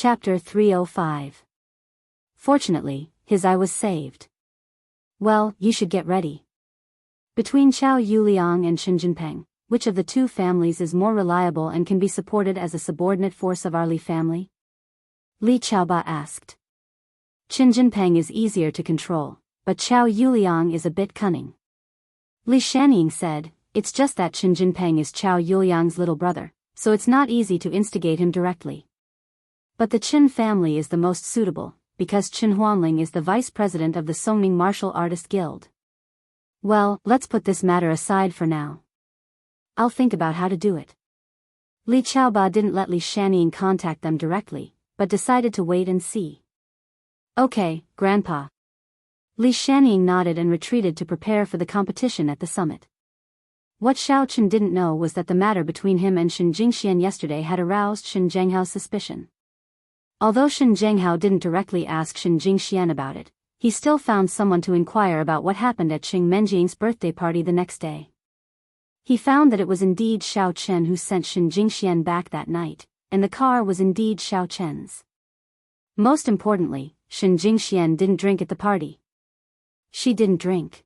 Chapter 305. Fortunately, his eye was saved. Well, you should get ready. Between Chao Yuliang and Qin Jinpeng, which of the two families is more reliable and can be supported as a subordinate force of our Li family? Li Chaoba asked. Qin Jinpeng is easier to control, but Chao Yuliang is a bit cunning. Li Shanying said, it's just that Qin Jinpeng is Chao Yuliang's little brother, so it's not easy to instigate him directly. But the Qin family is the most suitable, because Qin Huanling is the vice president of the Songming Martial Artist Guild. Well, let's put this matter aside for now. I'll think about how to do it. Li Chaoba didn't let Li Shanying contact them directly, but decided to wait and see. Okay, Grandpa. Li Shanying nodded and retreated to prepare for the competition at the summit. What Xiao Chen didn't know was that the matter between him and Shen Jingxian yesterday had aroused Shen Zhenghao's suspicion. Although Shen Zhenghao didn't directly ask Shen Jingxian about it, he still found someone to inquire about what happened at Qing Menjing's birthday party the next day. He found that it was indeed Xiao Chen who sent Shen Jingxian back that night, and the car was indeed Xiao Chen's. Most importantly, Shen Jingxian didn't drink at the party. She didn't drink.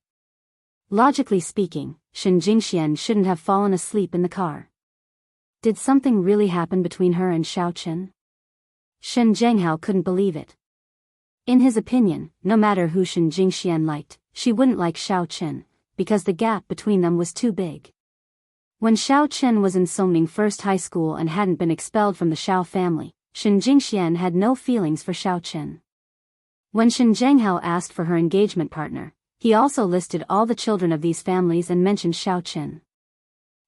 Logically speaking, Shen Jingxian shouldn't have fallen asleep in the car. Did something really happen between her and Xiao Chen? Shen Zhenghao couldn't believe it. In his opinion, no matter who Shen Jingxian liked, she wouldn't like Xiao Chen, because the gap between them was too big. When Xiao Chen was in Songming First High School and hadn't been expelled from the Xiao family, Shen Jingxian had no feelings for Xiao Chen. When Shen Zhenghao asked for her engagement partner, he also listed all the children of these families and mentioned Xiao Chen.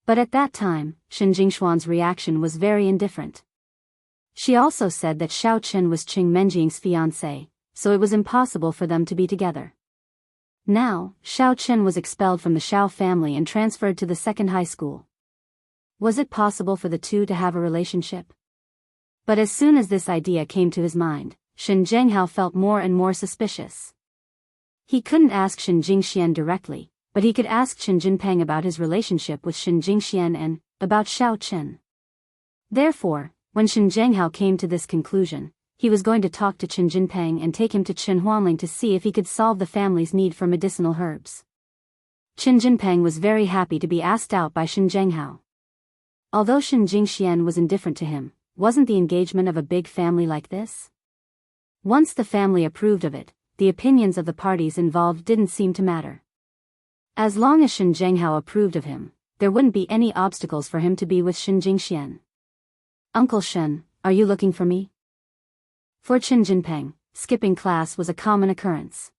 But at that time, Shen Jingshuan's reaction was very indifferent. She also said that Xiao Chen was Qing Menjing's fiancé, so it was impossible for them to be together. Now, Xiao Chen was expelled from the Xiao family and transferred to the second high school. Was it possible for the two to have a relationship? But as soon as this idea came to his mind, Shen Zhenghao felt more and more suspicious. He couldn't ask Shen Jingxian directly, but he could ask Qin Jinpeng about his relationship with Shen Jingxian and about Xiao Chen. Therefore, when Shen Zhenghao came to this conclusion, he was going to talk to Qin Jinpeng and take him to Qin Huanling to see if he could solve the family's need for medicinal herbs. Qin Jinpeng was very happy to be asked out by Shen Zhenghao. Although Shen Jingxian was indifferent to him, wasn't the engagement of a big family like this? Once the family approved of it, the opinions of the parties involved didn't seem to matter. As long as Shen Zhenghao approved of him, there wouldn't be any obstacles for him to be with Shen Jingxian. Uncle Shen, are you looking for me? For Qin Jinpeng, skipping class was a common occurrence.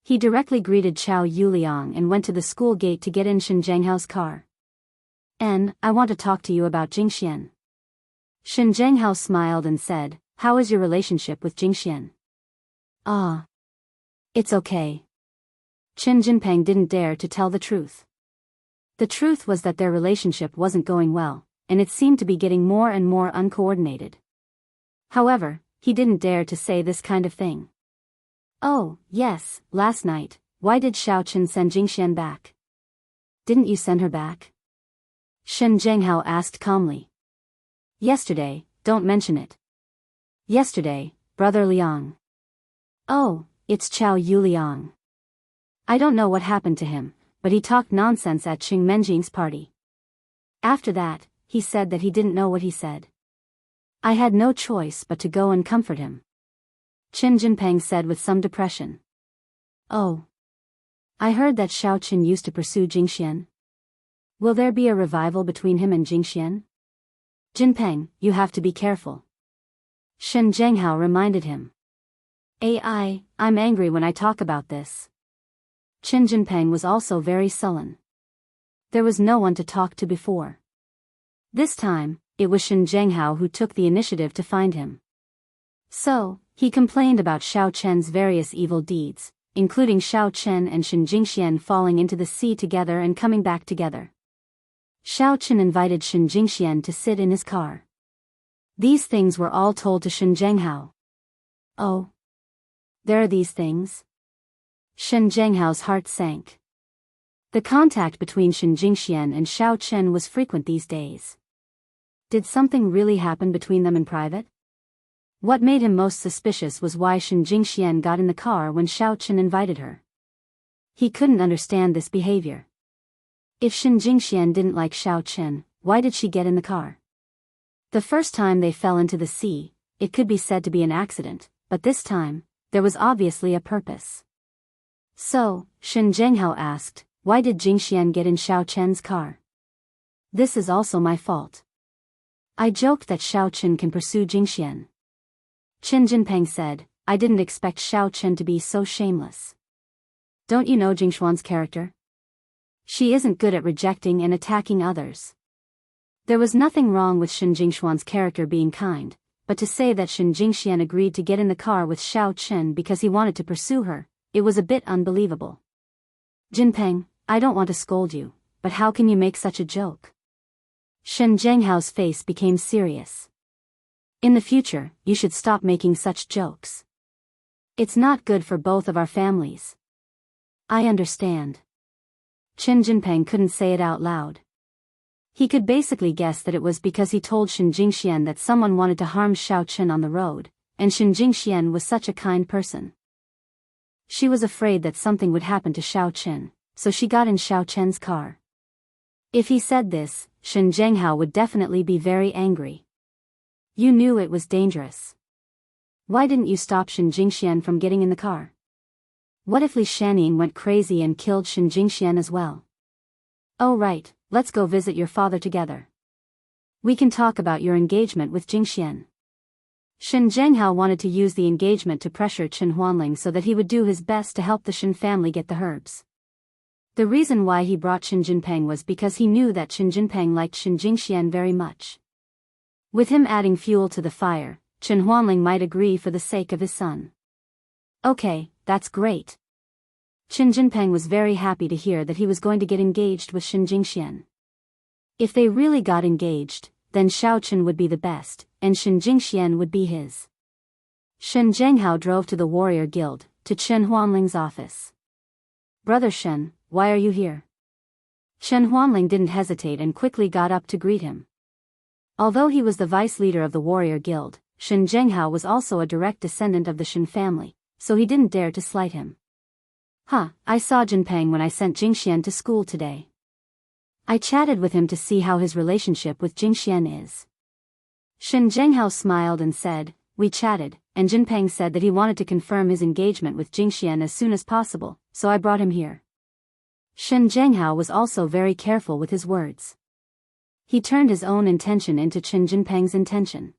He directly greeted Chao Yuliang and went to the school gate to get in Shen Zhenghao's car. I want to talk to you about Jingxian. Shen Zhenghao smiled and said, how is your relationship with Jingxian? Ah. It's okay. Qin Jinpeng didn't dare to tell the truth. The truth was that their relationship wasn't going well, and it seemed to be getting more and more uncoordinated. However, he didn't dare to say this kind of thing. Oh, yes, last night, why did Xiao Chen send Jingxian back? Didn't you send her back? Shen Zhenghao asked calmly. Yesterday, don't mention it. Yesterday, Brother Liang. Oh, it's Chao Yuliang. I don't know what happened to him, but he talked nonsense at Qing Menjing's party. After that, he said that he didn't know what he said. I had no choice but to go and comfort him. Qin Jinpeng said with some depression. Oh. I heard that Xiao Chen used to pursue Jingxian. Will there be a revival between him and Jingxian? Jinpeng, you have to be careful. Shen Zhenghao reminded him. I'm angry when I talk about this. Qin Jinpeng was also very sullen. There was no one to talk to before. This time, it was Shen Zhenghao who took the initiative to find him. So, he complained about Xiao Chen's various evil deeds, including Xiao Chen and Shen Jingxian falling into the sea together and coming back together. Xiao Chen invited Shen Jingxian to sit in his car. These things were all told to Shen Zhenghao. Oh. There are these things? Shen Zhenghao's heart sank. The contact between Shen Jingxian and Xiao Chen was frequent these days. Did something really happen between them in private? What made him most suspicious was why Shen Jingxian got in the car when Xiao Chen invited her. He couldn't understand this behavior. If Shen Jingxian didn't like Xiao Chen, why did she get in the car? The first time they fell into the sea, it could be said to be an accident, but this time, there was obviously a purpose. So, Shen Zhenghao asked, why did Jingxian get in Xiao Chen's car? This is also my fault. I joked that Xiao Chen can pursue Jingxian. Chen Jinpeng said, I didn't expect Xiao Chen to be so shameless. Don't you know Jingshuan's character? She isn't good at rejecting and attacking others. There was nothing wrong with Shen Jingshuan's character being kind, but to say that Shen Jingxian agreed to get in the car with Xiao Chen because he wanted to pursue her, it was a bit unbelievable. Jinpeng, I don't want to scold you, but how can you make such a joke? Shen Zhenghao's face became serious. In the future, you should stop making such jokes. It's not good for both of our families. I understand. Chen Jinpeng couldn't say it out loud. He could basically guess that it was because he told Shen Jingxian that someone wanted to harm Xiao Chen on the road, and Shen Jingxian was such a kind person. She was afraid that something would happen to Xiao Chen, so she got in Xiao Chen's car. If he said this, Shen Zhenghao would definitely be very angry. You knew it was dangerous. Why didn't you stop Shen Jingxian from getting in the car? What if Li Shaning went crazy and killed Shen Jingxian as well? Oh right, let's go visit your father together. We can talk about your engagement with Jingxian. Shen Zhenghao wanted to use the engagement to pressure Chen Huanling so that he would do his best to help the Shen family get the herbs. The reason why he brought Shen Jinpeng was because he knew that Shen Jinpeng liked Shen Jingxian very much. With him adding fuel to the fire, Chen Huanling might agree for the sake of his son. Okay, that's great. Shen Jinpeng was very happy to hear that he was going to get engaged with Shen Jingxian. If they really got engaged, then Xiao Chen would be the best, and Shen Jingxian would be his. Shen Zhenghao drove to the warrior guild, to Chen Huanling's office. Brother Shen, why are you here? Shen Huanling didn't hesitate and quickly got up to greet him. Although he was the vice leader of the warrior guild, Shen Zhenghao was also a direct descendant of the Shen family, so he didn't dare to slight him. I saw Jinpeng when I sent Jingxian to school today. I chatted with him to see how his relationship with Jingxian is. Shen Zhenghao smiled and said, we chatted, and Jinpeng said that he wanted to confirm his engagement with Jingxian as soon as possible, so I brought him here. Shen Zhenghao was also very careful with his words. He turned his own intention into Chen Jinpeng's intention.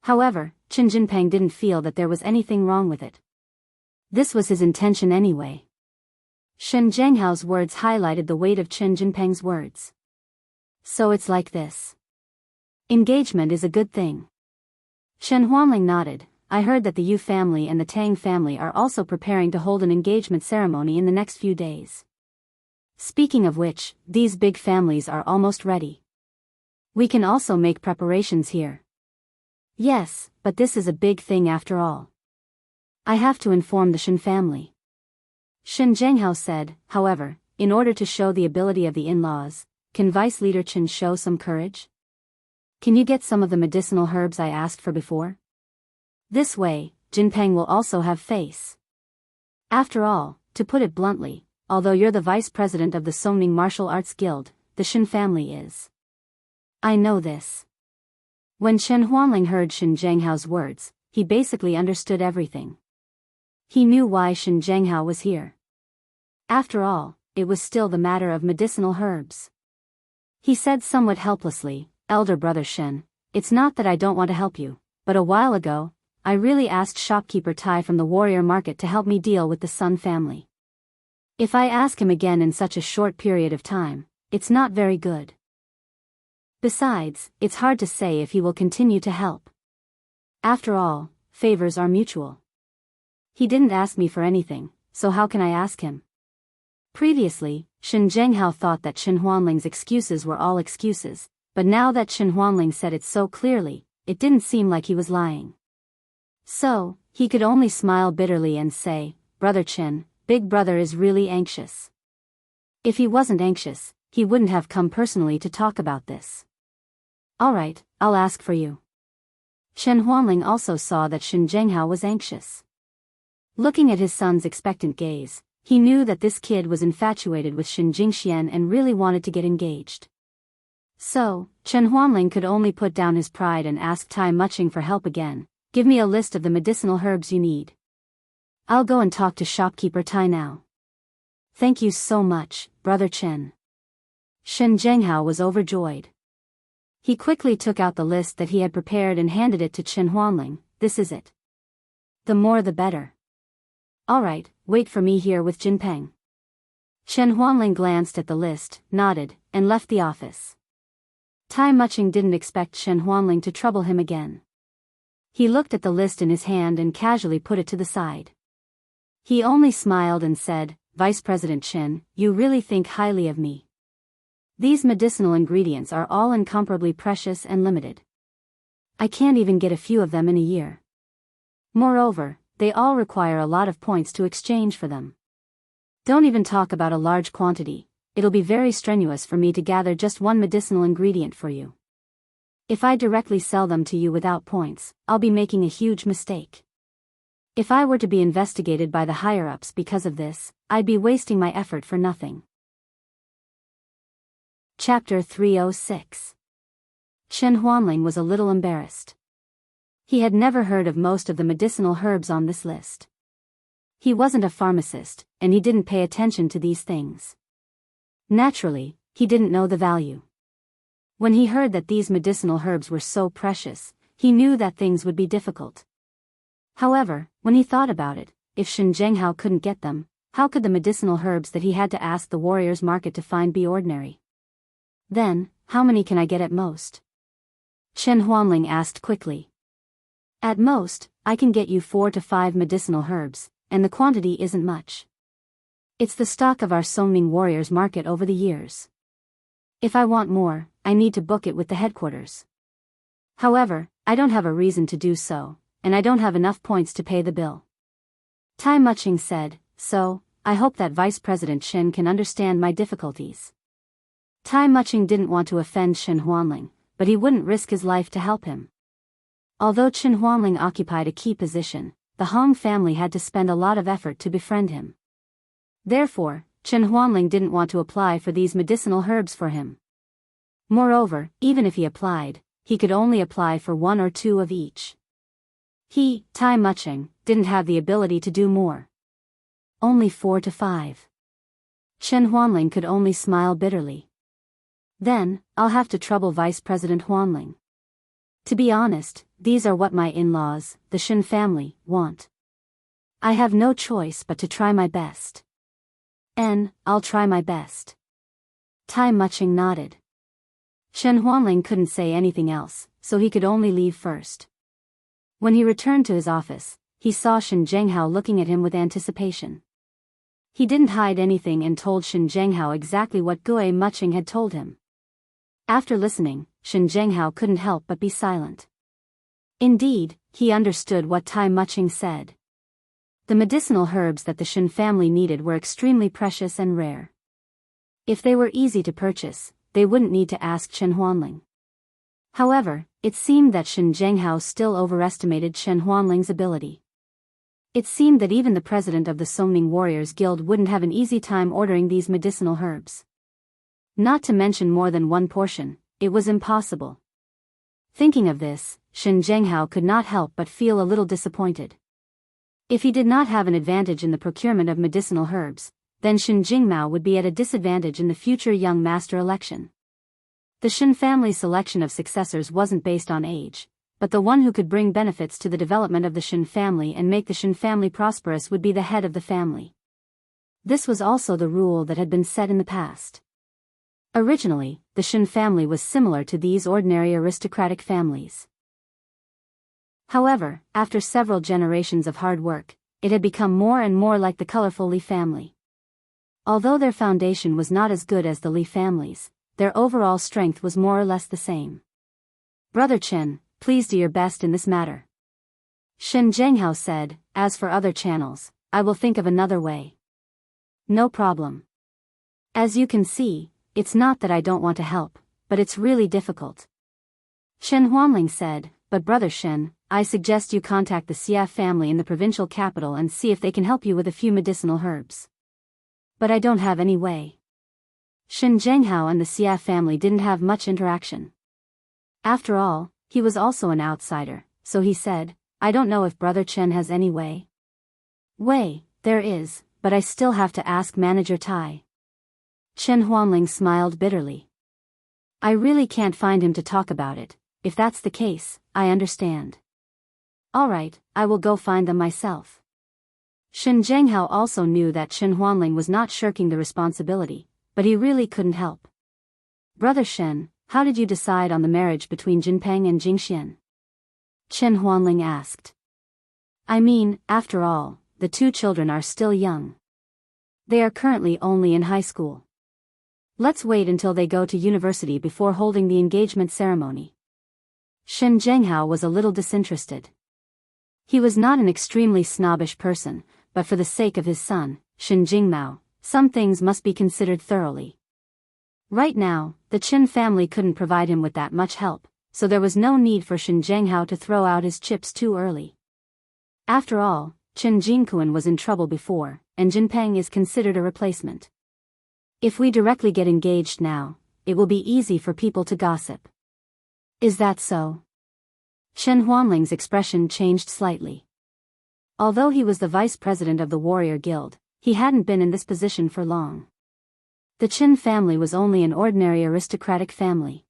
However, Chen Jinpeng didn't feel that there was anything wrong with it. This was his intention anyway. Shen Zhenghao's words highlighted the weight of Chen Jinpeng's words. So it's like this. Engagement is a good thing. Shen Huanling nodded. I heard that the Yu family and the Tang family are also preparing to hold an engagement ceremony in the next few days. Speaking of which, these big families are almost ready. We can also make preparations here. Yes, but this is a big thing after all. I have to inform the Shen family. Shen Zhenghao said, however, in order to show the ability of the in-laws, can Vice Leader Chen show some courage? Can you get some of the medicinal herbs I asked for before? This way, Jinpeng will also have face. After all, to put it bluntly, although you're the vice president of the Songning Martial Arts Guild, the Shen family is. I know this. When Chen Huanling heard Shen Zhenghao's words, he basically understood everything. He knew why Shen Zhenghao was here. After all, it was still the matter of medicinal herbs. He said somewhat helplessly, Elder brother Shen, it's not that I don't want to help you, but a while ago, I really asked shopkeeper Tai from the warrior market to help me deal with the Sun family. If I ask him again in such a short period of time, it's not very good. Besides, it's hard to say if he will continue to help. After all, favors are mutual. He didn't ask me for anything, so how can I ask him? Previously, Shen Zhenghao thought that Chen Huanling's excuses were all excuses, but now that Chen Huanling said it so clearly, it didn't seem like he was lying. So, he could only smile bitterly and say, Brother Chen, Big Brother is really anxious. If he wasn't anxious, he wouldn't have come personally to talk about this. Alright, I'll ask for you. Shen Huanling also saw that Shen Zhenghao was anxious. Looking at his son's expectant gaze, he knew that this kid was infatuated with Shen Jingxian and really wanted to get engaged. So, Shen Huanling could only put down his pride and ask Tai Muching for help again. Give me a list of the medicinal herbs you need. I'll go and talk to shopkeeper Tai now. Thank you so much, Brother Chen. Shen Zhenghao was overjoyed. He quickly took out the list that he had prepared and handed it to Shen Huanling. This is it. The more the better. Alright, wait for me here with Jinpeng. Shen Huanling glanced at the list, nodded, and left the office. Tai Muching didn't expect Shen Huanling to trouble him again. He looked at the list in his hand and casually put it to the side. He only smiled and said, Vice President Chen, you really think highly of me. These medicinal ingredients are all incomparably precious and limited. I can't even get a few of them in a year. Moreover, they all require a lot of points to exchange for them. Don't even talk about a large quantity, it'll be very strenuous for me to gather just one medicinal ingredient for you. If I directly sell them to you without points, I'll be making a huge mistake. If I were to be investigated by the higher-ups because of this, I'd be wasting my effort for nothing. Chapter 306. Shen Huanling was a little embarrassed. He had never heard of most of the medicinal herbs on this list. He wasn't a pharmacist, and he didn't pay attention to these things. Naturally, he didn't know the value. When he heard that these medicinal herbs were so precious, he knew that things would be difficult. However, when he thought about it, if Shen Zhenghao couldn't get them, how could the medicinal herbs that he had to ask the warrior's market to find be ordinary? Then, how many can I get at most? Shen Huanling asked quickly. At most, I can get you 4 to 5 medicinal herbs, and the quantity isn't much. It's the stock of our Songming warrior's market over the years. If I want more, I need to book it with the headquarters. However, I don't have a reason to do so, and I don't have enough points to pay the bill. Tai Muching said, so, I hope that Vice President Shen can understand my difficulties. Tai Muching didn't want to offend Shen Huanling, but he wouldn't risk his life to help him. Although Shen Huanling occupied a key position, the Hong family had to spend a lot of effort to befriend him. Therefore, Shen Huanling didn't want to apply for these medicinal herbs for him. Moreover, even if he applied, he could only apply for 1 or 2 of each. He, Tai Muching, didn't have the ability to do more. Only 4 to 5. Shen Huanling could only smile bitterly. Then, I'll have to trouble Vice President Huanling. To be honest, these are what my in-laws, the Shen family, want. I have no choice but to try my best. I'll try my best. Tai Muching nodded. Shen Huanling couldn't say anything else, so he could only leave first. When he returned to his office, he saw Shen Zhenghao looking at him with anticipation. He didn't hide anything and told Shen Zhenghao exactly what Tai Muching had told him. After listening, Shen Zhenghao couldn't help but be silent. Indeed, he understood what Tai Muching said. The medicinal herbs that the Shen family needed were extremely precious and rare. If they were easy to purchase, they wouldn't need to ask Shen Huanling. However, it seemed that Shen Zhenghao still overestimated Shen Huanling's ability. It seemed that even the president of the Songming Warriors Guild wouldn't have an easy time ordering these medicinal herbs. Not to mention more than one portion, it was impossible. Thinking of this, Shen Zhenghao could not help but feel a little disappointed. If he did not have an advantage in the procurement of medicinal herbs, then Shen Jingmao would be at a disadvantage in the future young master election. The Shen family's selection of successors wasn't based on age, but the one who could bring benefits to the development of the Shen family and make the Shen family prosperous would be the head of the family. This was also the rule that had been set in the past. Originally, the Shen family was similar to these ordinary aristocratic families. However, after several generations of hard work, it had become more and more like the colorful Li family. Although their foundation was not as good as the Li families, their overall strength was more or less the same. Brother Chen, please do your best in this matter. Shen Zhenghao said, as for other channels, I will think of another way. No problem. As you can see, it's not that I don't want to help, but it's really difficult. Shen Huanling said, but Brother Shen, I suggest you contact the Xia family in the provincial capital and see if they can help you with a few medicinal herbs. But I don't have any way. Shen Zhenghao and the Xia family didn't have much interaction. After all, he was also an outsider, so he said, I don't know if Brother Chen has any way. There is, but I still have to ask Manager Tai. Chen Huanling smiled bitterly. I really can't find him to talk about it. If that's the case, I understand. Alright, I will go find them myself. Shen Zhenghao also knew that Chen Huanling was not shirking the responsibility, but he really couldn't help. Brother Shen, how did you decide on the marriage between Jinpeng and Jingxian? Chen Huanling asked. I mean, after all, the two children are still young. They are currently only in high school. Let's wait until they go to university before holding the engagement ceremony. Shen Zhenghao was a little disinterested. He was not an extremely snobbish person, but for the sake of his son, Shen Jingmao, some things must be considered thoroughly. Right now, the Qin family couldn't provide him with that much help, so there was no need for Shen Zhenghao to throw out his chips too early. After all, Chen Jingquan was in trouble before, and Jinpeng is considered a replacement. If we directly get engaged now, it will be easy for people to gossip. Is that so? Chen Huanling's expression changed slightly. Although he was the vice president of the warrior guild, he hadn't been in this position for long. The Qin family was only an ordinary aristocratic family.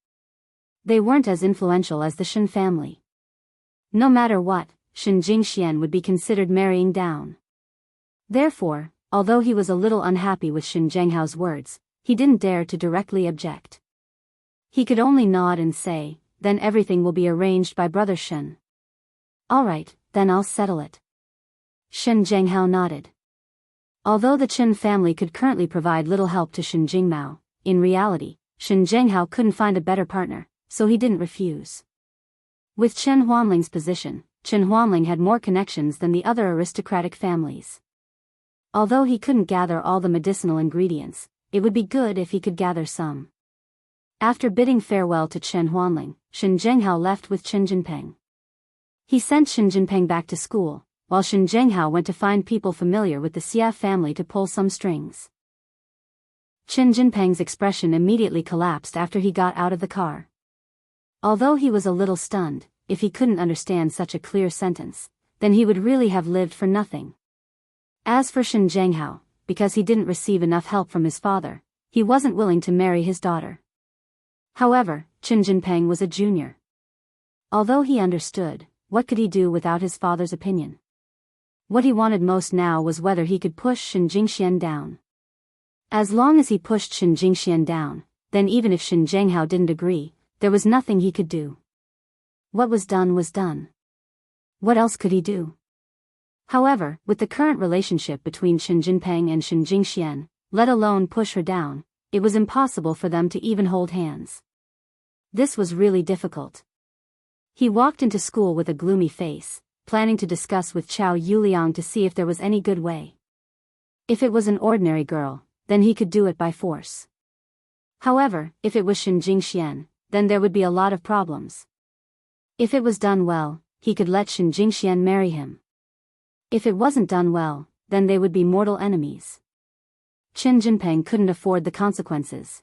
They weren't as influential as the Shen family. No matter what, Shen Jingxian would be considered marrying down. Therefore, although he was a little unhappy with Shen Zhenghao's words, he didn't dare to directly object. He could only nod and say, then everything will be arranged by Brother Shen. Alright, then I'll settle it. Shen Zhenghao nodded. Although the Qin family could currently provide little help to Shen Jingmao, in reality, Shen Zhenghao couldn't find a better partner, so he didn't refuse. With Chen Huanling's position, Chen Huanling had more connections than the other aristocratic families. Although he couldn't gather all the medicinal ingredients, it would be good if he could gather some. After bidding farewell to Chen Huanling, Shen Zhenghao left with Chen Jinpeng. He sent Shen Jinpeng back to school, while Shen Zhenghao went to find people familiar with the Xia family to pull some strings. Chen Jinpeng's expression immediately collapsed after he got out of the car. Although he was a little stunned, if he couldn't understand such a clear sentence, then he would really have lived for nothing. As for Shen Zhenghao, because he didn't receive enough help from his father, he wasn't willing to marry his daughter. However, Chen Jinpeng was a junior. Although he understood, what could he do without his father's opinion? What he wanted most now was whether he could push Shen Jingxian down. As long as he pushed Shen Jingxian down, then even if Shen Zhenghao didn't agree, there was nothing he could do. What was done was done. What else could he do? However, with the current relationship between Shen Jinpeng and Shen Jingxian, let alone push her down, it was impossible for them to even hold hands. This was really difficult. He walked into school with a gloomy face, planning to discuss with Chao Yuliang to see if there was any good way. If it was an ordinary girl, then he could do it by force. However, if it was Shen Jingxian, then there would be a lot of problems. If it was done well, he could let Shen Jingxian marry him. If it wasn't done well, then they would be mortal enemies. Chen Jinpeng couldn't afford the consequences.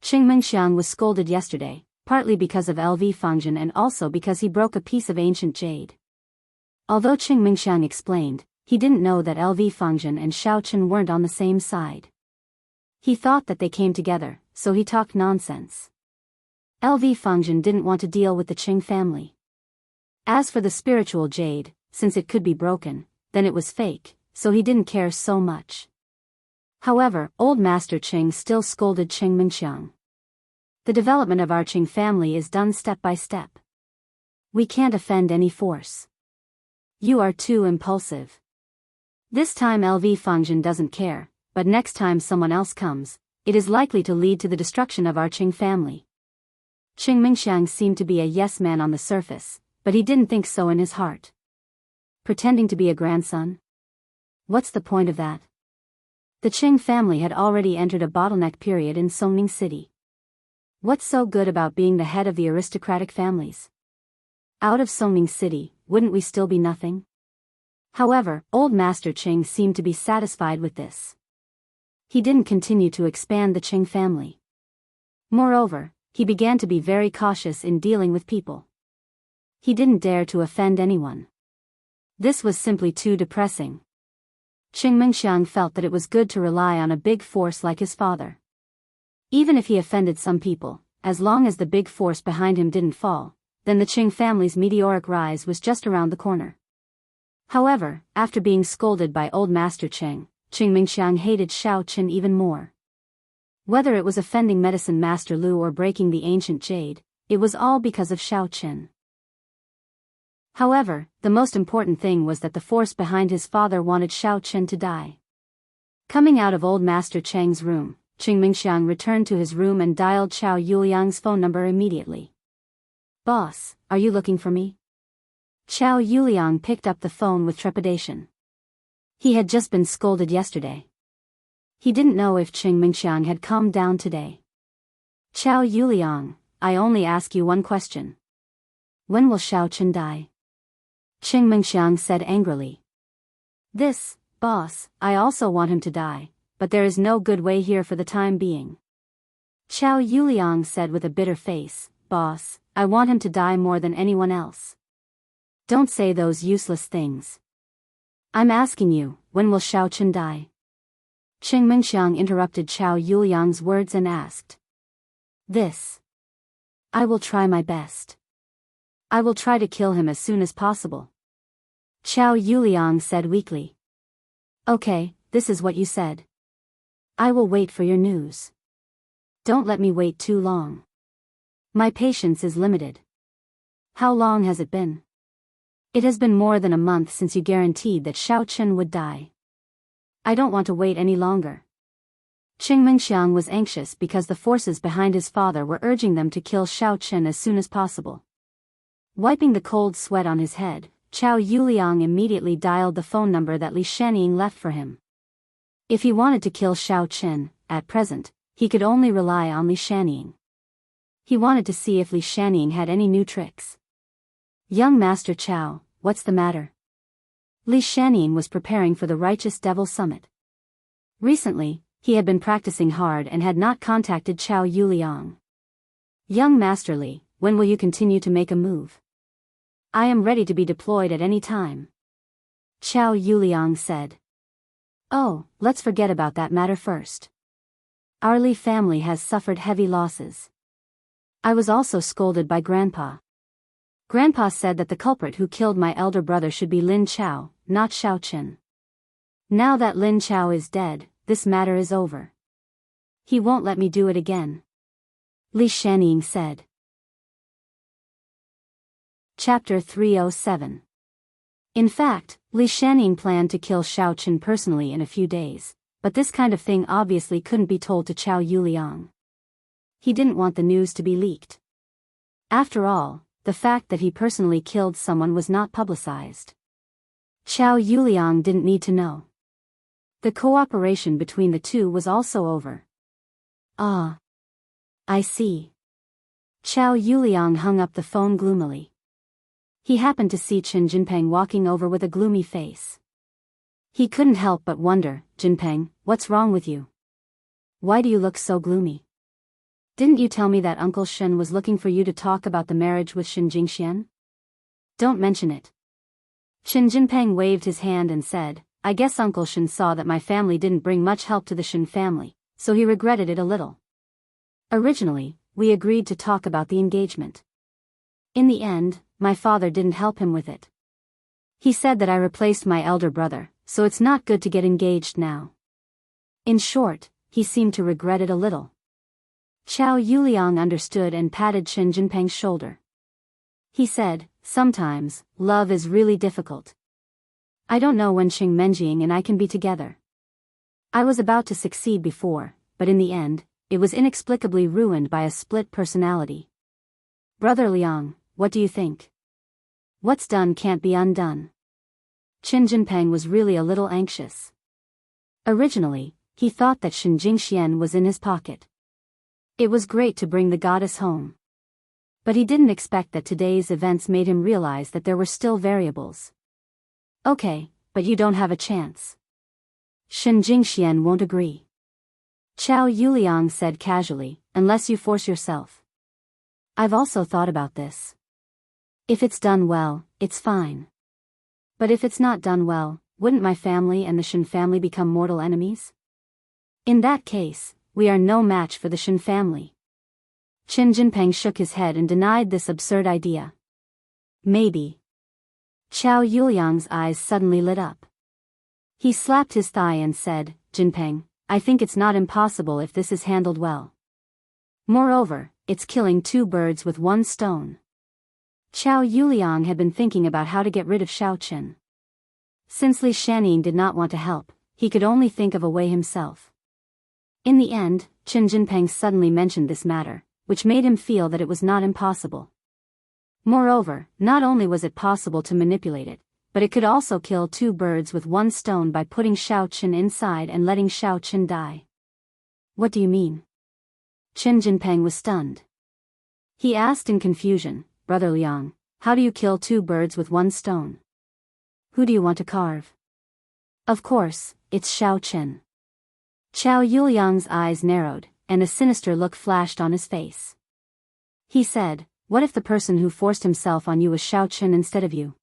Qing Mingxiang was scolded yesterday, partly because of LV Fangzhen and also because he broke a piece of ancient jade. Although Qing Mingxiang explained, he didn't know that LV Fangzhen and Xiao Chen weren't on the same side. He thought that they came together, so he talked nonsense. LV Fangzhen didn't want to deal with the Qing family. As for the spiritual jade, since it could be broken, then it was fake, so he didn't care so much. However, old Master Qing still scolded Qing Mingxiang. The development of our Qing family is done step by step. We can't offend any force. You are too impulsive. This time LV Fangzhen doesn't care, but next time someone else comes, it is likely to lead to the destruction of our Qing family. Qing Mingxiang seemed to be a yes man on the surface, but he didn't think so in his heart. Pretending to be a grandson? What's the point of that? The Qing family had already entered a bottleneck period in Songning City. What's so good about being the head of the aristocratic families? out of Songming City, wouldn't we still be nothing? However, old Master Qing seemed to be satisfied with this. He didn't continue to expand the Qing family. Moreover, he began to be very cautious in dealing with people. He didn't dare to offend anyone. This was simply too depressing. Qing Mingxiang felt that it was good to rely on a big force like his father. Even if he offended some people, as long as the big force behind him didn't fall, then the Qing family's meteoric rise was just around the corner. However, after being scolded by old Master Qing Mingxiang hated Xiao Qin even more. Whether it was offending Medicine Master Lu or breaking the ancient jade, it was all because of Xiao Qin. However, the most important thing was that the force behind his father wanted Xiao Qin to die. Coming out of old Master Cheng's room, Qing Mingxiang returned to his room and dialed Xiao Yuliang's phone number immediately. "Boss, are you looking for me?" Xiao Yuliang picked up the phone with trepidation. He had just been scolded yesterday. He didn't know if Qing Mingxiang had calmed down today. "Xiao Yuliang, I only ask you one question. When will Xiao Qin die?" Qing Mingxiang said angrily. "This, boss, I also want him to die, but there is no good way here for the time being." Xiao Yuliang said with a bitter face, "Boss, I want him to die more than anyone else. Don't say those useless things. I'm asking you, when will Xiao Qin die?" Qing Mingxiang interrupted Xiao Yuliang's words and asked. "This. I will try my best. I will try to kill him as soon as possible." Xiao Yuliang said weakly. "Okay, this is what you said. I will wait for your news. Don't let me wait too long. My patience is limited." "How long has it been?" "It has been more than a month since you guaranteed that Xiao Qin would die. I don't want to wait any longer." Qing Mingxiang was anxious because the forces behind his father were urging them to kill Xiao Qin as soon as possible. Wiping the cold sweat on his head, Xiao Yuliang immediately dialed the phone number that Li Shanning left for him. If he wanted to kill Xiao Qin, at present, he could only rely on Li Shanning. He wanted to see if Li Shanning had any new tricks. "Young Master Qiao, what's the matter?" Li Shanning was preparing for the Righteous Devil Summit. Recently, he had been practicing hard and had not contacted Xiao Yuliang. "Young Master Li, when will you continue to make a move?" "I am ready to be deployed at any time," Xiao Yuliang said. "Oh, let's forget about that matter first. Our Li family has suffered heavy losses. I was also scolded by Grandpa. Grandpa said that the culprit who killed my elder brother should be Lin Chao, not Xiao Qin. Now that Lin Chao is dead, this matter is over. He won't let me do it again," Li Shanning said. Chapter 307. In fact, Li Shanning planned to kill Xiao Qin personally in a few days, but this kind of thing obviously couldn't be told to Xiao Yuliang. He didn't want the news to be leaked. After all, the fact that he personally killed someone was not publicized. Xiao Yuliang didn't need to know. The cooperation between the two was also over. "Ah. I see." Xiao Yuliang hung up the phone gloomily. He happened to see Qin Jinpeng walking over with a gloomy face. He couldn't help but wonder, "Jinpeng, what's wrong with you? Why do you look so gloomy? Didn't you tell me that Uncle Shen was looking for you to talk about the marriage with Shen Jingxian? Don't mention it." Qin Jinpeng waved his hand and said, "I guess Uncle Shen saw that my family didn't bring much help to the Shen family, so he regretted it a little. Originally, we agreed to talk about the engagement. In the end, my father didn't help him with it. He said that I replaced my elder brother, so it's not good to get engaged now. In short, he seemed to regret it a little." Xiao Yuliang understood and patted Qin Jinpeng's shoulder. He said, "Sometimes, love is really difficult. I don't know when Qing Menjing and I can be together. I was about to succeed before, but in the end, it was inexplicably ruined by a split personality. Brother Liang, what do you think? What's done can't be undone." Qin Jinpeng was really a little anxious. Originally, he thought that Shen Jingxian was in his pocket. It was great to bring the goddess home. But he didn't expect that today's events made him realize that there were still variables. Okay, but you don't have a chance. Shen Jingxian won't agree. Qiao Yuliang said casually, unless you force yourself. I've also thought about this. If it's done well, it's fine. But if it's not done well, wouldn't my family and the Shen family become mortal enemies? In that case, we are no match for the Shen family. Qin Jinpeng shook his head and denied this absurd idea. Maybe. Qiao Yuliang's eyes suddenly lit up. He slapped his thigh and said, Jinpeng, I think it's not impossible if this is handled well. Moreover, it's killing two birds with one stone. Qiao Yuliang had been thinking about how to get rid of Xiao Qin. Since Li Shaning did not want to help, he could only think of a way himself. In the end, Qin Jinpeng suddenly mentioned this matter, which made him feel that it was not impossible. Moreover, not only was it possible to manipulate it, but it could also kill two birds with one stone by putting Xiao Qin inside and letting Xiao Qin die. What do you mean? Qin Jinpeng was stunned. He asked in confusion, Brother Liang, how do you kill two birds with one stone? Who do you want to carve? Of course, it's Xiao Qin. Qiao Yuliang's eyes narrowed, and a sinister look flashed on his face. He said, what if the person who forced himself on you was Xiao Qin instead of you?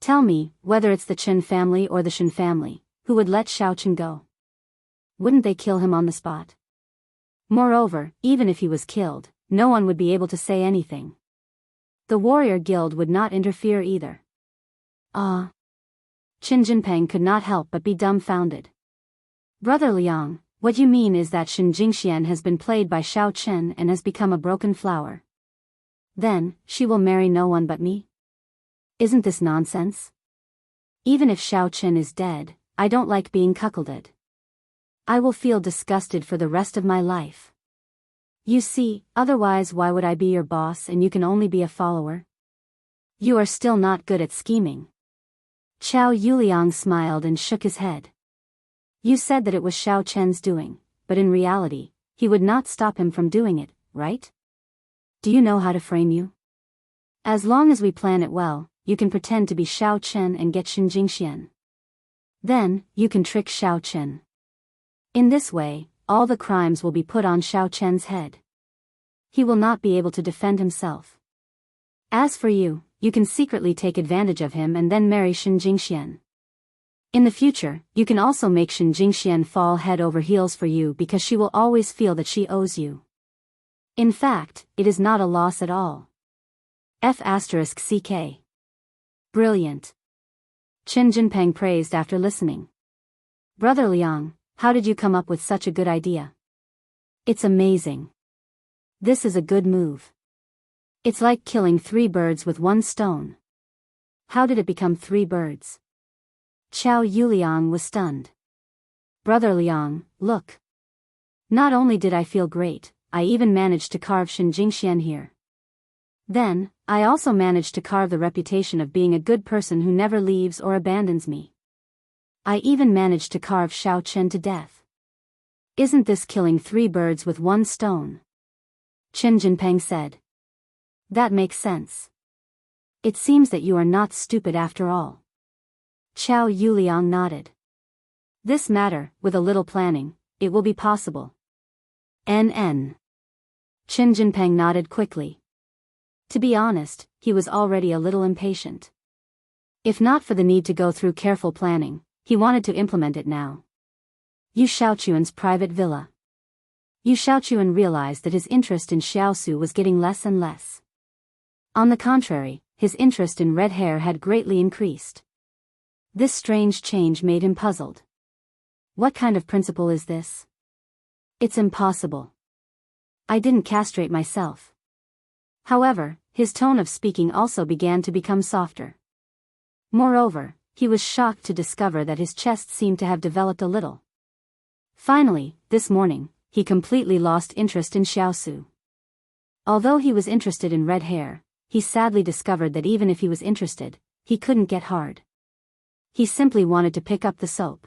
Tell me, whether it's the Qin family or the Shen family, who would let Xiao Qin go? Wouldn't they kill him on the spot? Moreover, even if he was killed, no one would be able to say anything. The warrior guild would not interfere either. Qin Jinpeng could not help but be dumbfounded. Brother Liang, what you mean is that Shen Jingxian has been played by Xiao Qin and has become a broken flower. Then, she will marry no one but me? Isn't this nonsense? Even if Xiao Qin is dead, I don't like being cuckolded. I will feel disgusted for the rest of my life. You see, otherwise why would I be your boss and you can only be a follower? You are still not good at scheming. Qiao Yuliang smiled and shook his head. You said that it was Xiao Qin's doing, but in reality, he would not stop him from doing it, right? Do you know how to frame you? As long as we plan it well, you can pretend to be Xiao Qin and get Shen Jingxian. Then, you can trick Xiao Qin. In this way, all the crimes will be put on Xiao Qin's head. He will not be able to defend himself. As for you, you can secretly take advantage of him and then marry Shen Jingxian. In the future, you can also make Shen Jingxian fall head over heels for you because she will always feel that she owes you. In fact, it is not a loss at all. F***ck. Brilliant. Qin Jinpeng praised after listening. Brother Liang, how did you come up with such a good idea? It's amazing. This is a good move. It's like killing three birds with one stone. How did it become three birds? Qiao Yuliang was stunned. Brother Liang, look. Not only did I feel great, I even managed to carve Shen Jingxian here. Then, I also managed to carve the reputation of being a good person who never leaves or abandons me. I even managed to carve Xiao Qin to death. Isn't this killing three birds with one stone? Qin Jinpeng said. That makes sense. It seems that you are not stupid after all. Qiao Yuliang nodded. This matter, with a little planning, it will be possible. NN. Qin Jinpeng nodded quickly. To be honest, he was already a little impatient. If not for the need to go through careful planning, he wanted to implement it now. Yu Xiaochuan's private villa. Yu Xiaochuan realized that his interest in Xiaosu was getting less and less. On the contrary, his interest in red hair had greatly increased. This strange change made him puzzled. What kind of principle is this? It's impossible. I didn't castrate myself. However, his tone of speaking also began to become softer. Moreover, he was shocked to discover that his chest seemed to have developed a little. Finally, this morning, he completely lost interest in Xiaosu. Although he was interested in red hair, he sadly discovered that even if he was interested, he couldn't get hard. He simply wanted to pick up the soap.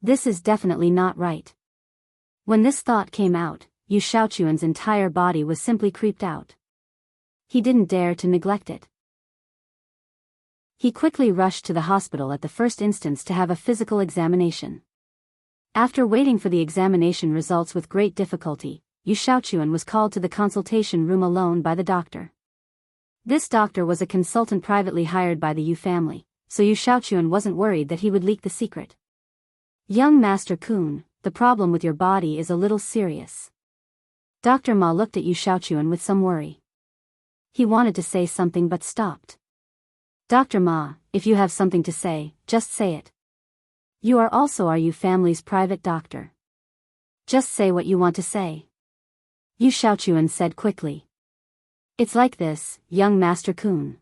This is definitely not right. When this thought came out, Yu Shaochuan's entire body was simply creeped out. He didn't dare to neglect it. He quickly rushed to the hospital at the first instance to have a physical examination. After waiting for the examination results with great difficulty, Yu Shaochuan was called to the consultation room alone by the doctor. This doctor was a consultant privately hired by the Yu family, so Yu Shaochuan wasn't worried that he would leak the secret. "Young Master Kun, the problem with your body is a little serious." Dr. Ma looked at Yu Shaochuan with some worry. He wanted to say something but stopped. "Dr. Ma, if you have something to say, just say it. You are also our Yu family's private doctor. Just say what you want to say," Yu Shaochuan said quickly. "It's like this, young Master Kun.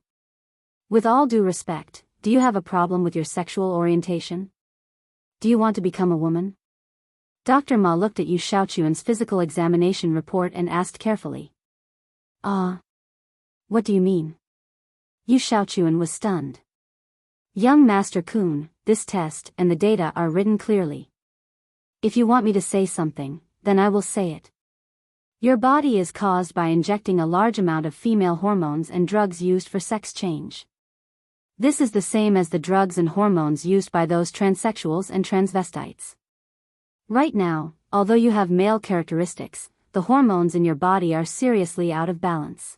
With all due respect, do you have a problem with your sexual orientation? Do you want to become a woman?" Dr. Ma looked at Yu Shaochuan's physical examination report and asked carefully. What do you mean?" Yu Shaochuan was stunned. "Young Master Kun, this test and the data are written clearly. If you want me to say something, then I will say it. Your body is caused by injecting a large amount of female hormones and drugs used for sex change. This is the same as the drugs and hormones used by those transsexuals and transvestites. Right now, although you have male characteristics, the hormones in your body are seriously out of balance.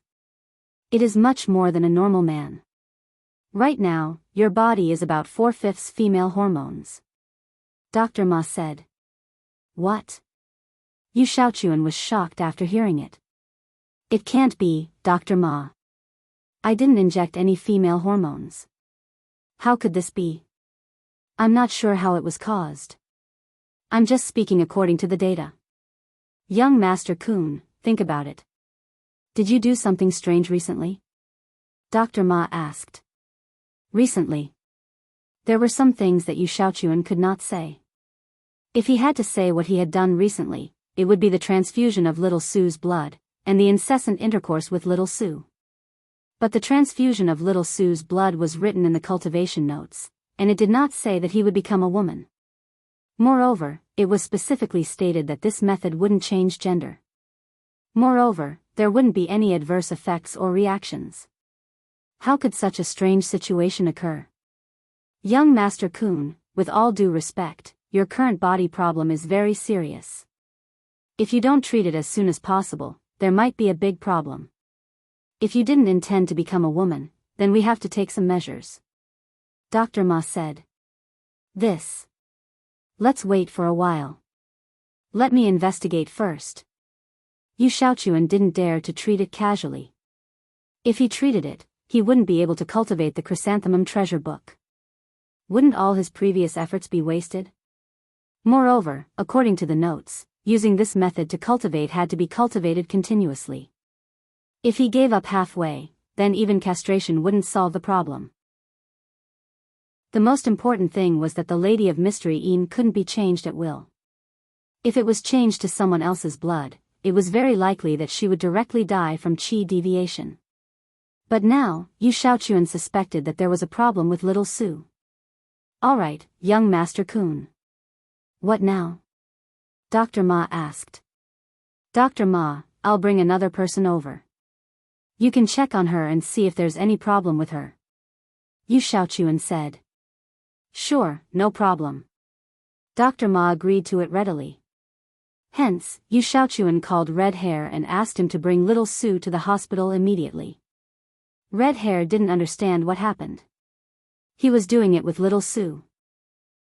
It is much more than a normal man. Right now, your body is about 4/5 female hormones," Dr. Ma said. "What?" Yu Shaochuan was shocked after hearing it. "It can't be, Dr. Ma. I didn't inject any female hormones. How could this be? I'm not sure how it was caused. I'm just speaking according to the data. Young Master Kun, think about it. Did you do something strange recently?" Dr. Ma asked. Recently. There were some things that Yu Shaochuan could not say. If he had to say what he had done recently, it would be the transfusion of little Sue's blood, and the incessant intercourse with little Sue. But the transfusion of little Sue's blood was written in the cultivation notes, and it did not say that he would become a woman. Moreover, it was specifically stated that this method wouldn't change gender. Moreover, there wouldn't be any adverse effects or reactions. How could such a strange situation occur? Young Master Kun, with all due respect, your current body problem is very serious. If you don't treat it as soon as possible, there might be a big problem. If you didn't intend to become a woman, then we have to take some measures," Dr. Ma said. Let's wait for a while. Let me investigate first." Yu Shaochuan didn't dare to treat it casually. If he treated it, he wouldn't be able to cultivate the chrysanthemum treasure book. Wouldn't all his previous efforts be wasted? Moreover, according to the notes, using this method to cultivate had to be cultivated continuously. If he gave up halfway, then even castration wouldn't solve the problem. The most important thing was that the Lady of Mystery Yin couldn't be changed at will. If it was changed to someone else's blood, it was very likely that she would directly die from qi deviation. But now, Yu Shaochuan suspected that there was a problem with little Sue. "Alright, young Master Kun. What now?" Dr. Ma asked. "Dr. Ma, I'll bring another person over. You can check on her and see if there's any problem with her," Yu Shaochuan said. "Sure, no problem." Dr. Ma agreed to it readily. Hence, Yu Shaochuan called Red Hair and asked him to bring little Sue to the hospital immediately. Red Hair didn't understand what happened. He was doing it with little Sue.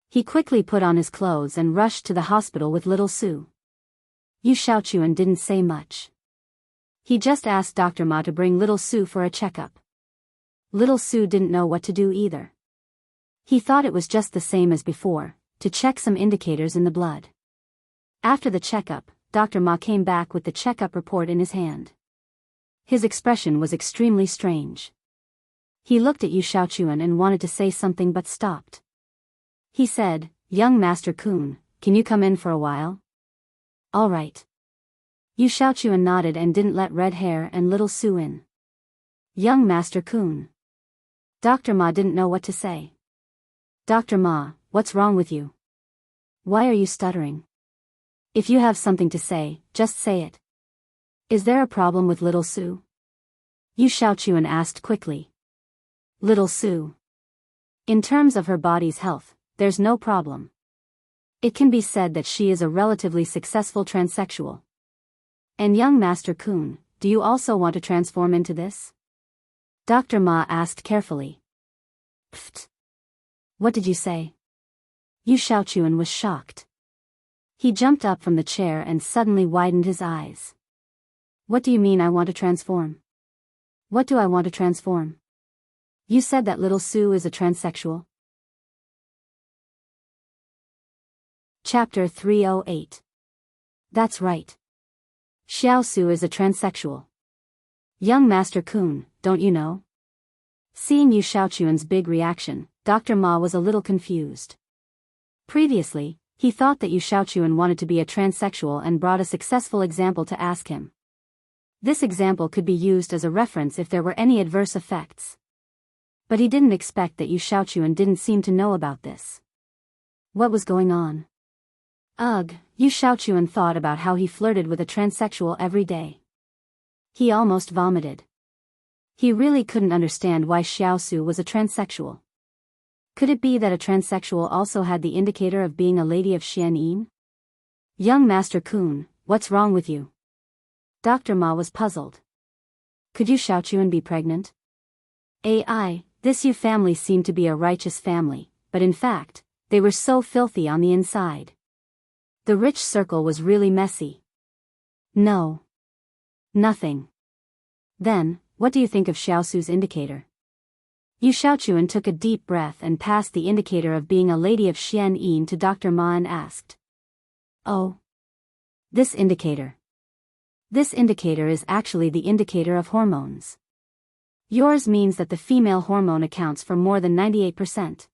He quickly put on his clothes and rushed to the hospital with little Sue. Yu Shaochuan didn't say much. He just asked Dr. Ma to bring little Sue for a checkup. Little Sue didn't know what to do either. He thought it was just the same as before, to check some indicators in the blood. After the checkup, Dr. Ma came back with the checkup report in his hand. His expression was extremely strange. He looked at Yu Shaochuan and wanted to say something but stopped. He said, "Young Master Kun, can you come in for a while?" "All right." Yu Shaochuan nodded and didn't let Red Hair and little Sue in. "Young Master Kun." Dr. Ma didn't know what to say. "Dr. Ma, what's wrong with you? Why are you stuttering?" If you have something to say, just say it. Is there a problem with little Sue? Yu Xiaochuan asked quickly. Little Sue. In terms of her body's health, there's no problem. It can be said that she is a relatively successful transsexual. And young Master Kun, do you also want to transform into this? Dr. Ma asked carefully. Pfft. What did you say? Yu Xiaochuan was shocked. He jumped up from the chair and suddenly widened his eyes. What do you mean I want to transform? What do I want to transform? You said that little Sue is a transsexual? Chapter 308. That's right. Xiao Su is a transsexual. Young Master Kun, don't you know? Seeing Yu Xiaochuan's big reaction, Dr. Ma was a little confused. Previously, he thought that Yu Xiaochuan wanted to be a transsexual and brought a successful example to ask him. This example could be used as a reference if there were any adverse effects. But he didn't expect that Yu Xiaochuan didn't seem to know about this. What was going on? Ugh, Yu Xiaochuan thought about how he flirted with a transsexual every day. He almost vomited. He really couldn't understand why Xiao Su was a transsexual. Could it be that a transsexual also had the indicator of being a lady of Xianyin? Young Master Kun, what's wrong with you? Dr. Ma was puzzled. Could Yu Xiaochuan be pregnant? This Yu family seemed to be a righteous family, but in fact, they were so filthy on the inside. The rich circle was really messy. No. Nothing. Then, what do you think of Xiao Su's indicator? Yu Xiaochuan took a deep breath and passed the indicator of being a lady of Xianyin to Dr. Ma and asked. Oh. This indicator. This indicator is actually the indicator of hormones. Yours means that the female hormone accounts for more than 98%.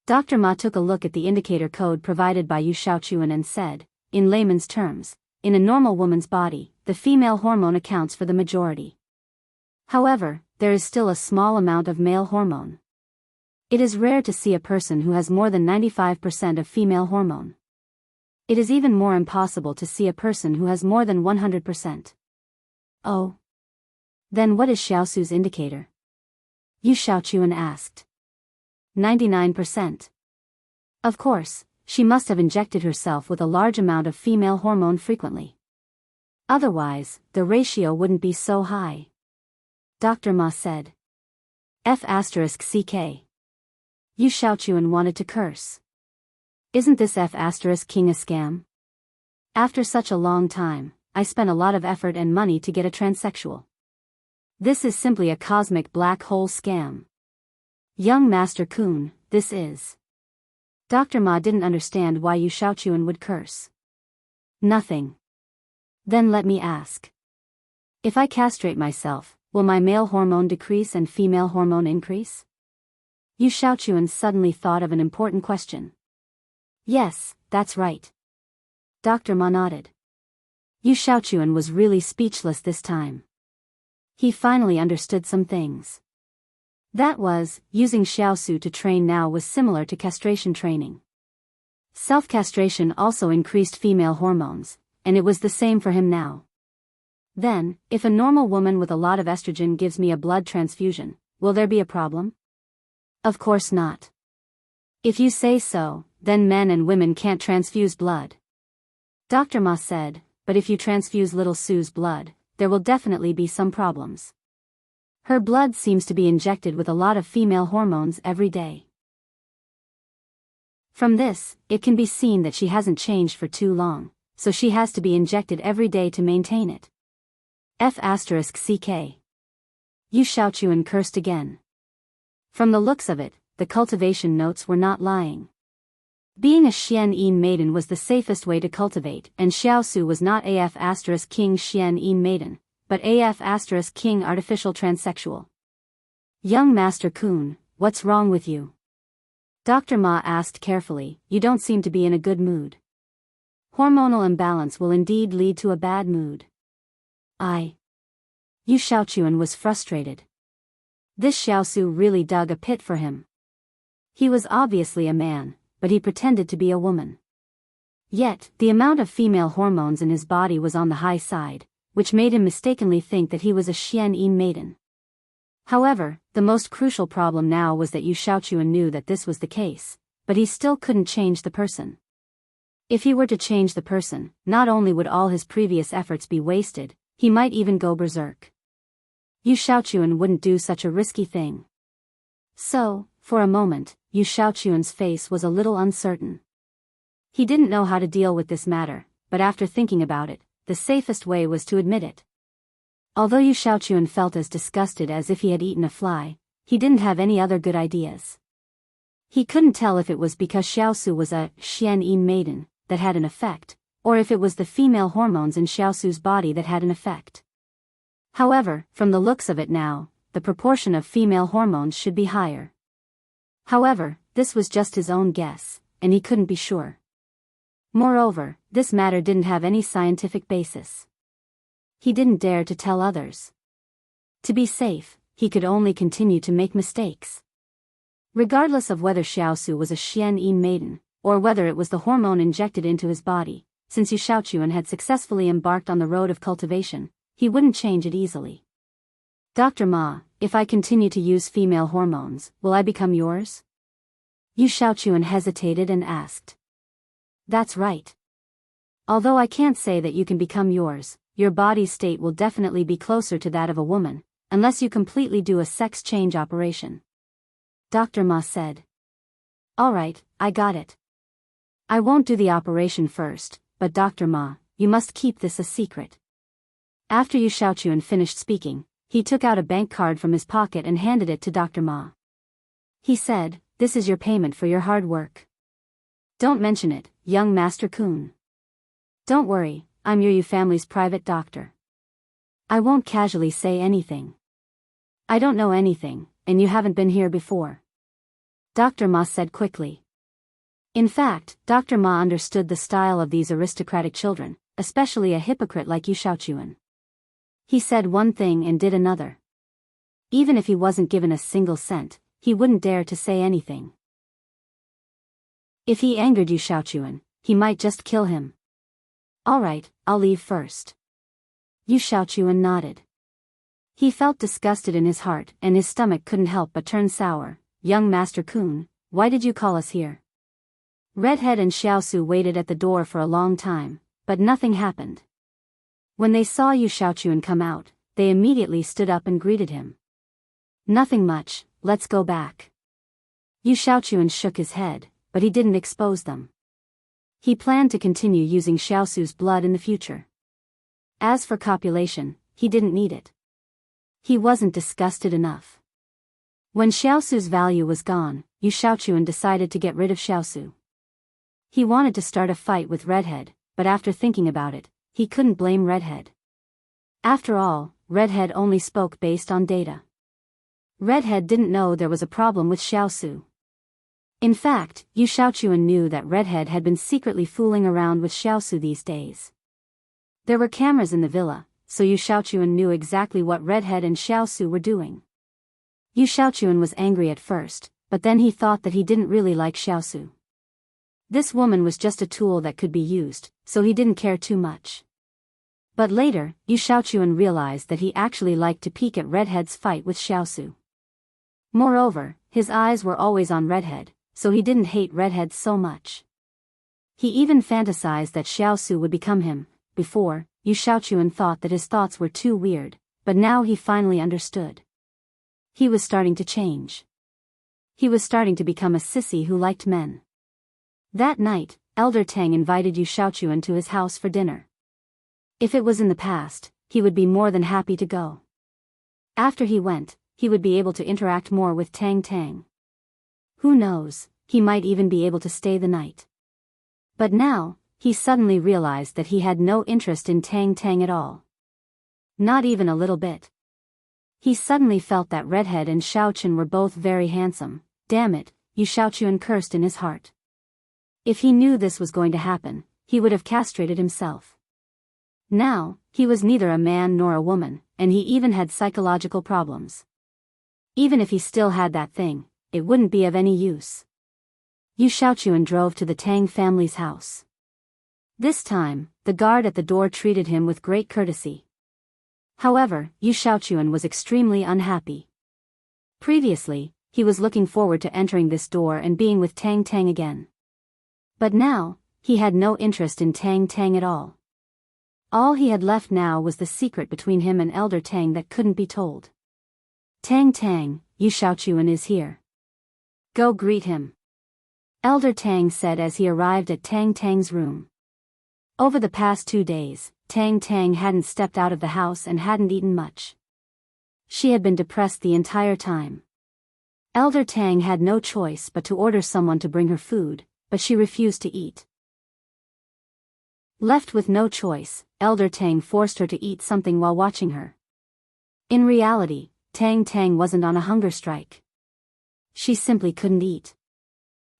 Dr. Ma took a look at the indicator code provided by Yu Xiaochuan and said, in layman's terms, in a normal woman's body, the female hormone accounts for the majority. However, there is still a small amount of male hormone. It is rare to see a person who has more than 95% of female hormone. It is even more impossible to see a person who has more than 100%. Oh. Then what is Xiao Su's indicator? Yu Xiaochuan asked. 99%. Of course, she must have injected herself with a large amount of female hormone frequently. Otherwise, the ratio wouldn't be so high. Dr. Ma said. F***ck. Yu Xiaochuan wanted to curse. Isn't this F***king a scam? After such a long time, I spent a lot of effort and money to get a transsexual. This is simply a cosmic black hole scam. Young Master Kun, this is. Dr. Ma didn't understand why Yu Xiaochuan would curse. Nothing. Then let me ask. If I castrate myself, will my male hormone decrease and female hormone increase? Yu Xiaochuan suddenly thought of an important question. Yes, that's right. Dr. Ma nodded. Yu Xiaochuan was really speechless this time. He finally understood some things. That was, using Xiao Su to train now was similar to castration training. Self-castration also increased female hormones, and it was the same for him now. Then, if a normal woman with a lot of estrogen gives me a blood transfusion, will there be a problem? Of course not. If you say so, then men and women can't transfuse blood. Dr. Ma said, but if you transfuse little Sue's blood, there will definitely be some problems. Her blood seems to be injected with a lot of female hormones every day. From this, it can be seen that she hasn't changed for too long, so she has to be injected every day to maintain it. F***ck. Yu Xiaochuan cursed again. From the looks of it, the cultivation notes were not lying. Being a Xianyin maiden was the safest way to cultivate, and Xiao Su was not King Xianyin maiden, but King artificial transsexual. Young Master Kun, what's wrong with you? Dr. Ma asked carefully, you don't seem to be in a good mood. Hormonal imbalance will indeed lead to a bad mood. Yu Xiaochuan was frustrated. This Xiao Su really dug a pit for him. He was obviously a man, but he pretended to be a woman. Yet, the amount of female hormones in his body was on the high side, which made him mistakenly think that he was a Xian maiden. However, the most crucial problem now was that Yu Xiaochuan knew that this was the case, but he still couldn't change the person. If he were to change the person, not only would all his previous efforts be wasted, he might even go berserk. Yu Xiaochuan wouldn't do such a risky thing. So, for a moment, Yu Xiaochuan's face was a little uncertain. He didn't know how to deal with this matter, but after thinking about it, the safest way was to admit it. Although Yu Xiaochuan felt as disgusted as if he had eaten a fly, he didn't have any other good ideas. He couldn't tell if it was because Xiaosu was a Xian maiden that had an effect, or if it was the female hormones in Xiaosu's body that had an effect. However, from the looks of it now, the proportion of female hormones should be higher. However, this was just his own guess, and he couldn't be sure. Moreover, this matter didn't have any scientific basis. He didn't dare to tell others. To be safe, he could only continue to make mistakes. Regardless of whether Xiaosu was a Xian maiden, or whether it was the hormone injected into his body, since Yu Xiaochuan had successfully embarked on the road of cultivation, he wouldn't change it easily. Dr. Ma, if I continue to use female hormones, will I become yours? Yu Xiaochuan hesitated and asked. That's right. Although I can't say that you can become yours, your body's state will definitely be closer to that of a woman, unless you completely do a sex change operation. Dr. Ma said. Alright, I got it. I won't do the operation first, but Dr. Ma, you must keep this a secret. After Yu Xiaochuan finished speaking, he took out a bank card from his pocket and handed it to Dr. Ma. He said, this is your payment for your hard work. Don't mention it, young Master Kun. Don't worry, I'm your Yu family's private doctor. I won't casually say anything. I don't know anything, and you haven't been here before. Dr. Ma said quickly. In fact, Dr. Ma understood the style of these aristocratic children, especially a hypocrite like Yu Xiaochuan. He said one thing and did another. Even if he wasn't given a single cent, he wouldn't dare to say anything. If he angered Yu Xiaochuan, he might just kill him. Alright, I'll leave first. Yu Xiaochuan nodded. He felt disgusted in his heart and his stomach couldn't help but turn sour. Young Master Kun, why did you call us here? Redhead and Xiaosu waited at the door for a long time, but nothing happened. When they saw Yu Xiaochuan come out, they immediately stood up and greeted him. Nothing much, let's go back. Yu Xiaochuan shook his head, but he didn't expose them. He planned to continue using Xiaosu's blood in the future. As for copulation, he didn't need it. He wasn't disgusted enough. When Xiaosu's value was gone, Yu Xiaochuan decided to get rid of Xiaosu. He wanted to start a fight with Redhead, but after thinking about it, he couldn't blame Redhead. After all, Redhead only spoke based on data. Redhead didn't know there was a problem with Xiaosu. In fact, Yu Xiaochuan knew that Redhead had been secretly fooling around with Xiaosu these days. There were cameras in the villa, so Yu Xiaochuan knew exactly what Redhead and Xiaosu were doing. Yu Xiaochuan was angry at first, but then he thought that he didn't really like Xiaosu. This woman was just a tool that could be used, so he didn't care too much. But later, Yu Xiaochuan realized that he actually liked to peek at Redhead's fight with Xiaosu. Moreover, his eyes were always on Redhead, so he didn't hate Redhead so much. He even fantasized that Xiaosu would become him. Before, Yu Xiaochuan thought that his thoughts were too weird, but now he finally understood. He was starting to change. He was starting to become a sissy who liked men. That night, Elder Tang invited Yu Xiaochuan to his house for dinner. If it was in the past, he would be more than happy to go. After he went, he would be able to interact more with Tang Tang. Who knows, he might even be able to stay the night. But now, he suddenly realized that he had no interest in Tang Tang at all. Not even a little bit. He suddenly felt that Redhead and Xiaochuan were both very handsome. Damn it, Yu Xiaochuan cursed in his heart. If he knew this was going to happen, he would have castrated himself. Now, he was neither a man nor a woman, and he even had psychological problems. Even if he still had that thing, it wouldn't be of any use. Yu Xiaochuan drove to the Tang family's house. This time, the guard at the door treated him with great courtesy. However, Yu Xiaochuan was extremely unhappy. Previously, he was looking forward to entering this door and being with Tang Tang again. But now, he had no interest in Tang Tang at all. All he had left now was the secret between him and Elder Tang that couldn't be told. Tang Tang, Yu Xiaochuan is here. Go greet him. Elder Tang said as he arrived at Tang Tang's room. Over the past 2 days, Tang Tang hadn't stepped out of the house and hadn't eaten much. She had been depressed the entire time. Elder Tang had no choice but to order someone to bring her food, but she refused to eat. Left with no choice, Elder Tang forced her to eat something while watching her. In reality, Tang Tang wasn't on a hunger strike. She simply couldn't eat.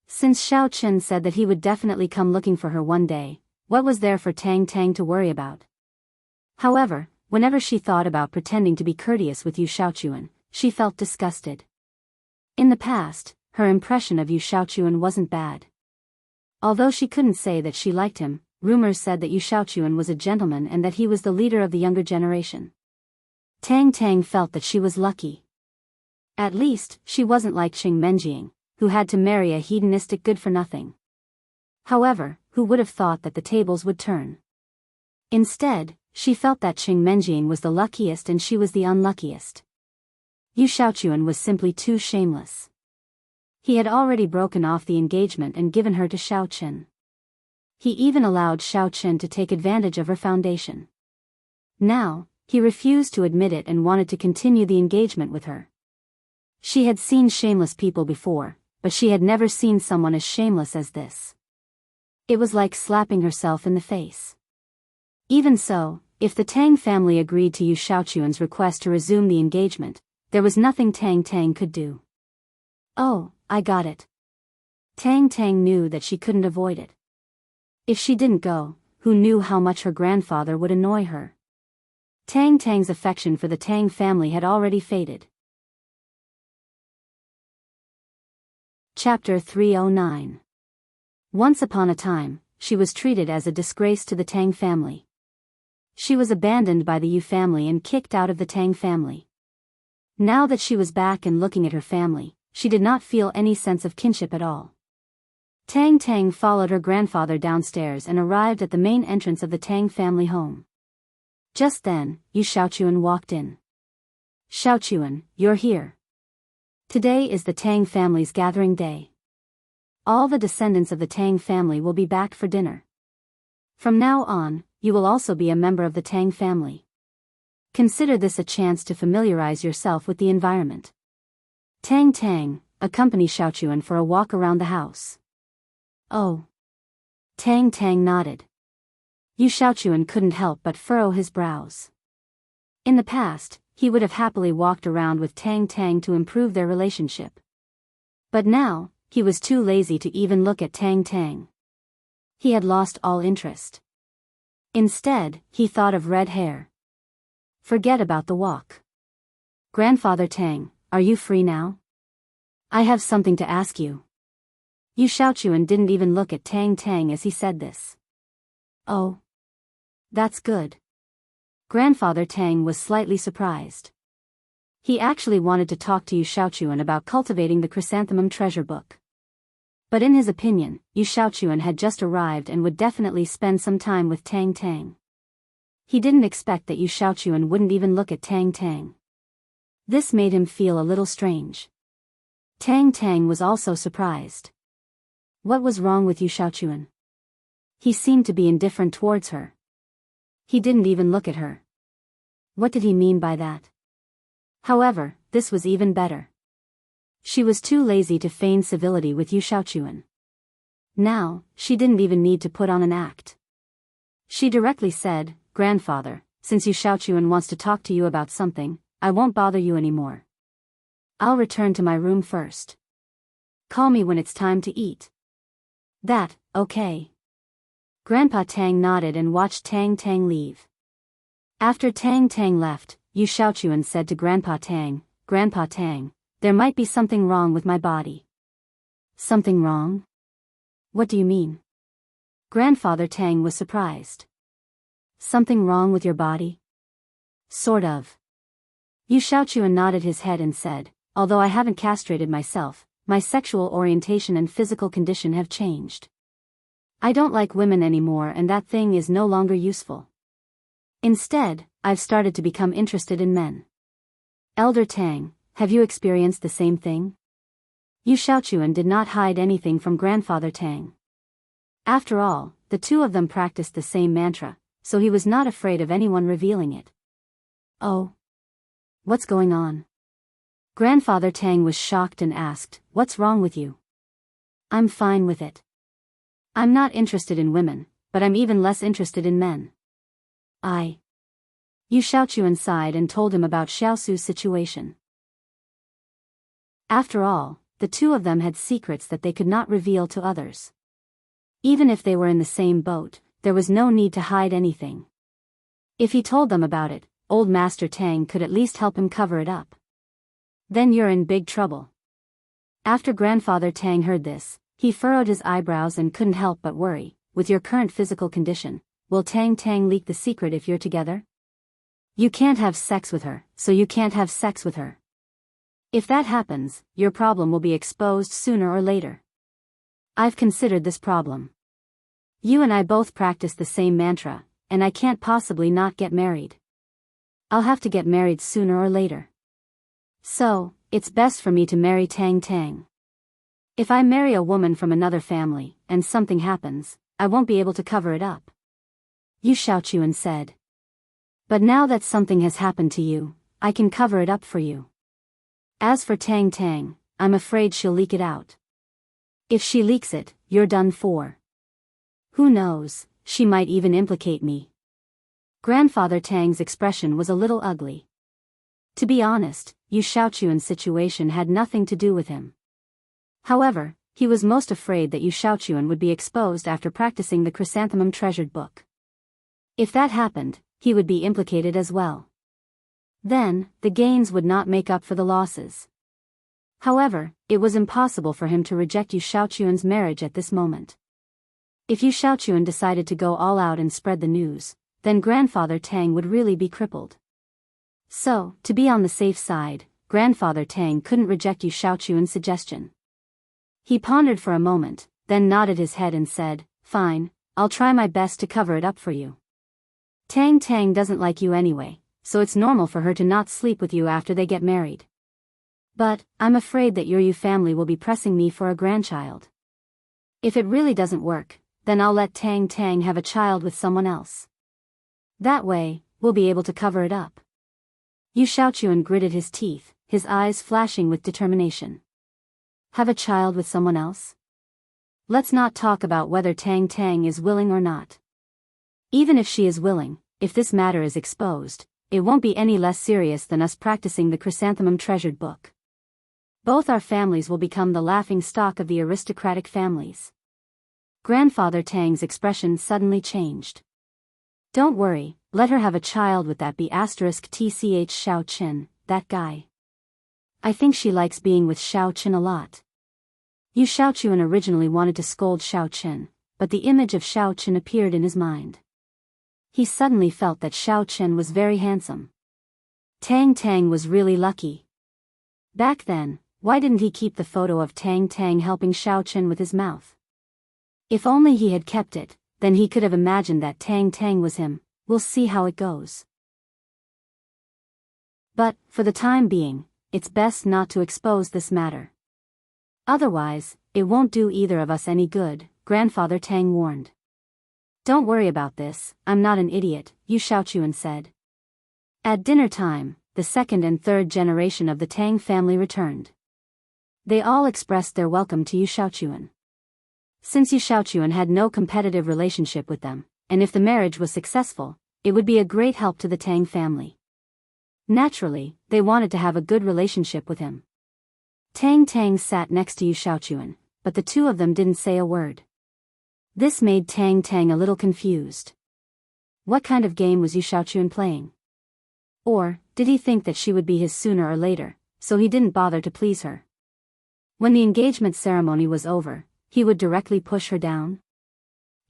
Since Xiao Chen said that he would definitely come looking for her one day, what was there for Tang Tang to worry about? However, whenever she thought about pretending to be courteous with Yu Xiaochuan, she felt disgusted. In the past, her impression of Yu Xiaochuan wasn't bad. Although she couldn't say that she liked him, rumors said that Yu Xiaochuan was a gentleman and that he was the leader of the younger generation. Tang Tang felt that she was lucky. At least, she wasn't like Qing Menjiang, who had to marry a hedonistic good-for-nothing. However, who would have thought that the tables would turn? Instead, she felt that Qing Menjiang was the luckiest and she was the unluckiest. Yu Xiaochuan was simply too shameless. He had already broken off the engagement and given her to Xiao Chen. He even allowed Xiao Chen to take advantage of her foundation. Now, he refused to admit it and wanted to continue the engagement with her. She had seen shameless people before, but she had never seen someone as shameless as this. It was like slapping herself in the face. Even so, if the Tang family agreed to Yu Xiaochuan's request to resume the engagement, there was nothing Tang Tang could do. Oh, I got it. Tang Tang knew that she couldn't avoid it. If she didn't go, who knew how much her grandfather would annoy her? Tang Tang's affection for the Tang family had already faded. Chapter 309. Once upon a time, she was treated as a disgrace to the Tang family. She was abandoned by the Yu family and kicked out of the Tang family. Now that she was back and looking at her family, she did not feel any sense of kinship at all. Tang Tang followed her grandfather downstairs and arrived at the main entrance of the Tang family home. Just then, Yu Xiaochuan walked in. Xiaochuan, you're here. Today is the Tang family's gathering day. All the descendants of the Tang family will be back for dinner. From now on, you will also be a member of the Tang family. Consider this a chance to familiarize yourself with the environment. Tang Tang, accompany Xiaochuan for a walk around the house. Oh. Tang Tang nodded. Yu Xiaochuan couldn't help but furrow his brows. In the past, he would have happily walked around with Tang Tang to improve their relationship. But now, he was too lazy to even look at Tang Tang. He had lost all interest. Instead, he thought of red hair. Forget about the walk. Grandfather Tang, are you free now? I have something to ask you. Yu Xiaochuan didn't even look at Tang Tang as he said this. Oh. That's good. Grandfather Tang was slightly surprised. He actually wanted to talk to Yu Xiaochuan about cultivating the chrysanthemum treasure book. But in his opinion, Yu Xiaochuan had just arrived and would definitely spend some time with Tang Tang. He didn't expect that Yu Xiaochuan wouldn't even look at Tang Tang. This made him feel a little strange. Tang Tang was also surprised. What was wrong with Yu Xiaochuan? He seemed to be indifferent towards her. He didn't even look at her. What did he mean by that? However, this was even better. She was too lazy to feign civility with Yu Xiaochuan. Now, she didn't even need to put on an act. She directly said, Grandfather, since Yu Xiaochuan wants to talk to you about something, I won't bother you anymore. I'll return to my room first. Call me when it's time to eat. That, okay. Grandpa Tang nodded and watched Tang Tang leave. After Tang Tang left, Yu Xiaochuan said to Grandpa Tang, Grandpa Tang, there might be something wrong with my body. Something wrong? What do you mean? Grandfather Tang was surprised. Something wrong with your body? Sort of. Yu Xiaochuan nodded his head and said, although I haven't castrated myself, my sexual orientation and physical condition have changed. I don't like women anymore and that thing is no longer useful. Instead, I've started to become interested in men. Elder Tang, have you experienced the same thing? Yu Xiaochuan did not hide anything from Grandfather Tang. After all, the two of them practiced the same mantra, so he was not afraid of anyone revealing it. Oh. What's going on? Grandfather Tang was shocked and asked, what's wrong with you? I'm fine with it. I'm not interested in women, but I'm even less interested in men. Yu Xiaochuan sighed and told him about Xiaosu's situation. After all, the two of them had secrets that they could not reveal to others. Even if they were in the same boat, there was no need to hide anything. If he told them about it, old Master Tang could at least help him cover it up. Then you're in big trouble. After Grandfather Tang heard this, he furrowed his eyebrows and couldn't help but worry, with your current physical condition, will Tang leak the secret if you're together? You can't have sex with her, so you can't have sex with her. If that happens, your problem will be exposed sooner or later. I've considered this problem. You and I both practice the same mantra, and I can't possibly not get married. I'll have to get married sooner or later. So, it's best for me to marry Tang. If I marry a woman from another family, and something happens, I won't be able to cover it up. Yu Xiaochuan said. But now that something has happened to you, I can cover it up for you. As for Tang, I'm afraid she'll leak it out. If she leaks it, you're done for. Who knows, she might even implicate me. Grandfather Tang's expression was a little ugly. To be honest, Yu Xiaochuan's situation had nothing to do with him. However, he was most afraid that Yu Xiaochuan would be exposed after practicing the chrysanthemum treasured book. If that happened, he would be implicated as well. Then, the gains would not make up for the losses. However, it was impossible for him to reject Yu Xiaochuan's marriage at this moment. If Yu Xiaochuan decided to go all out and spread the news, then Grandfather Tang would really be crippled. So, to be on the safe side, Grandfather Tang couldn't reject Yu Xiaochuan's suggestion. He pondered for a moment, then nodded his head and said, fine, I'll try my best to cover it up for you. Tang doesn't like you anyway, so it's normal for her to not sleep with you after they get married. But, I'm afraid that your Yu family will be pressing me for a grandchild. If it really doesn't work, then I'll let Tang have a child with someone else. That way, we'll be able to cover it up. Yu Xiaochuan gritted his teeth, his eyes flashing with determination. Have a child with someone else? Let's not talk about whether Tang is willing or not. Even if she is willing, if this matter is exposed, it won't be any less serious than us practicing the chrysanthemum treasured book. Both our families will become the laughing stock of the aristocratic families. Grandfather Tang's expression suddenly changed. Don't worry, let her have a child with that *tch Xiao Qin, that guy. I think she likes being with Xiao Qin a lot. Yu Xiaochuan originally wanted to scold Xiao Qin, but the image of Xiao Qin appeared in his mind. He suddenly felt that Xiao Qin was very handsome. Tang was really lucky. Back then, why didn't he keep the photo of Tang helping Xiao Qin with his mouth? If only he had kept it, then he could have imagined that Tang was him. We'll see how it goes. But, for the time being, it's best not to expose this matter. Otherwise, it won't do either of us any good, Grandfather Tang warned. Don't worry about this, I'm not an idiot, Yu Xiaochuan said. At dinner time, the second and third generation of the Tang family returned. They all expressed their welcome to Yu Xiaochuan. Since Yu Xiaochuan had no competitive relationship with them, and if the marriage was successful, it would be a great help to the Tang family. Naturally, they wanted to have a good relationship with him. Tang sat next to Yu Xiaochuan, but the two of them didn't say a word. This made Tang a little confused. What kind of game was Yu Xiaochuan playing? Or, did he think that she would be his sooner or later, so he didn't bother to please her? When the engagement ceremony was over, he would directly push her down?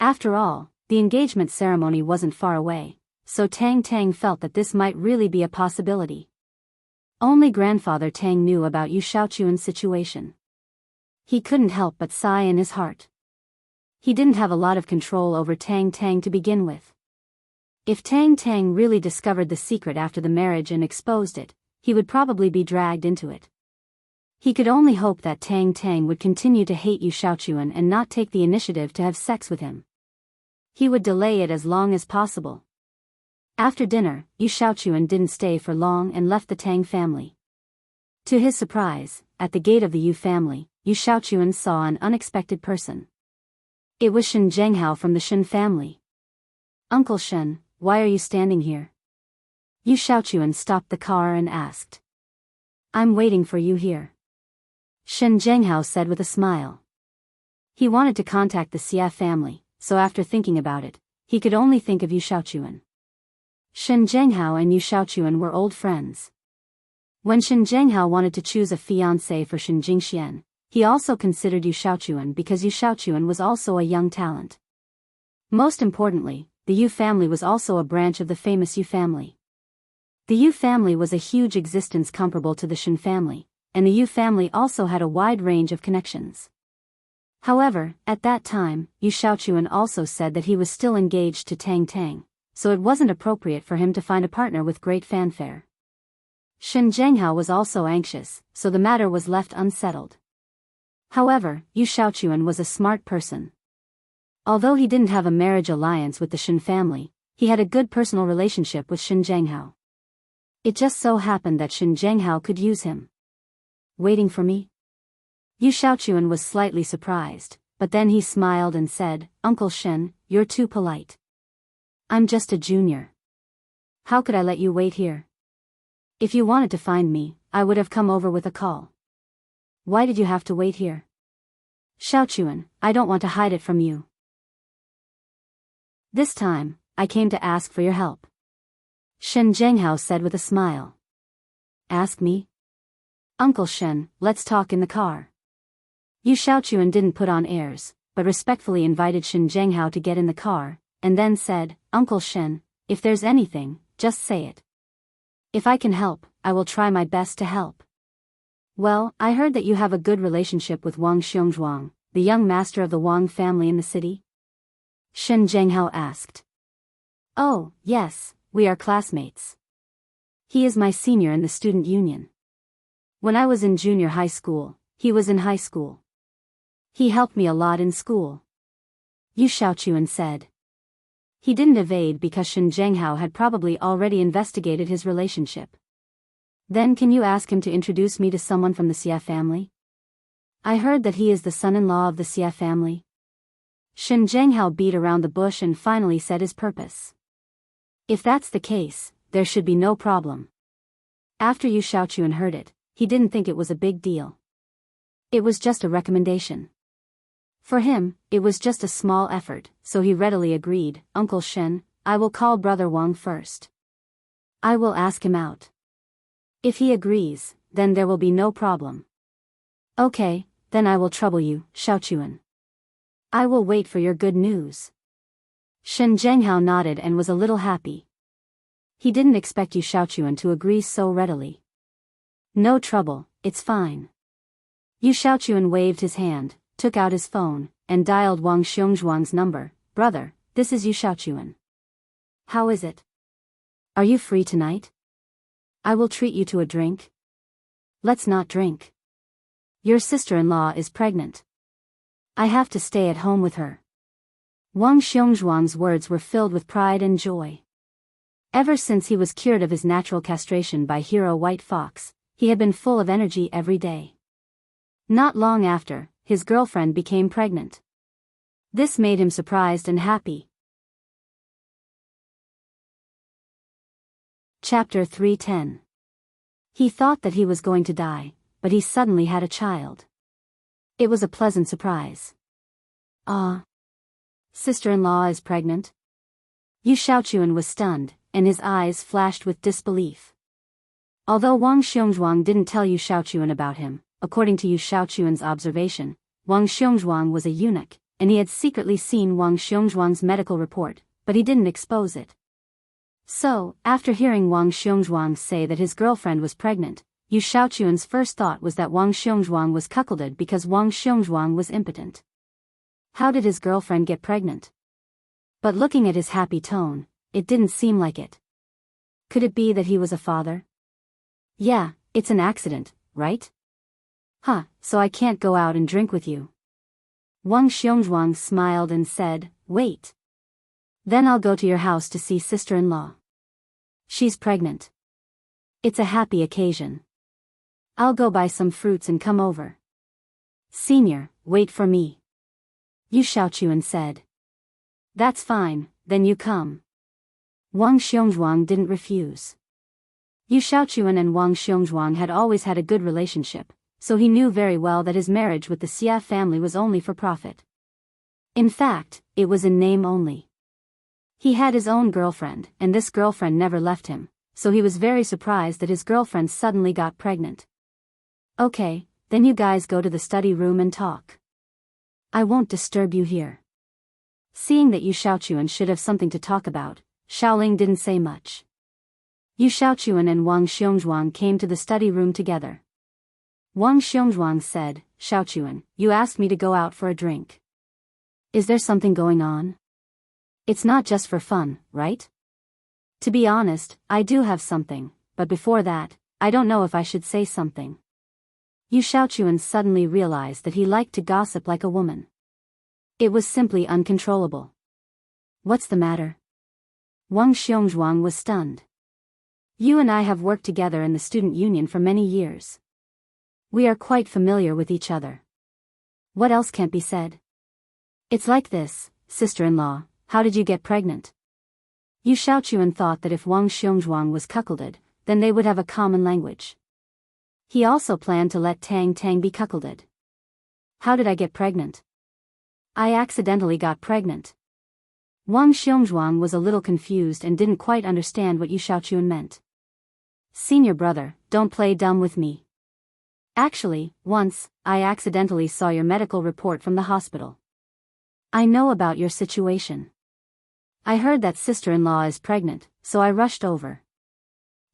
After all, the engagement ceremony wasn't far away, so Tang Tang felt that this might really be a possibility. Only grandfather Tang knew about Yu Xiaochuan's situation. He couldn't help but sigh in his heart. He didn't have a lot of control over Tang Tang to begin with. If Tang Tang really discovered the secret after the marriage and exposed it, he would probably be dragged into it. He could only hope that Tang Tang would continue to hate Yu Xiaochuan and not take the initiative to have sex with him. He would delay it as long as possible. After dinner, Yu Xiaochuan didn't stay for long and left the Tang family. To his surprise, at the gate of the Yu family, Yu Xiaochuan saw an unexpected person. It was Shen Zhenghao from the Shen family. "Uncle Shen, why are you standing here?" Yu Xiaochuan stopped the car and asked. "I'm waiting for you here," Shen Zhenghao said with a smile. He wanted to contact the Xia family, so after thinking about it, he could only think of Yu Xiaochuan. Shen Zhenghao and Yu Xiaochuan were old friends. When Shen Zhenghao wanted to choose a fiancé for Shen Jingxian, he also considered Yu Xiaochuan because Yu Xiaochuan was also a young talent. Most importantly, the Yu family was also a branch of the famous Yu family. The Yu family was a huge existence comparable to the Shen family, and the Yu family also had a wide range of connections. However, at that time, Yu Xiaochuan also said that he was still engaged to Tang Tang, so it wasn't appropriate for him to find a partner with great fanfare. Shen Zhenghao was also anxious, so the matter was left unsettled. However, Yu Xiaochuan was a smart person. Although he didn't have a marriage alliance with the Shen family, he had a good personal relationship with Shen Zhenghao. It just so happened that Shen Zhenghao could use him. "Waiting for me?" Yu Xiaochuan was slightly surprised, but then he smiled and said, "Uncle Shen, you're too polite. I'm just a junior. How could I let you wait here? If you wanted to find me, I would have come over with a call. Why did you have to wait here?" "Xiaochuan, I don't want to hide it from you. This time, I came to ask for your help," Shen Zhenghao said with a smile. "Ask me?" "Uncle Shen, let's talk in the car." Yu Xiaochuan didn't put on airs, but respectfully invited Shen Zhenghao to get in the car, and then said, "Uncle Shen, if there's anything, just say it. If I can help, I will try my best to help." "Well, I heard that you have a good relationship with Wang Xiongzhuang, the young master of the Wang family in the city?" Shen Zhenghao asked. "Oh, yes, we are classmates. He is my senior in the student union. When I was in junior high school, he was in high school. He helped me a lot in school," Yu Xiaochuan said. He didn't evade because Shen Zhenghao had probably already investigated his relationship. "Then can you ask him to introduce me to someone from the Xia family? I heard that he is the son-in-law of the Xia family." Shen Zhenghao beat around the bush and finally said his purpose. "If that's the case, there should be no problem." After Yu Xiaochuan heard it, he didn't think it was a big deal. It was just a recommendation. For him, it was just a small effort, so he readily agreed. "Uncle Shen, I will call Brother Wang first. I will ask him out. If he agrees, then there will be no problem." "Okay, then I will trouble you, Xiaochuan. I will wait for your good news." Shen Zhenghao nodded and was a little happy. He didn't expect Yu Xiaochuan to agree so readily. "No trouble, it's fine." Yu Xiaochuan waved his hand, took out his phone, and dialed Wang Xiongzhuang's number. "Brother, this is Yu Xiaochuan. How is it? Are you free tonight? I will treat you to a drink." "Let's not drink. Your sister-in-law is pregnant. I have to stay at home with her." Wang Xiongzhuang's words were filled with pride and joy. Ever since he was cured of his natural castration by Hero White Fox, he had been full of energy every day. Not long after, his girlfriend became pregnant. This made him surprised and happy. Chapter 310. He thought that he was going to die, but he suddenly had a child. It was a pleasant surprise. "Ah, sister-in-law is pregnant?" Yu Xiaochuan was stunned, and his eyes flashed with disbelief. Although Wang Xiongzhuang didn't tell Yu Xiaochuan about him, according to Yu Xiaochuan's observation, Wang Xiongzhuang was a eunuch, and he had secretly seen Wang Xiongzhuang's medical report, but he didn't expose it. So, after hearing Wang Xiongzhuang say that his girlfriend was pregnant, Yu Xiaochuan's first thought was that Wang Xiongzhuang was cuckolded because Wang Xiongzhuang was impotent. How did his girlfriend get pregnant? But looking at his happy tone, it didn't seem like it. Could it be that he was a father? Yeah, it's an accident, right? Huh, so I can't go out and drink with you. Wang Xiongzhuang smiled and said, wait. Then I'll go to your house to see sister-in-law. She's pregnant. It's a happy occasion. I'll go buy some fruits and come over. Senior, wait for me. Yu Xiaochuan said. That's fine, then you come. Wang Xiongzhuang didn't refuse. Yu Xiaochuan and Wang Xiongzhuang had always had a good relationship, so he knew very well that his marriage with the Xia family was only for profit. In fact, it was in name only. He had his own girlfriend, and this girlfriend never left him, so he was very surprised that his girlfriend suddenly got pregnant. Okay, then you guys go to the study room and talk. I won't disturb you here. Seeing that Yu Xiaochuan should have something to talk about, Xiaoling didn't say much. Yu Xiaochuan and Wang Xiongzhuang came to the study room together. Wang Xiongzhuang said, Xiaochuan, you asked me to go out for a drink. Is there something going on? It's not just for fun, right? To be honest, I do have something, but before that, I don't know if I should say something. Yu Xiaochuan suddenly realized that he liked to gossip like a woman. It was simply uncontrollable. What's the matter? Wang Xiongzhuang was stunned. You and I have worked together in the student union for many years. We are quite familiar with each other. What else can't be said? It's like this, sister-in-law, how did you get pregnant? Yu Xiaochuan thought that if Wang Xiongzhuang was cuckolded, then they would have a common language. He also planned to let Tang Tang be cuckolded. How did I get pregnant? I accidentally got pregnant. Wang Xiongzhuang was a little confused and didn't quite understand what Yu Xiaochuan meant. Senior brother, don't play dumb with me. Actually, once, I accidentally saw your medical report from the hospital. I know about your situation. I heard that sister-in-law is pregnant, so I rushed over.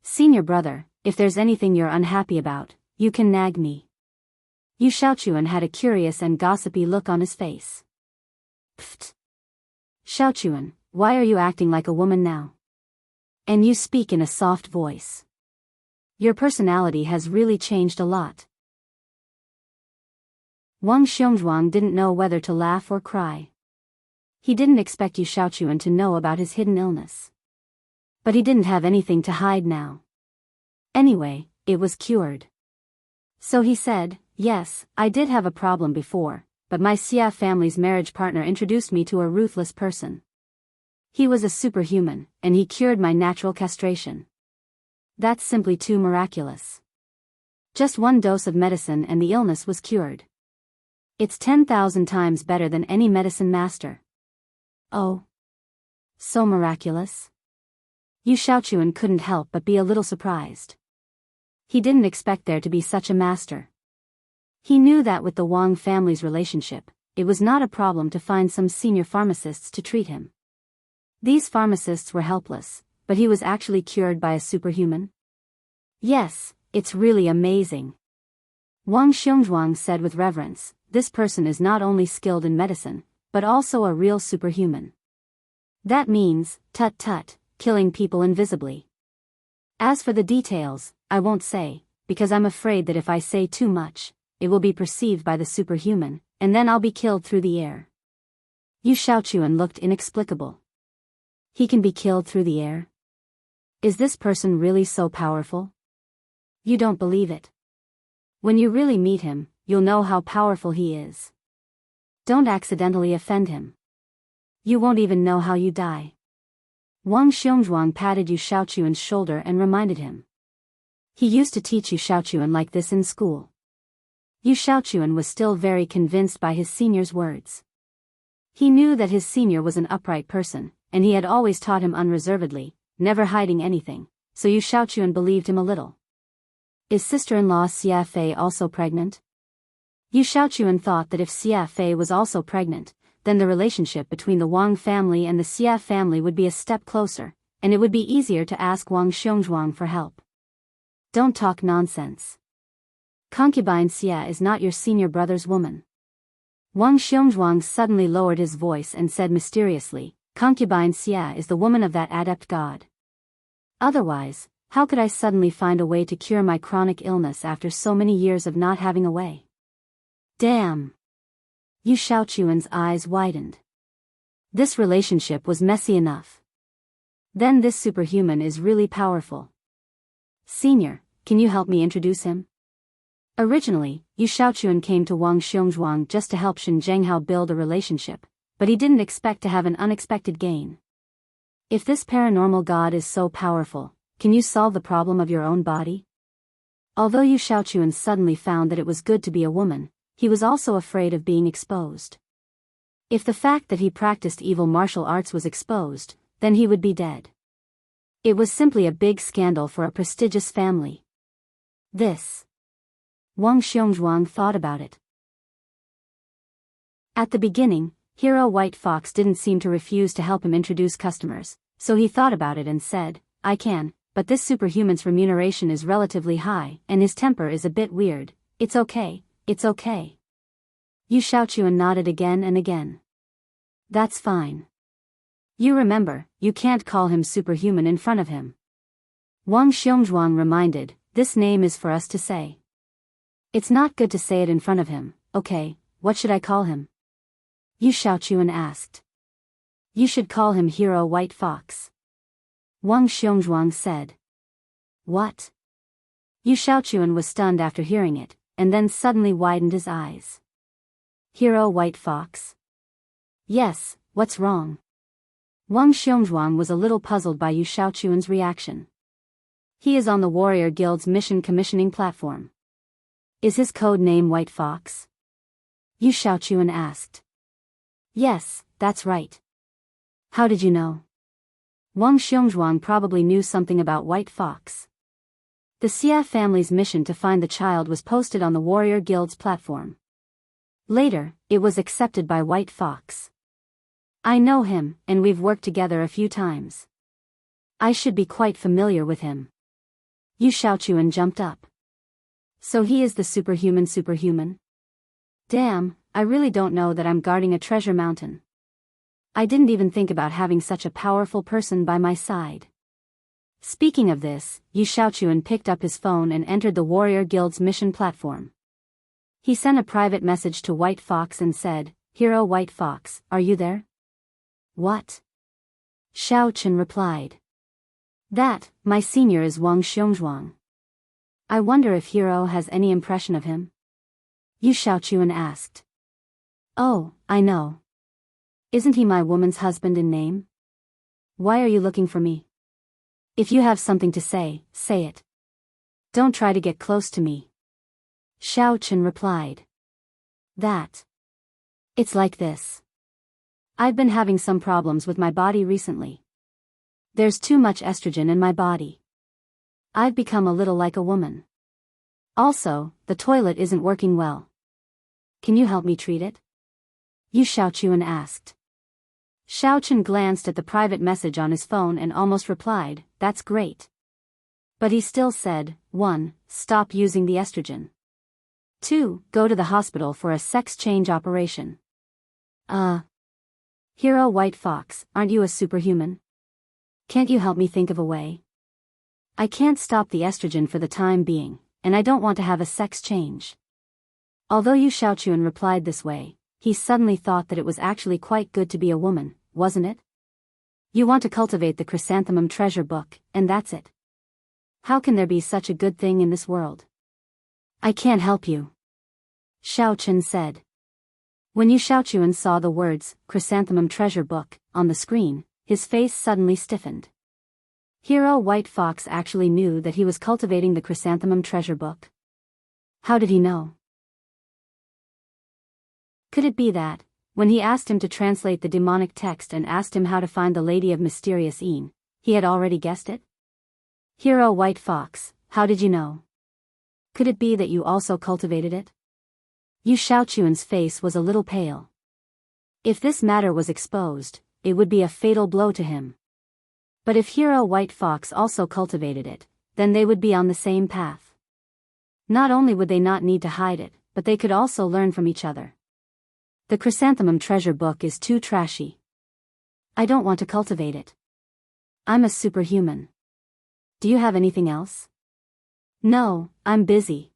Senior brother, if there's anything you're unhappy about, you can nag me. Yu Xiaochuan had a curious and gossipy look on his face. Pfft. Xiaochuan, why are you acting like a woman now? And you speak in a soft voice. Your personality has really changed a lot. Wang Xiongzhuang didn't know whether to laugh or cry. He didn't expect Yu Xiaochuan to know about his hidden illness. But he didn't have anything to hide now. Anyway, it was cured. So he said, yes, I did have a problem before, but my Xia family's marriage partner introduced me to a ruthless person. He was a superhuman, and he cured my natural castration. That's simply too miraculous. Just one dose of medicine and the illness was cured. It's 10,000 times better than any medicine master. Oh. So miraculous? Yu Xiaochuan couldn't help but be a little surprised. He didn't expect there to be such a master. He knew that with the Wang family's relationship, it was not a problem to find some senior pharmacists to treat him. These pharmacists were helpless, but he was actually cured by a superhuman? Yes, it's really amazing. Wang Xiongzhuang said with reverence, this person is not only skilled in medicine, but also a real superhuman. That means, tut-tut, killing people invisibly. As for the details, I won't say, because I'm afraid that if I say too much, it will be perceived by the superhuman, and then I'll be killed through the air. Yu Xiaochuan looked inexplicable. He can be killed through the air? Is this person really so powerful? You don't believe it. When you really meet him, you'll know how powerful he is. Don't accidentally offend him. You won't even know how you die. Wang Xiongzhuang patted Yu Xiaochuan's shoulder and reminded him. He used to teach Yu Xiaochuan like this in school. Yu Xiaochuan was still very convinced by his senior's words. He knew that his senior was an upright person, and he had always taught him unreservedly, never hiding anything, so Yu Xiaochuan believed him a little. Is sister-in-law Xia Fei also pregnant? Yu Xiaochuan thought that if Xia Fei was also pregnant, then the relationship between the Wang family and the Xia family would be a step closer, and it would be easier to ask Wang Xiongzhuang for help. Don't talk nonsense. Concubine Xia is not your senior brother's woman. Wang Xiongzhuang suddenly lowered his voice and said mysteriously, Concubine Xia is the woman of that adept god. Otherwise, how could I suddenly find a way to cure my chronic illness after so many years of not having a way? Damn! Yu Shaochuan's eyes widened. This relationship was messy enough. Then this superhuman is really powerful. Senior, can you help me introduce him? Originally, Yu Shaochuan came to Wang Xiongzhuang just to help Shen Zhenghao build a relationship, but he didn't expect to have an unexpected gain. If this paranormal god is so powerful, can you solve the problem of your own body? Although Yu Shaochuan suddenly found that it was good to be a woman, he was also afraid of being exposed. If the fact that he practiced evil martial arts was exposed, then he would be dead. It was simply a big scandal for a prestigious family. Wang Xiongzhuang thought about it. At the beginning, Hero White Fox didn't seem to refuse to help him introduce customers, so he thought about it and said, I can, but this superhuman's remuneration is relatively high and his temper is a bit weird. It's okay, it's okay. Yu Shaochuan nodded again and again. That's fine. You remember, you can't call him superhuman in front of him. Wang Xiongzhuang reminded, this name is for us to say. It's not good to say it in front of him. Okay, what should I call him? Yu Shaochuan asked. You should call him Hero White Fox. Wang Xiongzhuang said. What? Yu Shaochuan was stunned after hearing it, and then suddenly widened his eyes. Hero White Fox? Yes, what's wrong? Wang Xiongzhuang was a little puzzled by Yu Shaochuan's reaction. He is on the Warrior Guild's mission commissioning platform. Is his code name White Fox? Yu Shaochuan asked. Yes, that's right. How did you know? Wang Xiongzhuang probably knew something about White Fox. The Xia family's mission to find the child was posted on the Warrior Guild's platform. Later, it was accepted by White Fox. I know him, and we've worked together a few times. I should be quite familiar with him. Yu Shaochuan jumped up. So he is the superhuman? Damn, I really don't know that I'm guarding a treasure mountain. I didn't even think about having such a powerful person by my side. Speaking of this, Yu Shaochuan picked up his phone and entered the Warrior Guild's mission platform. He sent a private message to White Fox and said, Hero White Fox, are you there? What? Xiao Chen replied. That, my senior is Wang Xiongzhuang. I wonder if Hero has any impression of him? Yu Shaochuan asked. Oh, I know. Isn't he my woman's husband in name? Why are you looking for me? If you have something to say, say it. Don't try to get close to me. Xiao Chen replied. It's like this. I've been having some problems with my body recently. There's too much estrogen in my body. I've become a little like a woman. Also, the toilet isn't working well. Can you help me treat it? Yu Shaochuan asked. Xiao Chen glanced at the private message on his phone and almost replied, that's great. But he still said, 1. Stop using the estrogen. 2. Go to the hospital for a sex change operation. Hero White Fox, aren't you a superhuman? Can't you help me think of a way? I can't stop the estrogen for the time being, and I don't want to have a sex change. Although Yu Shaochuan replied this way, he suddenly thought that it was actually quite good to be a woman, wasn't it? You want to cultivate the chrysanthemum treasure book, and that's it. How can there be such a good thing in this world? I can't help you. Xiao Chen said. When Yu Shaochuan saw the words, chrysanthemum treasure book, on the screen, his face suddenly stiffened. Hero White Fox actually knew that he was cultivating the chrysanthemum treasure book. How did he know? Could it be that, when he asked him to translate the demonic text and asked him how to find the Lady of Mysterious Een, he had already guessed it? Hero White Fox, how did you know? Could it be that you also cultivated it? Yu Shaochuan's face was a little pale. If this matter was exposed, it would be a fatal blow to him. But if Hero White Fox also cultivated it, then they would be on the same path. Not only would they not need to hide it, but they could also learn from each other. The chrysanthemum treasure book is too trashy. I don't want to cultivate it. I'm a superhuman. Do you have anything else? No, I'm busy.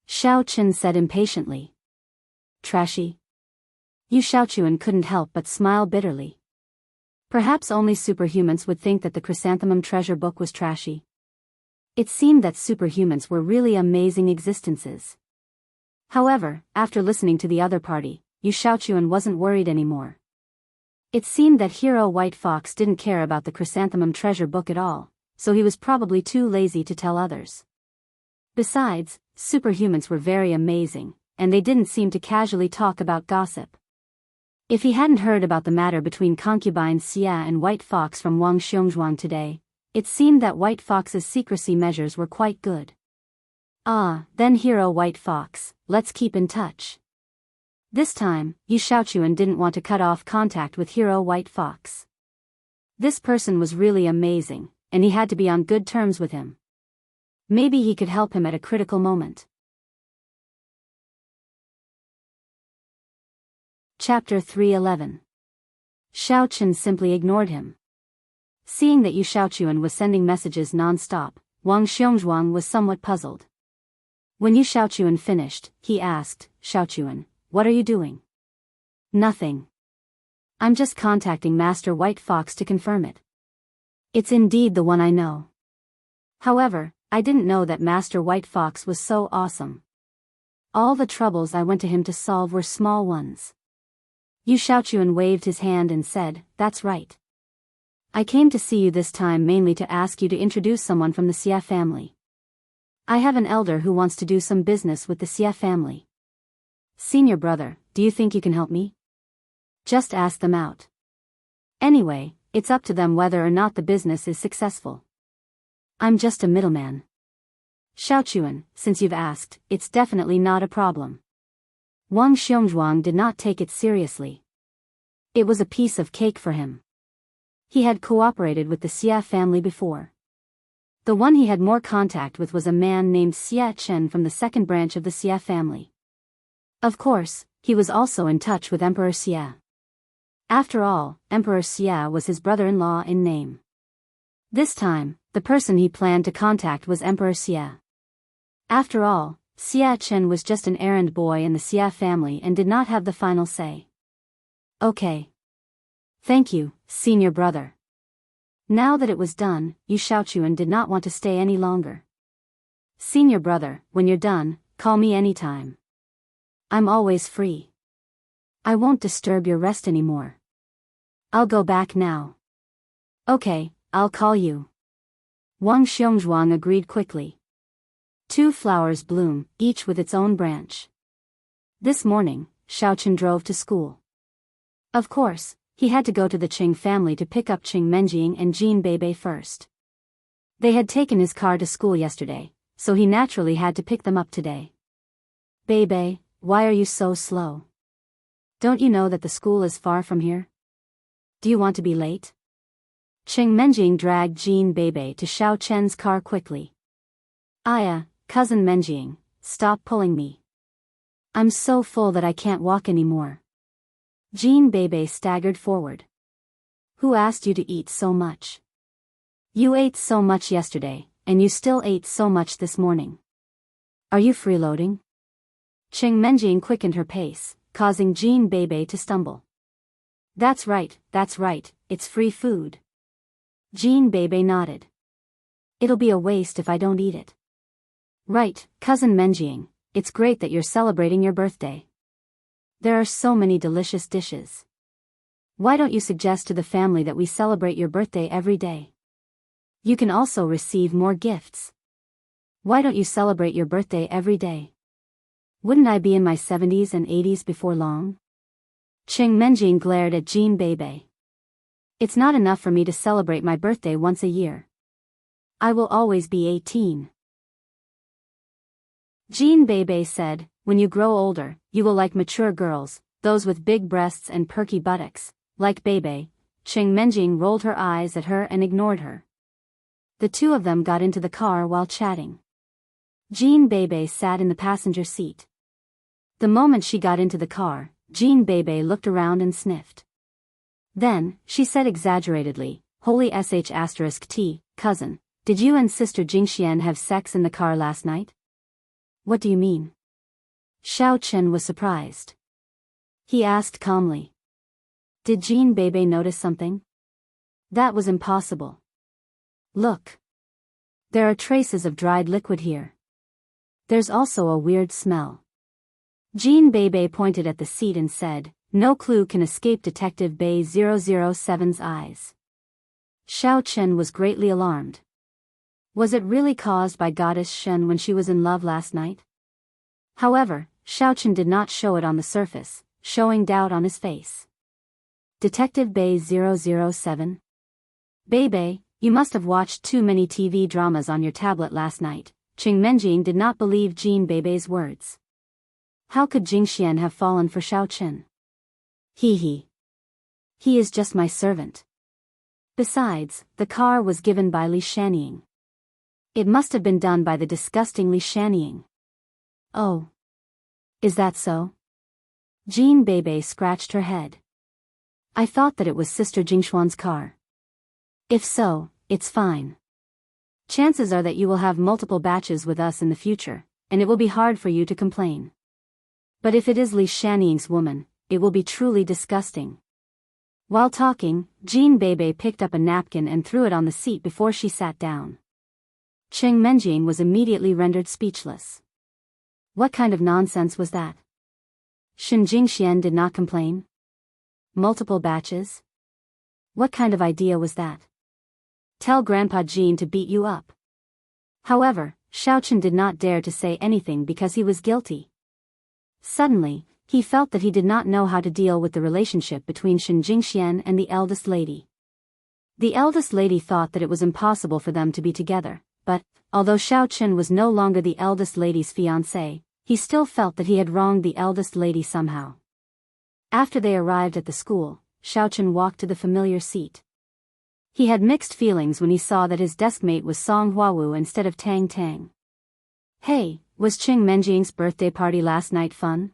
Xiao Chen said impatiently. Trashy? Yu Xiaochuan couldn't help but smile bitterly. Perhaps only superhumans would think that the chrysanthemum treasure book was trashy. It seemed that superhumans were really amazing existences. However, after listening to the other party, Yu Xiaochuan wasn't worried anymore. It seemed that Hero White Fox didn't care about the chrysanthemum treasure book at all, so he was probably too lazy to tell others. Besides, superhumans were very amazing, and they didn't seem to casually talk about gossip. If he hadn't heard about the matter between concubine Xia and White Fox from Wang Xiongzhuang today, it seemed that White Fox's secrecy measures were quite good. Then Hero White Fox, let's keep in touch. This time, Yu Xiaochuan didn't want to cut off contact with Hero White Fox. This person was really amazing, and he had to be on good terms with him. Maybe he could help him at a critical moment. Chapter 311. Xiao Chen simply ignored him. Seeing that Yu Xiaochuan was sending messages non-stop, Wang Xiongzhuang was somewhat puzzled. When Yu Xiaochuan finished, he asked, Xiaochuan, what are you doing? Nothing. I'm just contacting Master White Fox to confirm it. It's indeed the one I know. However, I didn't know that Master White Fox was so awesome. All the troubles I went to him to solve were small ones. Yu Xiaochuan waved his hand and said, that's right. I came to see you this time mainly to ask you to introduce someone from the Xia family. I have an elder who wants to do some business with the Xia family. Senior brother, do you think you can help me? Just ask them out. Anyway, it's up to them whether or not the business is successful. I'm just a middleman. Xiaochuan, since you've asked, it's definitely not a problem. Wang Xiongzhuang did not take it seriously. It was a piece of cake for him. He had cooperated with the Xia family before. The one he had more contact with was a man named Xia Chen from the second branch of the Xia family. Of course, he was also in touch with Emperor Xia. After all, Emperor Xia was his brother-in-law in name. This time, the person he planned to contact was Emperor Xia. After all, Xia Chen was just an errand boy in the Xia family and did not have the final say. Okay. Thank you, senior brother. Now that it was done, Yu Xiaochuan did not want to stay any longer. Senior brother, when you're done, call me anytime. I'm always free. I won't disturb your rest anymore. I'll go back now. Okay, I'll call you. Wang Xiongzhuang agreed quickly. 2 flowers bloom, each with its own branch. This morning, Xiao Chen drove to school. Of course, he had to go to the Qing family to pick up Qing Menjing and Jean Bebe first. They had taken his car to school yesterday, so he naturally had to pick them up today. Bebe, why are you so slow? Don't you know that the school is far from here? Do you want to be late? Qing Menjing dragged Jean Bebe to Xiao Chen's car quickly. Aya, cousin Menjing, stop pulling me. I'm so full that I can't walk anymore. Jean Bebe staggered forward. Who asked you to eat so much? You ate so much yesterday, and you still ate so much this morning. Are you freeloading? Qing Menjing quickened her pace, causing Jean Bebe to stumble. That's right, it's free food. Jean Bebe nodded. It'll be a waste if I don't eat it. Right, cousin Menjing, it's great that you're celebrating your birthday. There are so many delicious dishes. Why don't you suggest to the family that we celebrate your birthday every day? You can also receive more gifts. Why don't you celebrate your birthday every day? Wouldn't I be in my 70s and 80s before long? Qing Menjing glared at Jean Bebe. It's not enough for me to celebrate my birthday once a year. I will always be 18. Jean Bebe said, when you grow older, you will like mature girls, those with big breasts and perky buttocks, like Bebe. Cheng Menjing rolled her eyes at her and ignored her. The two of them got into the car while chatting. Jean Bebe sat in the passenger seat. The moment she got into the car, Jean Bebe looked around and sniffed. Then, she said exaggeratedly, "Holy sh*t, cousin, did you and Sister Jingxian have sex in the car last night?" "What do you mean?" Xiao Chen was surprised. He asked calmly. Did Jean Bebe notice something? That was impossible. Look. There are traces of dried liquid here. There's also a weird smell. Jean Bebe pointed at the seat and said, "No clue can escape Detective Bei 007's eyes." Xiao Chen was greatly alarmed. Was it really caused by Goddess Shen when she was in love last night? However, Xiao Chen did not show it on the surface, showing doubt on his face. Detective Bei 007? Bebe, you must have watched too many TV dramas on your tablet last night. Cheng Menjing did not believe Jean Bebe's words. How could Jingxian have fallen for Xiao Chen? He is just my servant. Besides, the car was given by Li Shanying. It must have been done by the disgusting Li Shanying. Oh. Is that so? Jean Bebe scratched her head. I thought that it was Sister Jingshuan's car. If so, it's fine. Chances are that you will have multiple batches with us in the future, and it will be hard for you to complain. But if it is Li Shanying's woman, it will be truly disgusting. While talking, Jean Bebe picked up a napkin and threw it on the seat before she sat down. Cheng Menjing was immediately rendered speechless. What kind of nonsense was that? Shen Jingxian did not complain. Multiple batches? What kind of idea was that? Tell Grandpa Jean to beat you up. However, Xiao Chen did not dare to say anything because he was guilty. Suddenly, he felt that he did not know how to deal with the relationship between Shen Jingxian and the eldest lady. The eldest lady thought that it was impossible for them to be together, but, although Xiao Chen was no longer the eldest lady's fiancé, he still felt that he had wronged the eldest lady somehow. After they arrived at the school, Xiao Chen walked to the familiar seat. He had mixed feelings when he saw that his deskmate was Song Huawu instead of Tang Tang. Hey, was Cheng Menjing's birthday party last night fun?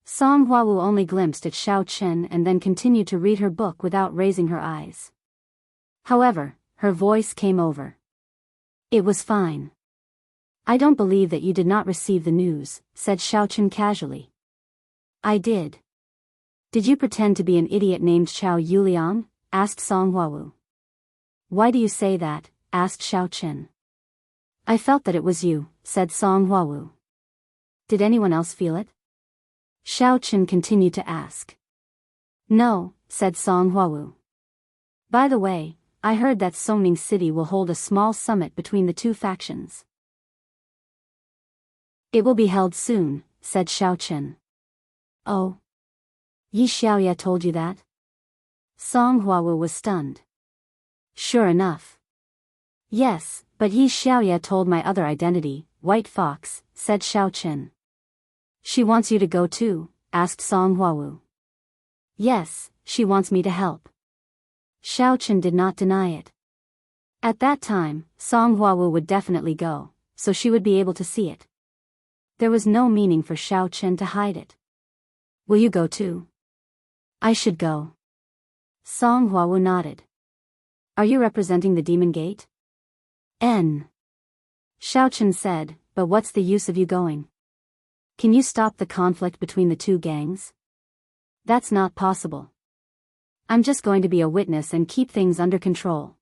Song Huawu only glimpsed at Xiao Chen and then continued to read her book without raising her eyes. However, her voice came over. It was fine. I don't believe that you did not receive the news, said Xiao Chen casually. I did. Did you pretend to be an idiot named Chao Yuliang? Asked Song Huawu. Why do you say that? Asked Xiao Chen. I felt that it was you, said Song Huawu. Did anyone else feel it? Xiao Chen continued to ask. No, said Song Huawu. By the way, I heard that Songning City will hold a small summit between the two factions. It will be held soon, said Xiao Chen. Oh. Yi Xiaoya told you that? Song Huawu was stunned. Sure enough. Yes, but Yi Xiaoya told my other identity, White Fox, said Xiao Chen. She wants you to go too, asked Song Huawu. Yes, she wants me to help. Xiao Chen did not deny it. At that time, Song Huawu would definitely go, so she would be able to see it. There was no meaning for Xiao Chen to hide it. Will you go too? I should go. Song Huawu nodded. Are you representing the Demon Gate? N. Xiao Chen said, but what's the use of you going? Can you stop the conflict between the two gangs? That's not possible. I'm just going to be a witness and keep things under control.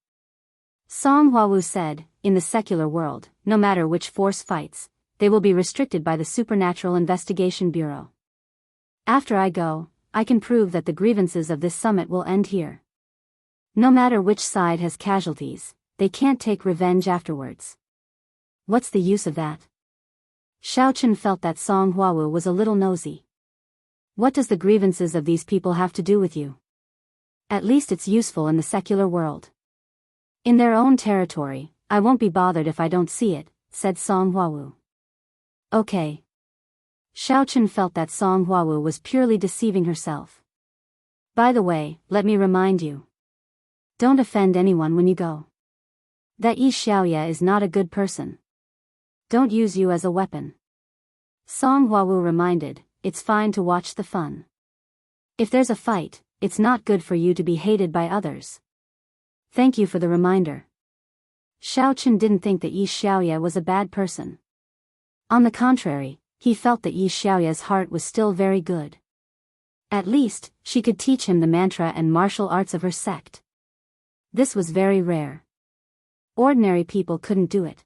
Song Huawu said, in the secular world, no matter which force fights, they will be restricted by the Supernatural Investigation Bureau. After I go, I can prove that the grievances of this summit will end here. No matter which side has casualties, they can't take revenge afterwards. What's the use of that? Xiao Chen felt that Song Huawu was a little nosy. What does the grievances of these people have to do with you? At least it's useful in the secular world. In their own territory, I won't be bothered if I don't see it, said Song Huawu. Okay. Xiao Chen felt that Song Huawu was purely deceiving herself. By the way, let me remind you. Don't offend anyone when you go. That Yi Xiaoya is not a good person. Don't use you as a weapon. Song Huawu reminded, it's fine to watch the fun. If there's a fight, it's not good for you to be hated by others. Thank you for the reminder. Xiao Chen didn't think that Yi Xiaoya was a bad person. On the contrary, he felt that Yi Xiaoya's heart was still very good. At least, she could teach him the mantra and martial arts of her sect. This was very rare. Ordinary people couldn't do it.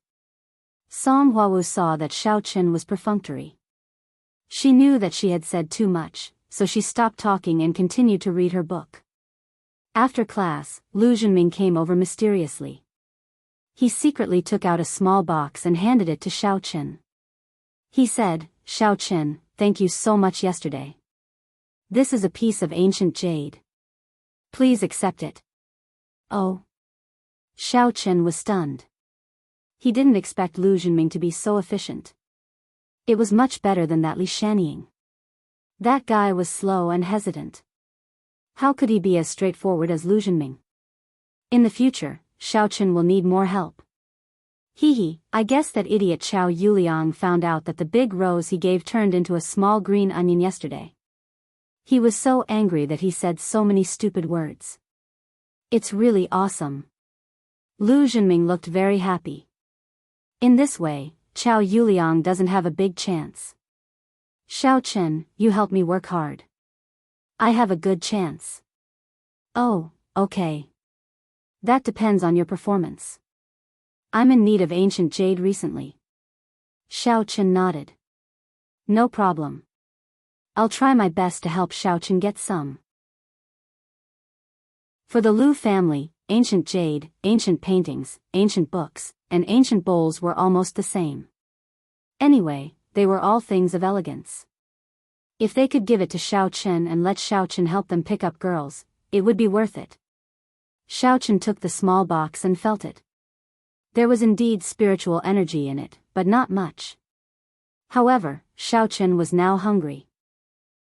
Song Huawu saw that Xiao Chen was perfunctory. She knew that she had said too much, so she stopped talking and continued to read her book. After class, Lu Zhenming came over mysteriously. He secretly took out a small box and handed it to Xiao Chen. He said, Xiao Chen, thank you so much yesterday. This is a piece of ancient jade. Please accept it. Oh. Xiao Chen was stunned. He didn't expect Lu Zhenming to be so efficient. It was much better than that Li Shanying. That guy was slow and hesitant. How could he be as straightforward as Lu Zhenming? In the future, Xiao Chen will need more help. I guess that idiot Xiao Yuliang found out that the big rose he gave turned into a small green onion yesterday. He was so angry that he said so many stupid words. It's really awesome. Lu Zhenming looked very happy. In this way, Xiao Yuliang doesn't have a big chance. Xiao Chen, you help me work hard. I have a good chance. Oh, okay. That depends on your performance. I'm in need of ancient jade recently. Xiao Chen nodded. No problem. I'll try my best to help Xiao Chen get some. For the Lu family, ancient jade, ancient paintings, ancient books, and ancient bowls were almost the same. Anyway, they were all things of elegance. If they could give it to Xiao Chen and let Xiao Chen help them pick up girls, it would be worth it. Xiao Chen took the small box and felt it. There was indeed spiritual energy in it, but not much. However, Xiao Chen was now hungry.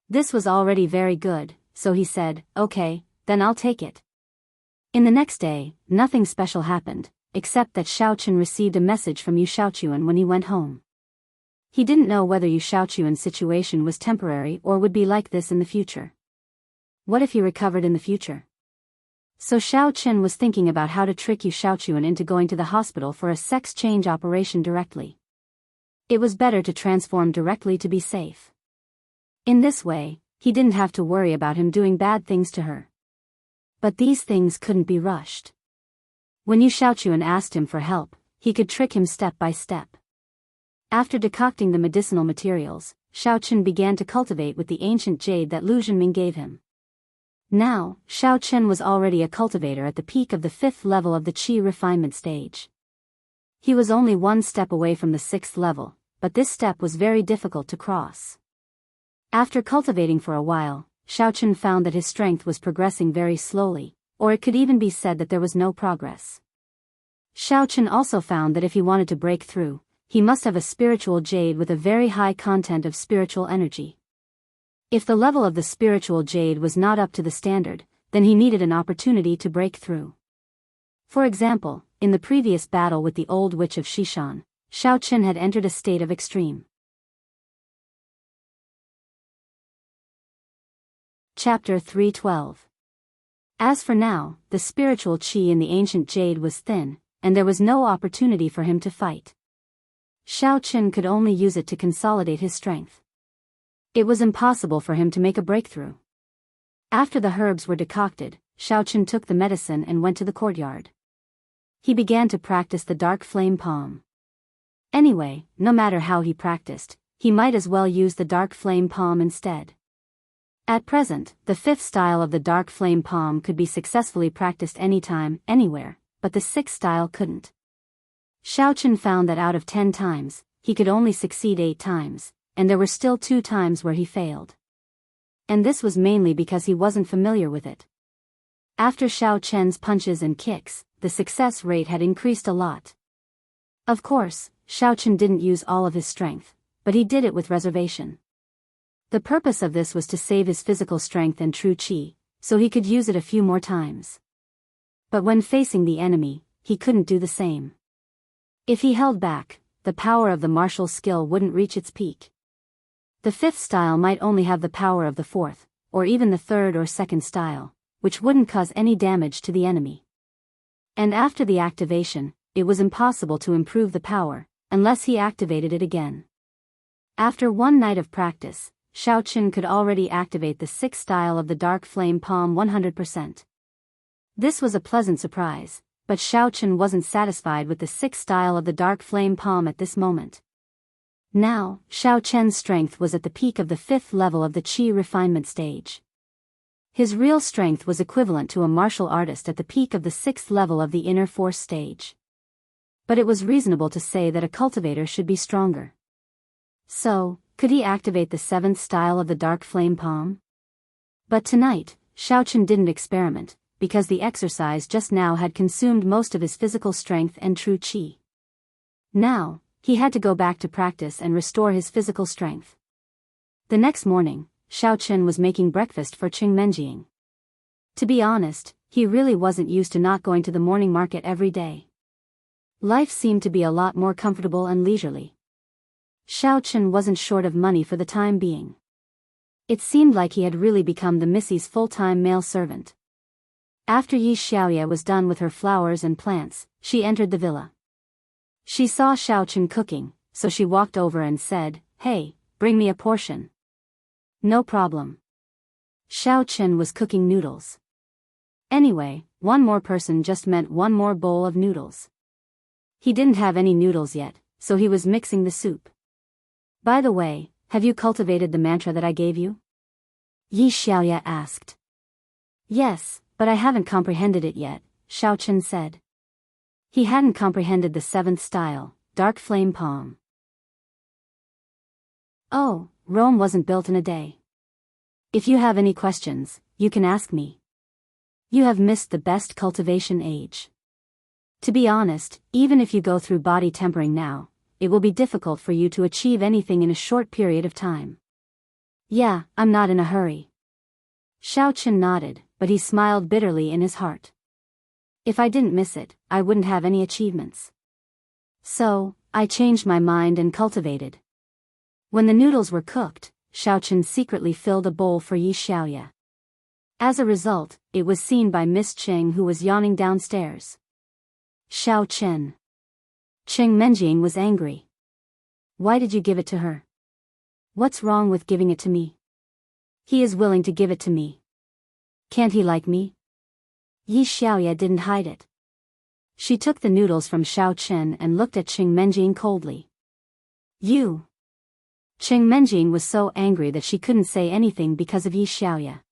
This was already very good, so he said, okay, then I'll take it. In the next day, nothing special happened, except that Xiao Chen received a message from Yu Xiaochuan when he went home. He didn't know whether Yu Xiaochuan's situation was temporary or would be like this in the future. What if he recovered in the future? So Xiao Chen was thinking about how to trick Yu Xiaochuan into going to the hospital for a sex change operation directly. It was better to transform directly to be safe. In this way, he didn't have to worry about him doing bad things to her. But these things couldn't be rushed. When Yu Xiaochuan asked him for help, he could trick him step by step. After decocting the medicinal materials, Xiao Chen began to cultivate with the ancient jade that Lu Zhenming gave him. Now, Xiao Chen was already a cultivator at the peak of the 5th level of the qi refinement stage. He was only one step away from the 6th level, but this step was very difficult to cross. After cultivating for a while, Xiao Chen found that his strength was progressing very slowly, or it could even be said that there was no progress. Xiao Chen also found that if he wanted to break through, he must have a spiritual jade with a very high content of spiritual energy. If the level of the spiritual jade was not up to the standard, then he needed an opportunity to break through. For example, in the previous battle with the old witch of Shishan, Xiao Chen had entered a state of extreme. Chapter 312. As for now, the spiritual qi in the ancient jade was thin, and there was no opportunity for him to fight. Xiao Chen could only use it to consolidate his strength. It was impossible for him to make a breakthrough. After the herbs were decocted, Xiao Chen took the medicine and went to the courtyard. He began to practice the dark flame palm. Anyway, no matter how he practiced, he might as well use the dark flame palm instead. At present, the 5th style of the dark flame palm could be successfully practiced anytime, anywhere, but the 6th style couldn't. Xiao Chen found that out of 10 times, he could only succeed 8 times, and there were still 2 times where he failed. And this was mainly because he wasn't familiar with it. After Xiao Chen's punches and kicks, the success rate had increased a lot. Of course, Xiao Chen didn't use all of his strength, but he did it with reservation. The purpose of this was to save his physical strength and true chi, so he could use it a few more times. But when facing the enemy, he couldn't do the same. If he held back, the power of the martial skill wouldn't reach its peak. The fifth style might only have the power of the fourth, or even the third or second style, which wouldn't cause any damage to the enemy. And after the activation, it was impossible to improve the power, unless he activated it again. After one night of practice, Xiao Qin could already activate the sixth style of the Dark Flame Palm 100%. This was a pleasant surprise, but Xiao Qin wasn't satisfied with the sixth style of the Dark Flame Palm at this moment. Now, Xiao Qian's strength was at the peak of the fifth level of the Qi refinement stage. His real strength was equivalent to a martial artist at the peak of the sixth level of the inner force stage. But it was reasonable to say that a cultivator should be stronger. So, could he activate the seventh style of the Dark Flame Palm? But tonight, Xiao Qin didn't experiment, because the exercise just now had consumed most of his physical strength and true chi. Now, he had to go back to practice and restore his physical strength. The next morning, Xiao Qin was making breakfast for Qing Menjing. To be honest, he really wasn't used to not going to the morning market every day. Life seemed to be a lot more comfortable and leisurely. Xiao Qin wasn't short of money for the time being. It seemed like he had really become the Missy's full-time male servant. After Yi Xiaoya was done with her flowers and plants, she entered the villa. She saw Xiao Qin cooking, so she walked over and said, "Hey, bring me a portion." "No problem." Xiao Qin was cooking noodles. Anyway, one more person just meant one more bowl of noodles. He didn't have any noodles yet, so he was mixing the soup. "By the way, have you cultivated the mantra that I gave you?" Yi Xiaoya asked. "Yes, but I haven't comprehended it yet," Xiao Qin said. He hadn't comprehended the seventh style, Dark Flame Palm. "Oh, Rome wasn't built in a day. If you have any questions, you can ask me. You have missed the best cultivation age. To be honest, even if you go through body tempering now, it will be difficult for you to achieve anything in a short period of time." "Yeah, I'm not in a hurry." Xiao Qin nodded, but he smiled bitterly in his heart. "If I didn't miss it, I wouldn't have any achievements. So, I changed my mind and cultivated." When the noodles were cooked, Xiao Qin secretly filled a bowl for Yi Xiaoya. As a result, it was seen by Miss Qing, who was yawning downstairs. "Xiao Qin." Qing Menjing was angry. "Why did you give it to her? What's wrong with giving it to me? He is willing to give it to me. Can't he like me?" Yi Xiaoya didn't hide it. She took the noodles from Xiao Qin and looked at Qing Menjing coldly. "You." Qing Menjing was so angry that she couldn't say anything because of Yi Xiaoya.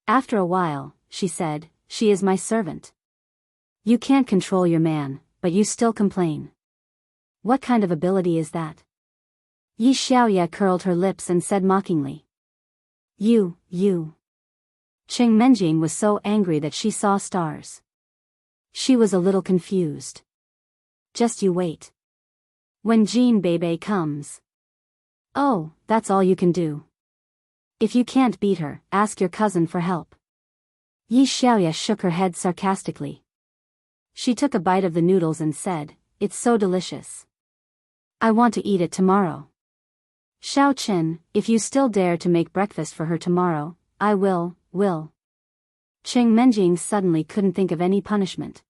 After a while, she said, "She is my servant. You can't control your man, but you still complain. What kind of ability is that?" Yi Xiaoya curled her lips and said mockingly. You. Qing Menjing was so angry that she saw stars. She was a little confused. "Just you wait. When Jean Bebe comes." "Oh, that's all you can do. If you can't beat her, ask your cousin for help." Yi Xiaoya shook her head sarcastically. She took a bite of the noodles and said, "It's so delicious. I want to eat it tomorrow. Xiao Qin, if you still dare to make breakfast for her tomorrow, I will. Qing Menjing suddenly couldn't think of any punishment.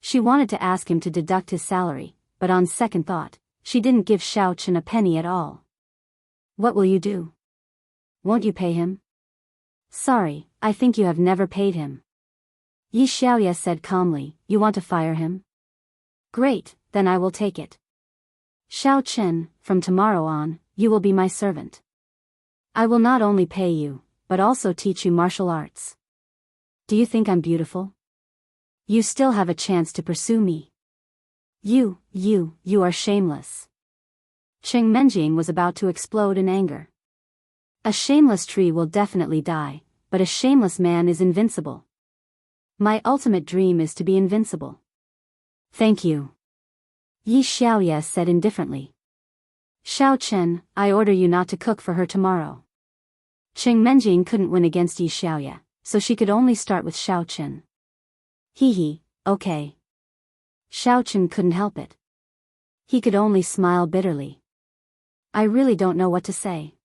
She wanted to ask him to deduct his salary, but on second thought, she didn't give Xiao Qin a penny at all. "What will you do? Won't you pay him?" "Sorry, I think you have never paid him." Yi Xiaoya said calmly, "You want to fire him? Great, then I will take it. Xiao Qin, from tomorrow on, you will be my servant. I will not only pay you, but also teach you martial arts. Do you think I'm beautiful? You still have a chance to pursue me. You are shameless." Qing Menjing was about to explode in anger. A shameless tree will definitely die, but a shameless man is invincible. My ultimate dream is to be invincible. "Thank you," Yi Xiaoya said indifferently. "Xiao Chen, I order you not to cook for her tomorrow." Cheng Menjing couldn't win against Yi Xiaoya, so she could only start with Xiao Chen. Hee, okay. Xiao Chen couldn't help it. He could only smile bitterly. I really don't know what to say.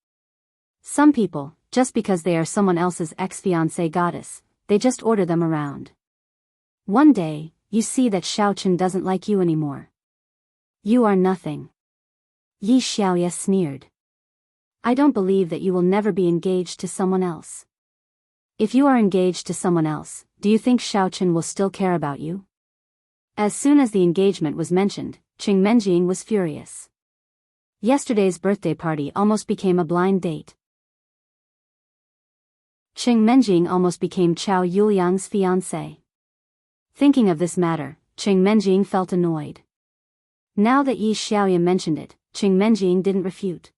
Some people, just because they are someone else's ex-fiancée goddess, they just order them around. One day, you see that Xiao Chen doesn't like you anymore. You are nothing. Yi Xiaoya sneered. I don't believe that you will never be engaged to someone else. If you are engaged to someone else, do you think Xiao Chen will still care about you? As soon as the engagement was mentioned, Cheng Menjing was furious. Yesterday's birthday party almost became a blind date. Cheng Menjing almost became Chao Yuliang's fiancé. Thinking of this matter, Cheng Menjing felt annoyed. Now that Yi Xiaoya mentioned it, Cheng Menjing didn't refute.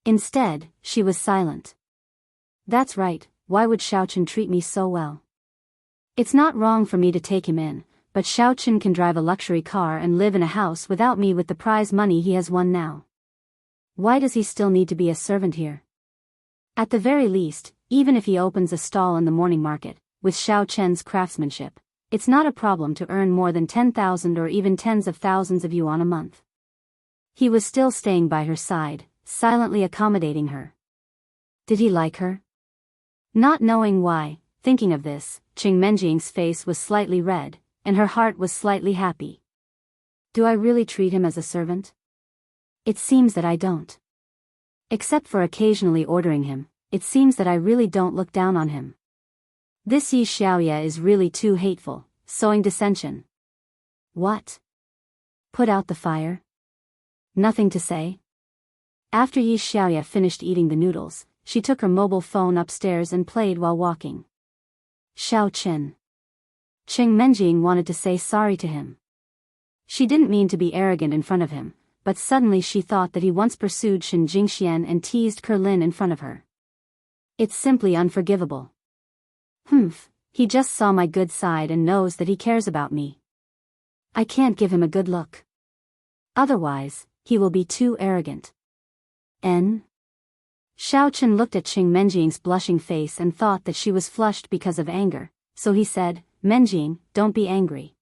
Instead, she was silent. That's right, why would Xiao Chen treat me so well? It's not wrong for me to take him in, but Xiao Chen can drive a luxury car and live in a house without me with the prize money he has won now. Why does he still need to be a servant here? At the very least, even if he opens a stall in the morning market, with Xiao Chen's craftsmanship, it's not a problem to earn more than 10,000 or even tens of thousands of yuan a month. He was still staying by her side, silently accommodating her. Did he like her? Not knowing why, thinking of this, Cheng Menjing's face was slightly red, and her heart was slightly happy. Do I really treat him as a servant? It seems that I don't. Except for occasionally ordering him, it seems that I really don't look down on him. This Yi Xiaoya is really too hateful, sowing dissension. What? Put out the fire? Nothing to say? After Yi Xiaoya finished eating the noodles, she took her mobile phone upstairs and played while walking. Xiao Chen. Cheng Menjing wanted to say sorry to him. She didn't mean to be arrogant in front of him, but suddenly she thought that he once pursued Shen Jingxian and teased Kerlin in front of her. It's simply unforgivable. He just saw my good side and knows that he cares about me. I can't give him a good look. Otherwise, he will be too arrogant. Xiao Chen looked at Cheng Menjing's blushing face and thought that she was flushed because of anger, so he said, Menjing, don't be angry.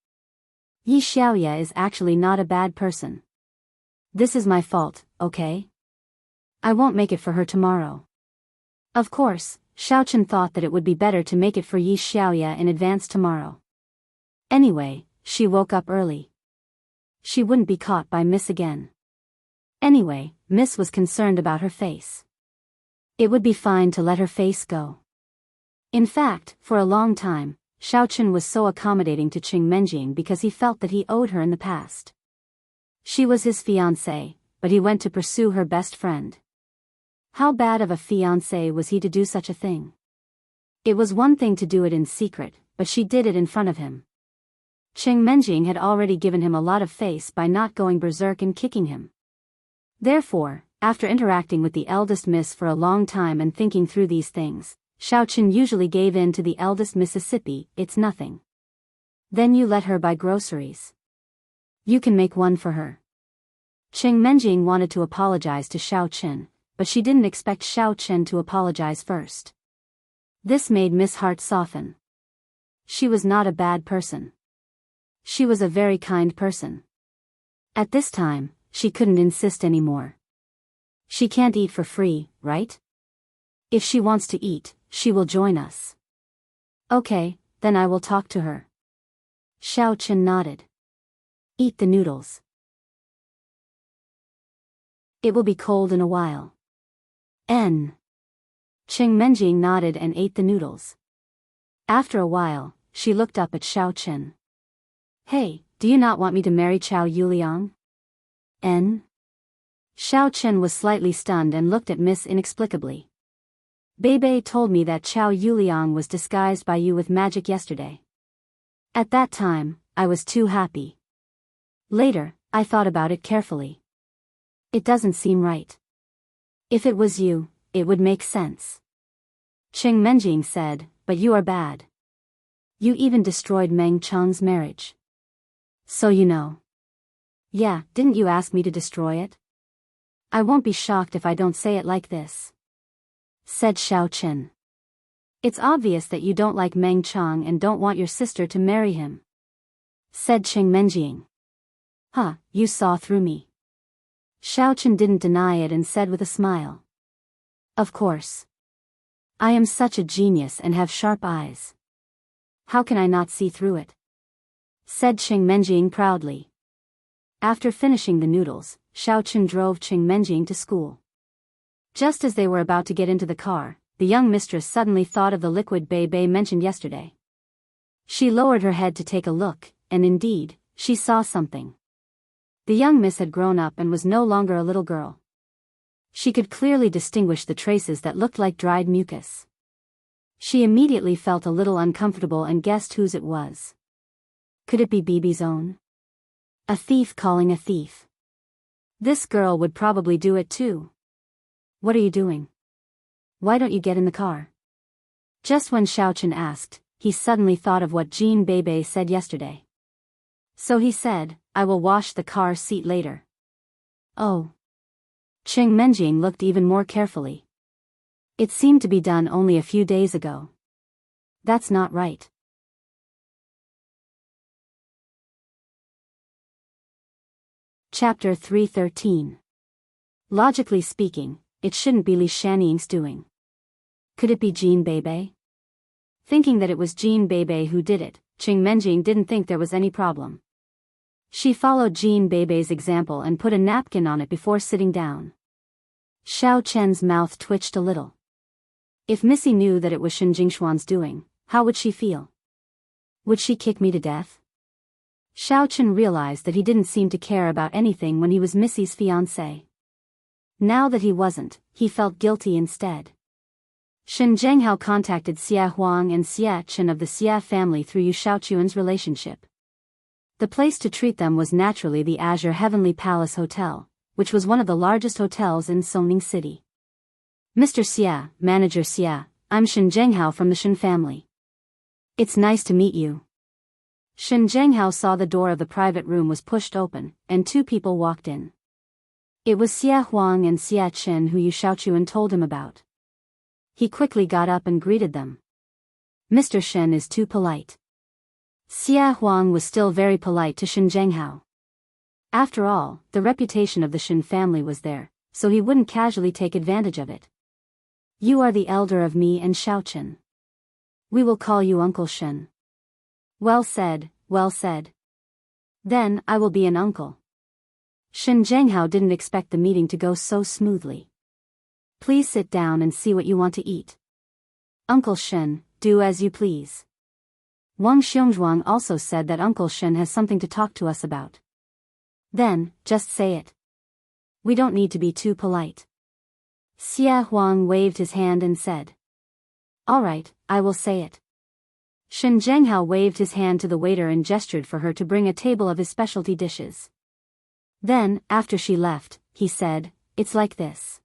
Yi Xiaoya is actually not a bad person. This is my fault, okay? I won't make it for her tomorrow. Of course, Xiao Chen thought that it would be better to make it for Yi Xiaoya in advance tomorrow. Anyway, she woke up early. She wouldn't be caught by Miss again. Anyway, Miss was concerned about her face. It would be fine to let her face go. In fact, for a long time, Xiao Chen was so accommodating to Cheng Menjing because he felt that he owed her in the past. She was his fiancée, but he went to pursue her best friend. How bad of a fiancé was he to do such a thing? It was one thing to do it in secret, but she did it in front of him. Cheng Menjing had already given him a lot of face by not going berserk and kicking him. Therefore, after interacting with the eldest miss for a long time and thinking through these things, Xiao Chen usually gave in to the eldest Mississippi, it's nothing. Then you let her buy groceries. You can make one for her. Cheng Menjing wanted to apologize to Xiao Chen, but she didn't expect Xiao Chen to apologize first. This made Miss' heart soften. She was not a bad person. She was a very kind person. At this time, she couldn't insist anymore. She can't eat for free, right? If she wants to eat, she will join us. Okay, then I will talk to her. Xiao Chen nodded. Eat the noodles. It will be cold in a while. Cheng Menjing nodded and ate the noodles. After a while, she looked up at Xiao Chen. Hey, do you not want me to marry Chao Yuliang? Xiao Chen was slightly stunned and looked at Miss inexplicably. Bebe told me that Chao Yuliang was disguised by you with magic yesterday. At that time, I was too happy. Later, I thought about it carefully. It doesn't seem right. If it was you, it would make sense. Cheng Menjing said, but you are bad. You even destroyed Meng Cheng's marriage. So you know. Yeah, didn't you ask me to destroy it? I won't be shocked if I don't say it like this. said Xiao Chen. It's obvious that you don't like Meng Chang and don't want your sister to marry him, said Cheng Menjing. Huh, you saw through me. Xiao Chen didn't deny it and said with a smile. Of course. I am such a genius and have sharp eyes. How can I not see through it? Said Cheng Menjing proudly. After finishing the noodles, Xiao Chen drove Cheng Menjing to school. Just as they were about to get into the car, the young mistress suddenly thought of the liquid Bei Bei mentioned yesterday. She lowered her head to take a look, and indeed, she saw something. The young miss had grown up and was no longer a little girl. She could clearly distinguish the traces that looked like dried mucus. She immediately felt a little uncomfortable and guessed whose it was. Could it be Bibi's own? A thief calling a thief. This girl would probably do it too. What are you doing? Why don't you get in the car? Just when Xiao Chen asked, he suddenly thought of what Jean Bebe said yesterday. So he said, I will wash the car seat later. Oh. Cheng Menjing looked even more carefully. It seemed to be done only a few days ago. That's not right. Chapter 313. Logically speaking, it shouldn't be Li Shanying's doing. Could it be Jean Bebe? Thinking that it was Jean Bebe who did it, Cheng Menjing didn't think there was any problem. She followed Jean Bebe's example and put a napkin on it before sitting down. Xiao Chen's mouth twitched a little. If Missy knew that it was Shen Jingshuan's doing, how would she feel? Would she kick me to death? Xiao Chen realized that he didn't seem to care about anything when he was Missy's fiancé. Now that he wasn't, he felt guilty instead. Shen Zhenghao contacted Xia Huang and Xia Chen of the Xia family through Yu Shaochuan's relationship. The place to treat them was naturally the Azure Heavenly Palace Hotel, which was one of the largest hotels in Songning City. Mr. Xia, Manager Xia, I'm Shen Zhenghao from the Shen family. It's nice to meet you. Shen Zhenghao saw the door of the private room was pushed open, and two people walked in. It was Xia Huang and Xia Chen who Yu Shaochuan told him about. He quickly got up and greeted them. Mr. Shen is too polite. Xia Huang was still very polite to Shen Zhenghao. After all, the reputation of the Shen family was there, so he wouldn't casually take advantage of it. You are the elder of me and Xiao Chen. We will call you Uncle Shen. Well said, well said. Then, I will be an uncle. Shen Zhenghao didn't expect the meeting to go so smoothly. Please sit down and see what you want to eat. Uncle Shen, do as you please. Wang Xiongzhuang also said that Uncle Shen has something to talk to us about. Then, just say it. We don't need to be too polite. Xia Huang waved his hand and said. All right, I will say it. Shen Zhenghao waved his hand to the waiter and gestured for her to bring a table of his specialty dishes. Then, after she left, he said, it's like this.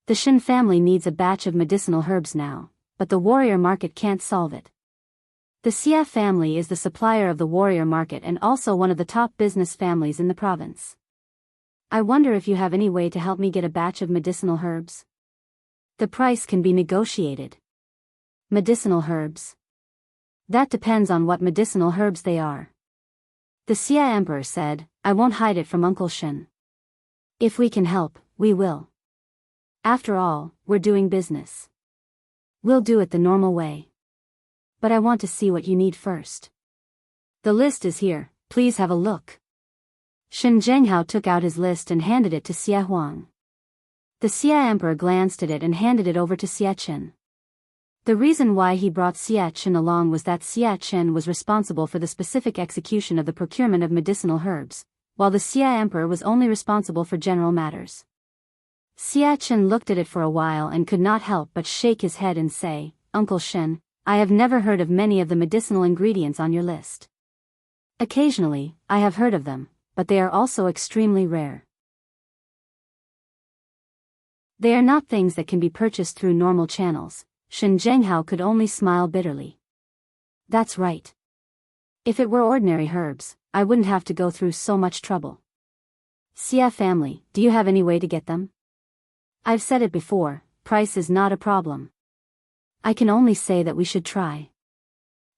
The Shen family needs a batch of medicinal herbs now, but the warrior market can't solve it. The Xia family is the supplier of the warrior market and also one of the top business families in the province. I wonder if you have any way to help me get a batch of medicinal herbs? The price can be negotiated. Medicinal herbs. That depends on what medicinal herbs they are. The Xia emperor said, I won't hide it from Uncle Shen. If we can help, we will. After all, we're doing business. We'll do it the normal way. But I want to see what you need first. The list is here, please have a look. Shen Zhenghao took out his list and handed it to Xia Huang. The Xia emperor glanced at it and handed it over to Xia Chen. The reason why he brought Xia Chen along was that Xia Chen was responsible for the specific execution of the procurement of medicinal herbs, while the Xia emperor was only responsible for general matters. Xia Chen looked at it for a while and could not help but shake his head and say, Uncle Shen, I have never heard of many of the medicinal ingredients on your list. Occasionally, I have heard of them, but they are also extremely rare. They are not things that can be purchased through normal channels. Shen Zhenghao could only smile bitterly. That's right. If it were ordinary herbs, I wouldn't have to go through so much trouble. Xia family, do you have any way to get them? I've said it before, price is not a problem. I can only say that we should try.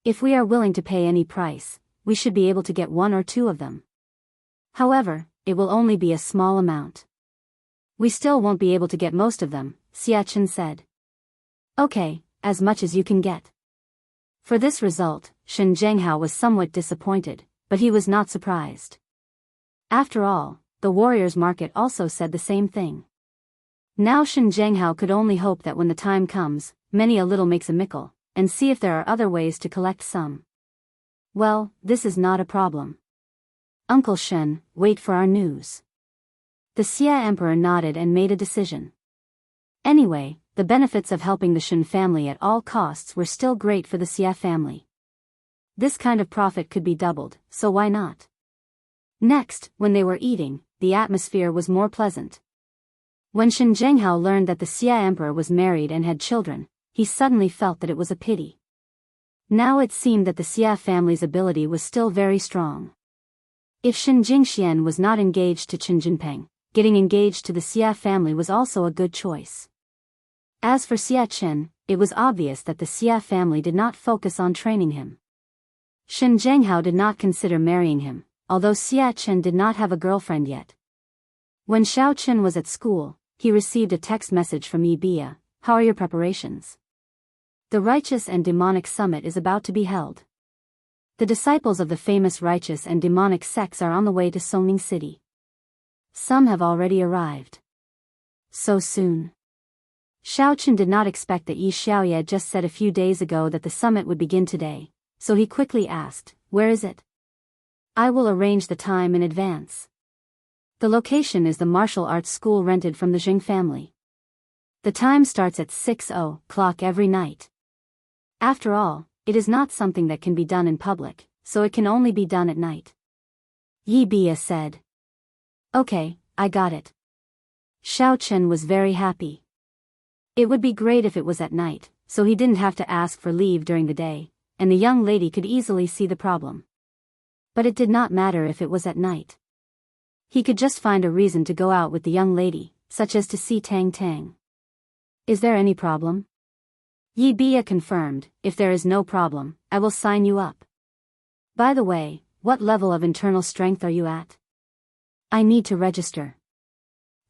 If we are willing to pay any price, we should be able to get 1 or 2 of them. However, it will only be a small amount. We still won't be able to get most of them, Xia Chen said. Okay, as much as you can get. For this result, Shen Zhenghao was somewhat disappointed, but he was not surprised. After all, the warriors' market also said the same thing. Now Shen Zhenghao could only hope that when the time comes, many a little makes a mickle, and see if there are other ways to collect some. Well, this is not a problem. Uncle Shen, wait for our news. The Xia Emperor nodded and made a decision. Anyway, the benefits of helping the Shen family at all costs were still great for the Xia family. This kind of profit could be doubled, so why not? Next, when they were eating, the atmosphere was more pleasant. When Shen Zhenghao learned that the Xia Emperor was married and had children, he suddenly felt that it was a pity. Now it seemed that the Xia family's ability was still very strong. If Shen Jingxian was not engaged to Chen Jinpeng, getting engaged to the Xia family was also a good choice. As for Xia Chen, it was obvious that the Xia family did not focus on training him. Shen Zhenghao did not consider marrying him, although Xia Chen did not have a girlfriend yet. When Xiao Chen was at school, he received a text message from Yi Bia. How are your preparations? The righteous and demonic summit is about to be held. The disciples of the famous righteous and demonic sects are on the way to Songning City. Some have already arrived. So soon. Xiao Chen did not expect that Yi Xiaoye just said a few days ago that the summit would begin today, so he quickly asked, where is it? I will arrange the time in advance. The location is the martial arts school rented from the Jing family. The time starts at 6 o'clock every night. After all, it is not something that can be done in public, so it can only be done at night. Yi Bia said. Okay, I got it. Xiao Chen was very happy. It would be great if it was at night, so he didn't have to ask for leave during the day, and the young lady could easily see the problem. But it did not matter if it was at night. He could just find a reason to go out with the young lady, such as to see Tang Tang. Is there any problem? Yi Bia confirmed, if there is no problem, I will sign you up. By the way, what level of internal strength are you at? I need to register.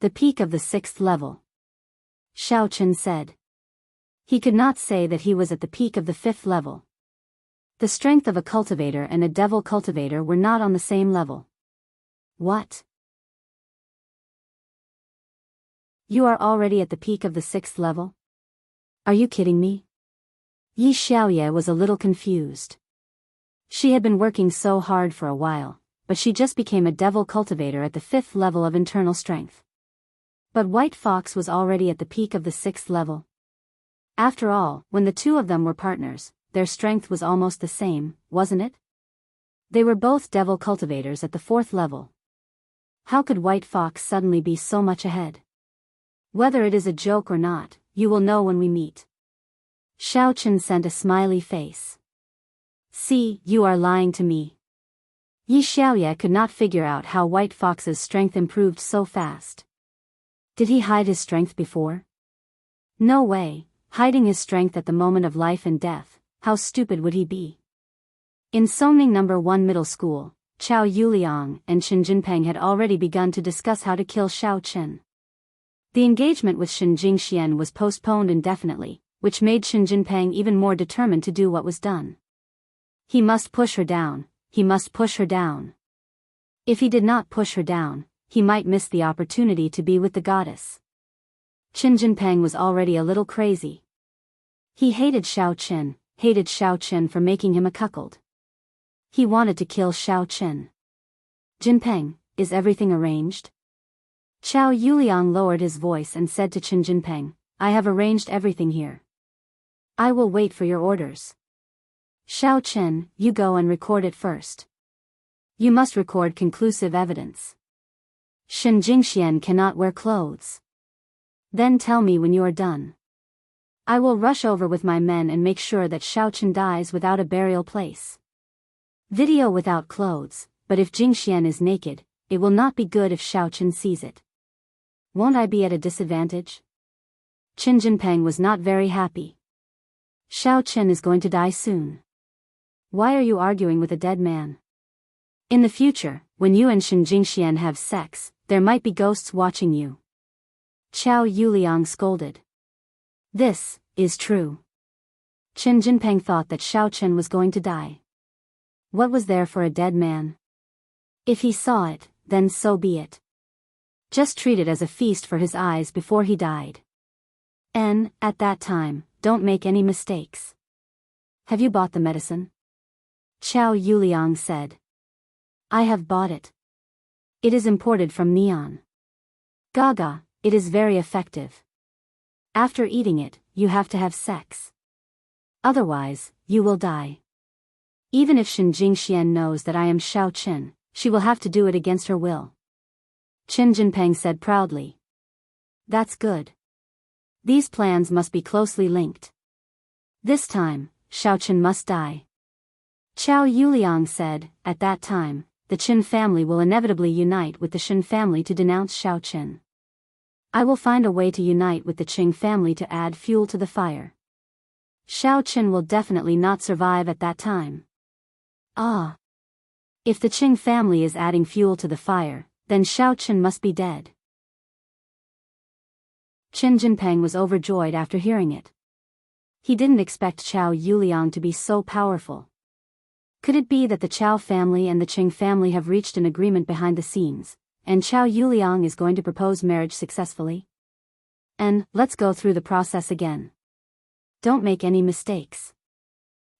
The peak of the 6th level. Xiao Chen said. He could not say that he was at the peak of the 5th level. The strength of a cultivator and a devil cultivator were not on the same level. What? You are already at the peak of the 6th level? Are you kidding me? Yi Xiaoye was a little confused. She had been working so hard for a while, but she just became a devil cultivator at the 5th level of internal strength. But White Fox was already at the peak of the 6th level. After all, when the two of them were partners, their strength was almost the same, wasn't it? They were both devil cultivators at the 4th level. How could White Fox suddenly be so much ahead? Whether it is a joke or not, you will know when we meet. Xiao Chen sent a smiley face. See, you are lying to me. Yi Xiaoye could not figure out how White Fox's strength improved so fast. Did he hide his strength before? No way, hiding his strength at the moment of life and death, how stupid would he be? In Songning No. 1 Middle School, Chao Yuliang and Shen Jinpeng had already begun to discuss how to kill Xiao Chen. The engagement with Shen Jingxian was postponed indefinitely, which made Shen Jinpeng even more determined to do what was done. He must push her down, he must push her down. If he did not push her down, he might miss the opportunity to be with the goddess. Shen Jinpeng was already a little crazy. He hated Xiao Chen for making him a cuckold. He wanted to kill Xiao Chen. Jinpeng, is everything arranged? Chao Yuliang lowered his voice and said to Shen Jinpeng, I have arranged everything here. I will wait for your orders. Xiao Chen, you go and record it first. You must record conclusive evidence. Shen Jingxian cannot wear clothes. Then tell me when you are done. I will rush over with my men and make sure that Xiao Chen dies without a burial place. Video without clothes, but if Jingxian is naked, it will not be good if Xiao Chen sees it. Won't I be at a disadvantage? Qin Jinpeng was not very happy. Xiao Chen is going to die soon. Why are you arguing with a dead man? In the future, when you and Shen Jingxian have sex, there might be ghosts watching you. Qiao Yuliang scolded. This is true. Qin Jinpeng thought that Xiao Chen was going to die. What was there for a dead man? If he saw it, then so be it. Just treat it as a feast for his eyes before he died. And, at that time, don't make any mistakes. Have you bought the medicine? Qiao Yuliang said. I have bought it. It is imported from Neon. Gaga, it is very effective. After eating it, you have to have sex. Otherwise, you will die. Even if Shen Jingxian knows that I am Xiao Chen, she will have to do it against her will. Qin Jinpeng said proudly. That's good. These plans must be closely linked. This time, Xiao Chen must die. Qiao Yuliang said, at that time, the Qin family will inevitably unite with the Shen family to denounce Xiao Chen. I will find a way to unite with the Qing family to add fuel to the fire. Xiao Chen will definitely not survive at that time. Ah. If the Qing family is adding fuel to the fire, then Xiao Chen must be dead. Qin Jinpeng was overjoyed after hearing it. He didn't expect Qiao Yuliang to be so powerful. Could it be that the Qiao family and the Qing family have reached an agreement behind the scenes, and Qiao Yuliang is going to propose marriage successfully? And, let's go through the process again. Don't make any mistakes.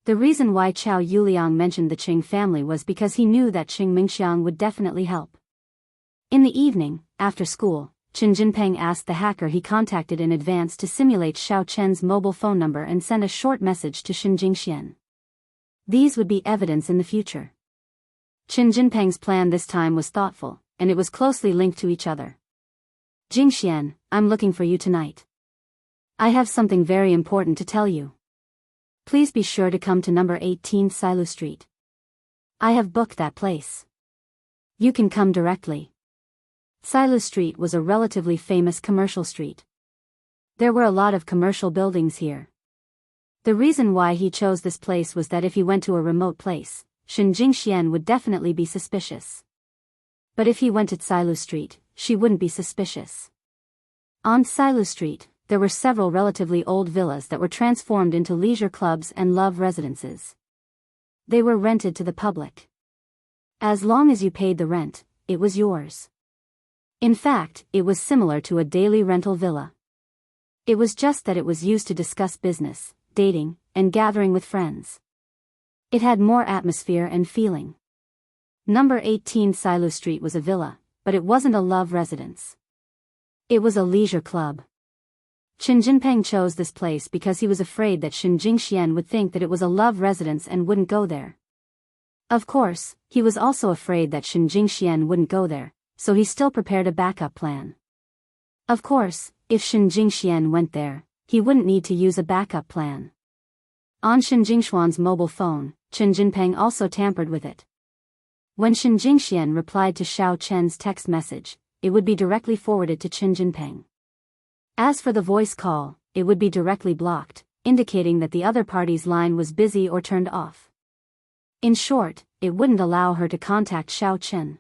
The reason why Qiao Yuliang mentioned the Qing family was because he knew that Qing Mingxiang would definitely help. In the evening, after school, Qin Jinpeng asked the hacker he contacted in advance to simulate Xiao Chen's mobile phone number and send a short message to Shen Jingxian. These would be evidence in the future. Qin Jinpeng's plan this time was thoughtful, and it was closely linked to each other. Jingxian, I'm looking for you tonight. I have something very important to tell you. Please be sure to come to number 18 Silu Street. I have booked that place. You can come directly. Silu Street was a relatively famous commercial street. There were a lot of commercial buildings here. The reason why he chose this place was that if he went to a remote place, Shen Jingxian would definitely be suspicious. But if he went to Silu Street, she wouldn't be suspicious. On Silu Street, there were several relatively old villas that were transformed into leisure clubs and love residences. They were rented to the public. As long as you paid the rent, it was yours. In fact, it was similar to a daily rental villa. It was just that it was used to discuss business, dating, and gathering with friends. It had more atmosphere and feeling. Number 18 Silu Street was a villa, but it wasn't a love residence. It was a leisure club. Qin Jinpeng chose this place because he was afraid that Shen Jingxian would think that it was a love residence and wouldn't go there. Of course, he was also afraid that Shen Jingxian wouldn't go there, so he still prepared a backup plan. Of course, if Shen Jingxian went there, he wouldn't need to use a backup plan. On Shen Jingxuan's mobile phone, Qin Jinpeng also tampered with it. When Shen Jingxian replied to Xiao Chen's text message, it would be directly forwarded to Qin Jinpeng. As for the voice call, it would be directly blocked, indicating that the other party's line was busy or turned off. In short, it wouldn't allow her to contact Xiao Chen.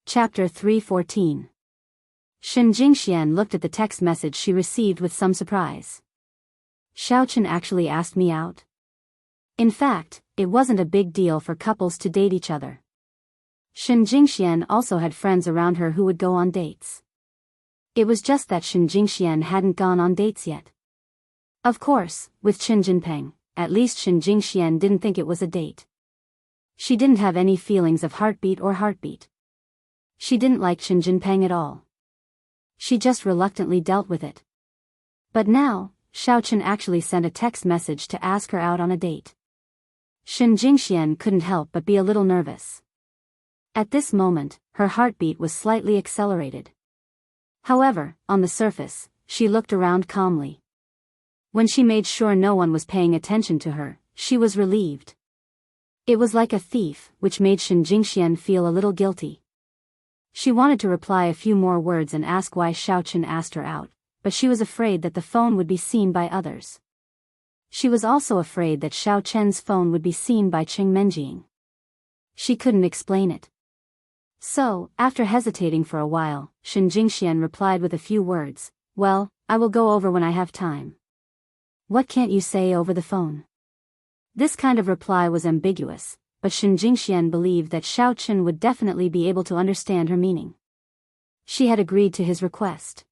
Chapter 314. Shen Jingxian looked at the text message she received with some surprise. Xiao Chen actually asked me out? In fact, it wasn't a big deal for couples to date each other. Shen Jingxian also had friends around her who would go on dates. It was just that Shen Jingxian hadn't gone on dates yet. Of course, with Qin Jinpeng, at least Shen Jingxian didn't think it was a date. She didn't have any feelings of heartbeat. She didn't like Qin Jinpeng at all. She just reluctantly dealt with it. But now, Xiao Chen actually sent a text message to ask her out on a date. Shen Jingxian couldn't help but be a little nervous. At this moment, her heartbeat was slightly accelerated. However, on the surface, she looked around calmly. When she made sure no one was paying attention to her, she was relieved. It was like a thief, which made Shen Jingxian feel a little guilty. She wanted to reply a few more words and ask why Xiao Chen asked her out, but she was afraid that the phone would be seen by others. She was also afraid that Xiao Chen's phone would be seen by Qing Menjing. She couldn't explain it. So, after hesitating for a while, Shen Jingxian replied with a few words, "Well, I will go over when I have time." "What can't you say over the phone?" This kind of reply was ambiguous, but Shen Jingxian believed that Xiao Chen would definitely be able to understand her meaning. She had agreed to his request.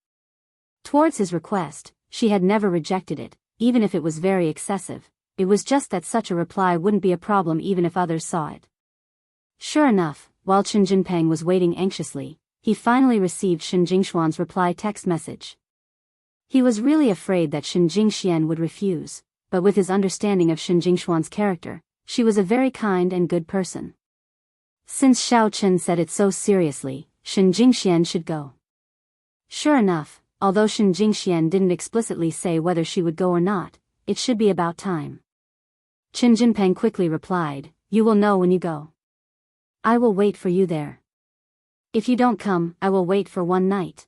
Towards his request, she had never rejected it, even if it was very excessive. It was just that such a reply wouldn't be a problem even if others saw it. Sure enough, while Chen Jinpeng was waiting anxiously, he finally received Shen Jingshuan's reply text message. He was really afraid that Shen Jingxian would refuse, but with his understanding of Shen Jingshuan's character, she was a very kind and good person. Since Xiao Chen said it so seriously, Shen Jingxian should go. Sure enough, although Shen Jingxian didn't explicitly say whether she would go or not, it should be about time. Chen Jinpeng quickly replied, "You will know when you go. I will wait for you there. If you don't come, I will wait for one night."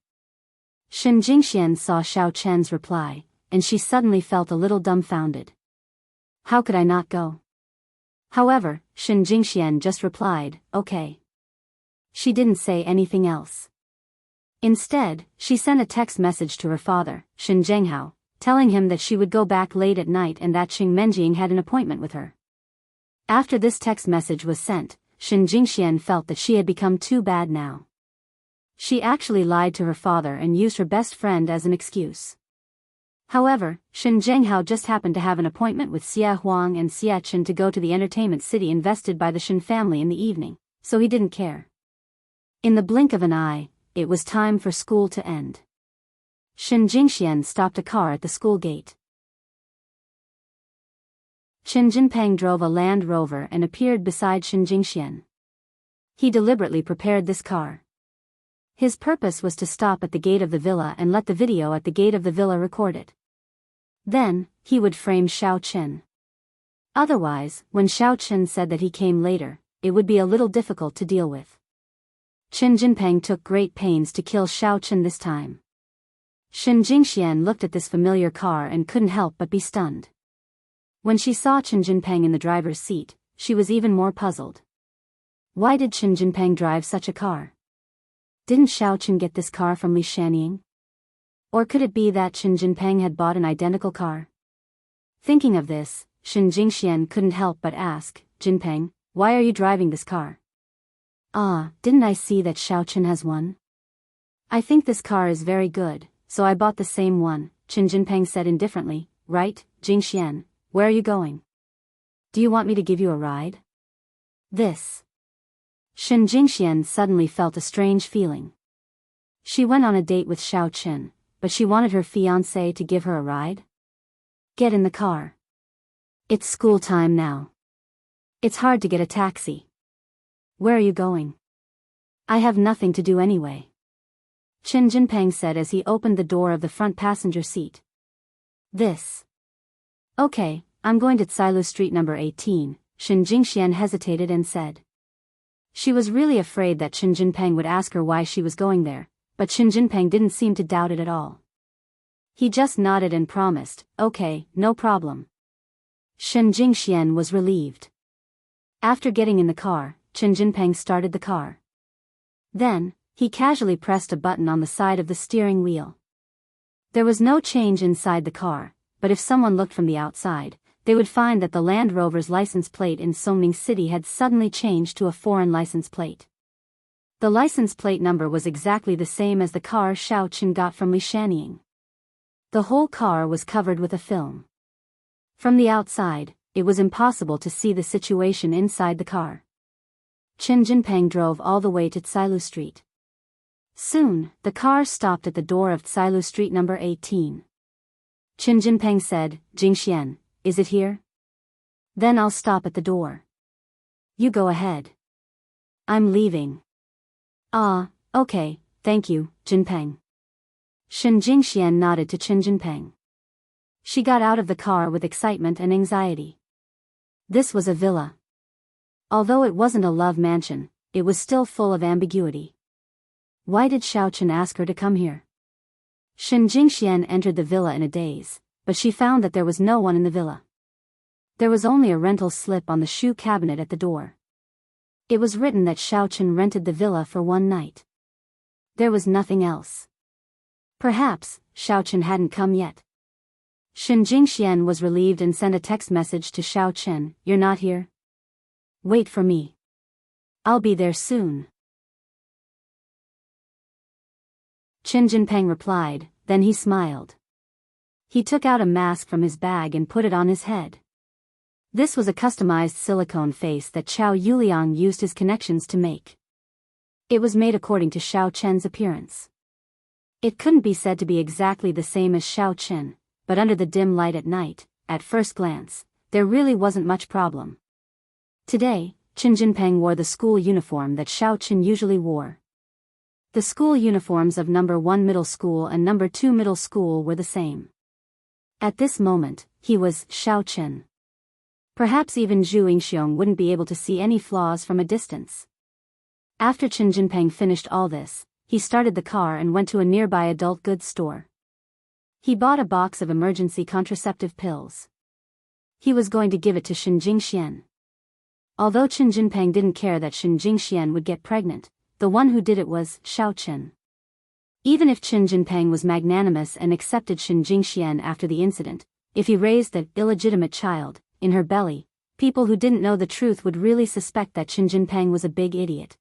Shen Jingxian saw Xiao Chen's reply, and she suddenly felt a little dumbfounded. How could I not go? However, Shen Jingxian just replied, "Okay." She didn't say anything else. Instead, she sent a text message to her father, Shen Zhenghao, telling him that she would go back late at night and that Qing Menjing had an appointment with her. After this text message was sent, Shen Jingxian felt that she had become too bad now. She actually lied to her father and used her best friend as an excuse. However, Shen Zhenghao just happened to have an appointment with Xia Huang and Xia Chen to go to the entertainment city invested by the Shen family in the evening, so he didn't care. In the blink of an eye, it was time for school to end. Shen Jingxian stopped a car at the school gate. Chen Jinpeng drove a Land Rover and appeared beside Shen Jingxian. He deliberately prepared this car. His purpose was to stop at the gate of the villa and let the video at the gate of the villa record it. Then, he would frame Xiao Chen. Otherwise, when Xiao Chen said that he came later, it would be a little difficult to deal with. Chen Jinpeng took great pains to kill Xiao Chen this time. Shen Jingxian looked at this familiar car and couldn't help but be stunned. When she saw Chen Jinpeng in the driver's seat, she was even more puzzled. Why did Chen Jinpeng drive such a car? Didn't Xiao Chen get this car from Li Shanying? Or could it be that Chen Jinpeng had bought an identical car? Thinking of this, Shen Jingxian couldn't help but ask, "Jinpeng, why are you driving this car?" "Ah, didn't I see that Xiao Chen has one? I think this car is very good, so I bought the same one," Chen Jinpeng said indifferently. "Right, Jingxian, where are you going? Do you want me to give you a ride?" This. Shen Jingxian suddenly felt a strange feeling. She went on a date with Xiao Chen, but she wanted her fiancé to give her a ride? Get in the car. It's school time now. It's hard to get a taxi. Where are you going? I have nothing to do anyway. Chen Jinpeng said as he opened the door of the front passenger seat. This. Okay, I'm going to Tsilu Street number 18, Shen Jingxian hesitated and said. She was really afraid that Chen Jinpeng would ask her why she was going there, but Chen Jinpeng didn't seem to doubt it at all. He just nodded and promised, "Okay, no problem." Shen Jingxian was relieved. After getting in the car, Chen Jinpeng started the car. Then, he casually pressed a button on the side of the steering wheel. There was no change inside the car, but if someone looked from the outside, they would find that the Land Rover's license plate in Songning City had suddenly changed to a foreign license plate. The license plate number was exactly the same as the car Xiao Chen got from Li Shanying. The whole car was covered with a film. From the outside, it was impossible to see the situation inside the car. Chen Jinpeng drove all the way to Tsilu Street. Soon, the car stopped at the door of Tsilu Street number 18. Chen Jinpeng said, "Jingxian, is it here? Then I'll stop at the door. You go ahead. I'm leaving." "Ah, okay, thank you, Jinpeng." Shen Jingxian nodded to Chen Jinpeng. She got out of the car with excitement and anxiety. This was a villa. Although it wasn't a love mansion, it was still full of ambiguity. Why did Xiao Chen ask her to come here? Shen Jingxian entered the villa in a daze, but she found that there was no one in the villa. There was only a rental slip on the shoe cabinet at the door. It was written that Xiao Chen rented the villa for one night. There was nothing else. Perhaps Xiao Chen hadn't come yet. Shen Jingxian was relieved and sent a text message to Xiao Chen, "You're not here? Wait for me. I'll be there soon." Qin Jinpeng replied, then he smiled. He took out a mask from his bag and put it on his head. This was a customized silicone face that Qiao Yuliang used his connections to make. It was made according to Xiao Chen's appearance. It couldn't be said to be exactly the same as Xiao Chen, but under the dim light at night, at first glance, there really wasn't much problem. Today, Qin Jinpeng wore the school uniform that Xiao Chen usually wore. The school uniforms of number 1 middle school and number 2 middle school were the same. At this moment, he was Xiao Chen. Perhaps even Zhu Yingxiong wouldn't be able to see any flaws from a distance. After Qin Jinpeng finished all this, he started the car and went to a nearby adult goods store. He bought a box of emergency contraceptive pills. He was going to give it to Shen Jingxian. Although Qin Jinpeng didn't care that Shen Jingxian would get pregnant, the one who did it was Xiao Chen. Even if Qin Jinpeng was magnanimous and accepted Shen Jingxian after the incident, if he raised that illegitimate child in her belly, people who didn't know the truth would really suspect that Qin Jinpeng was a big idiot.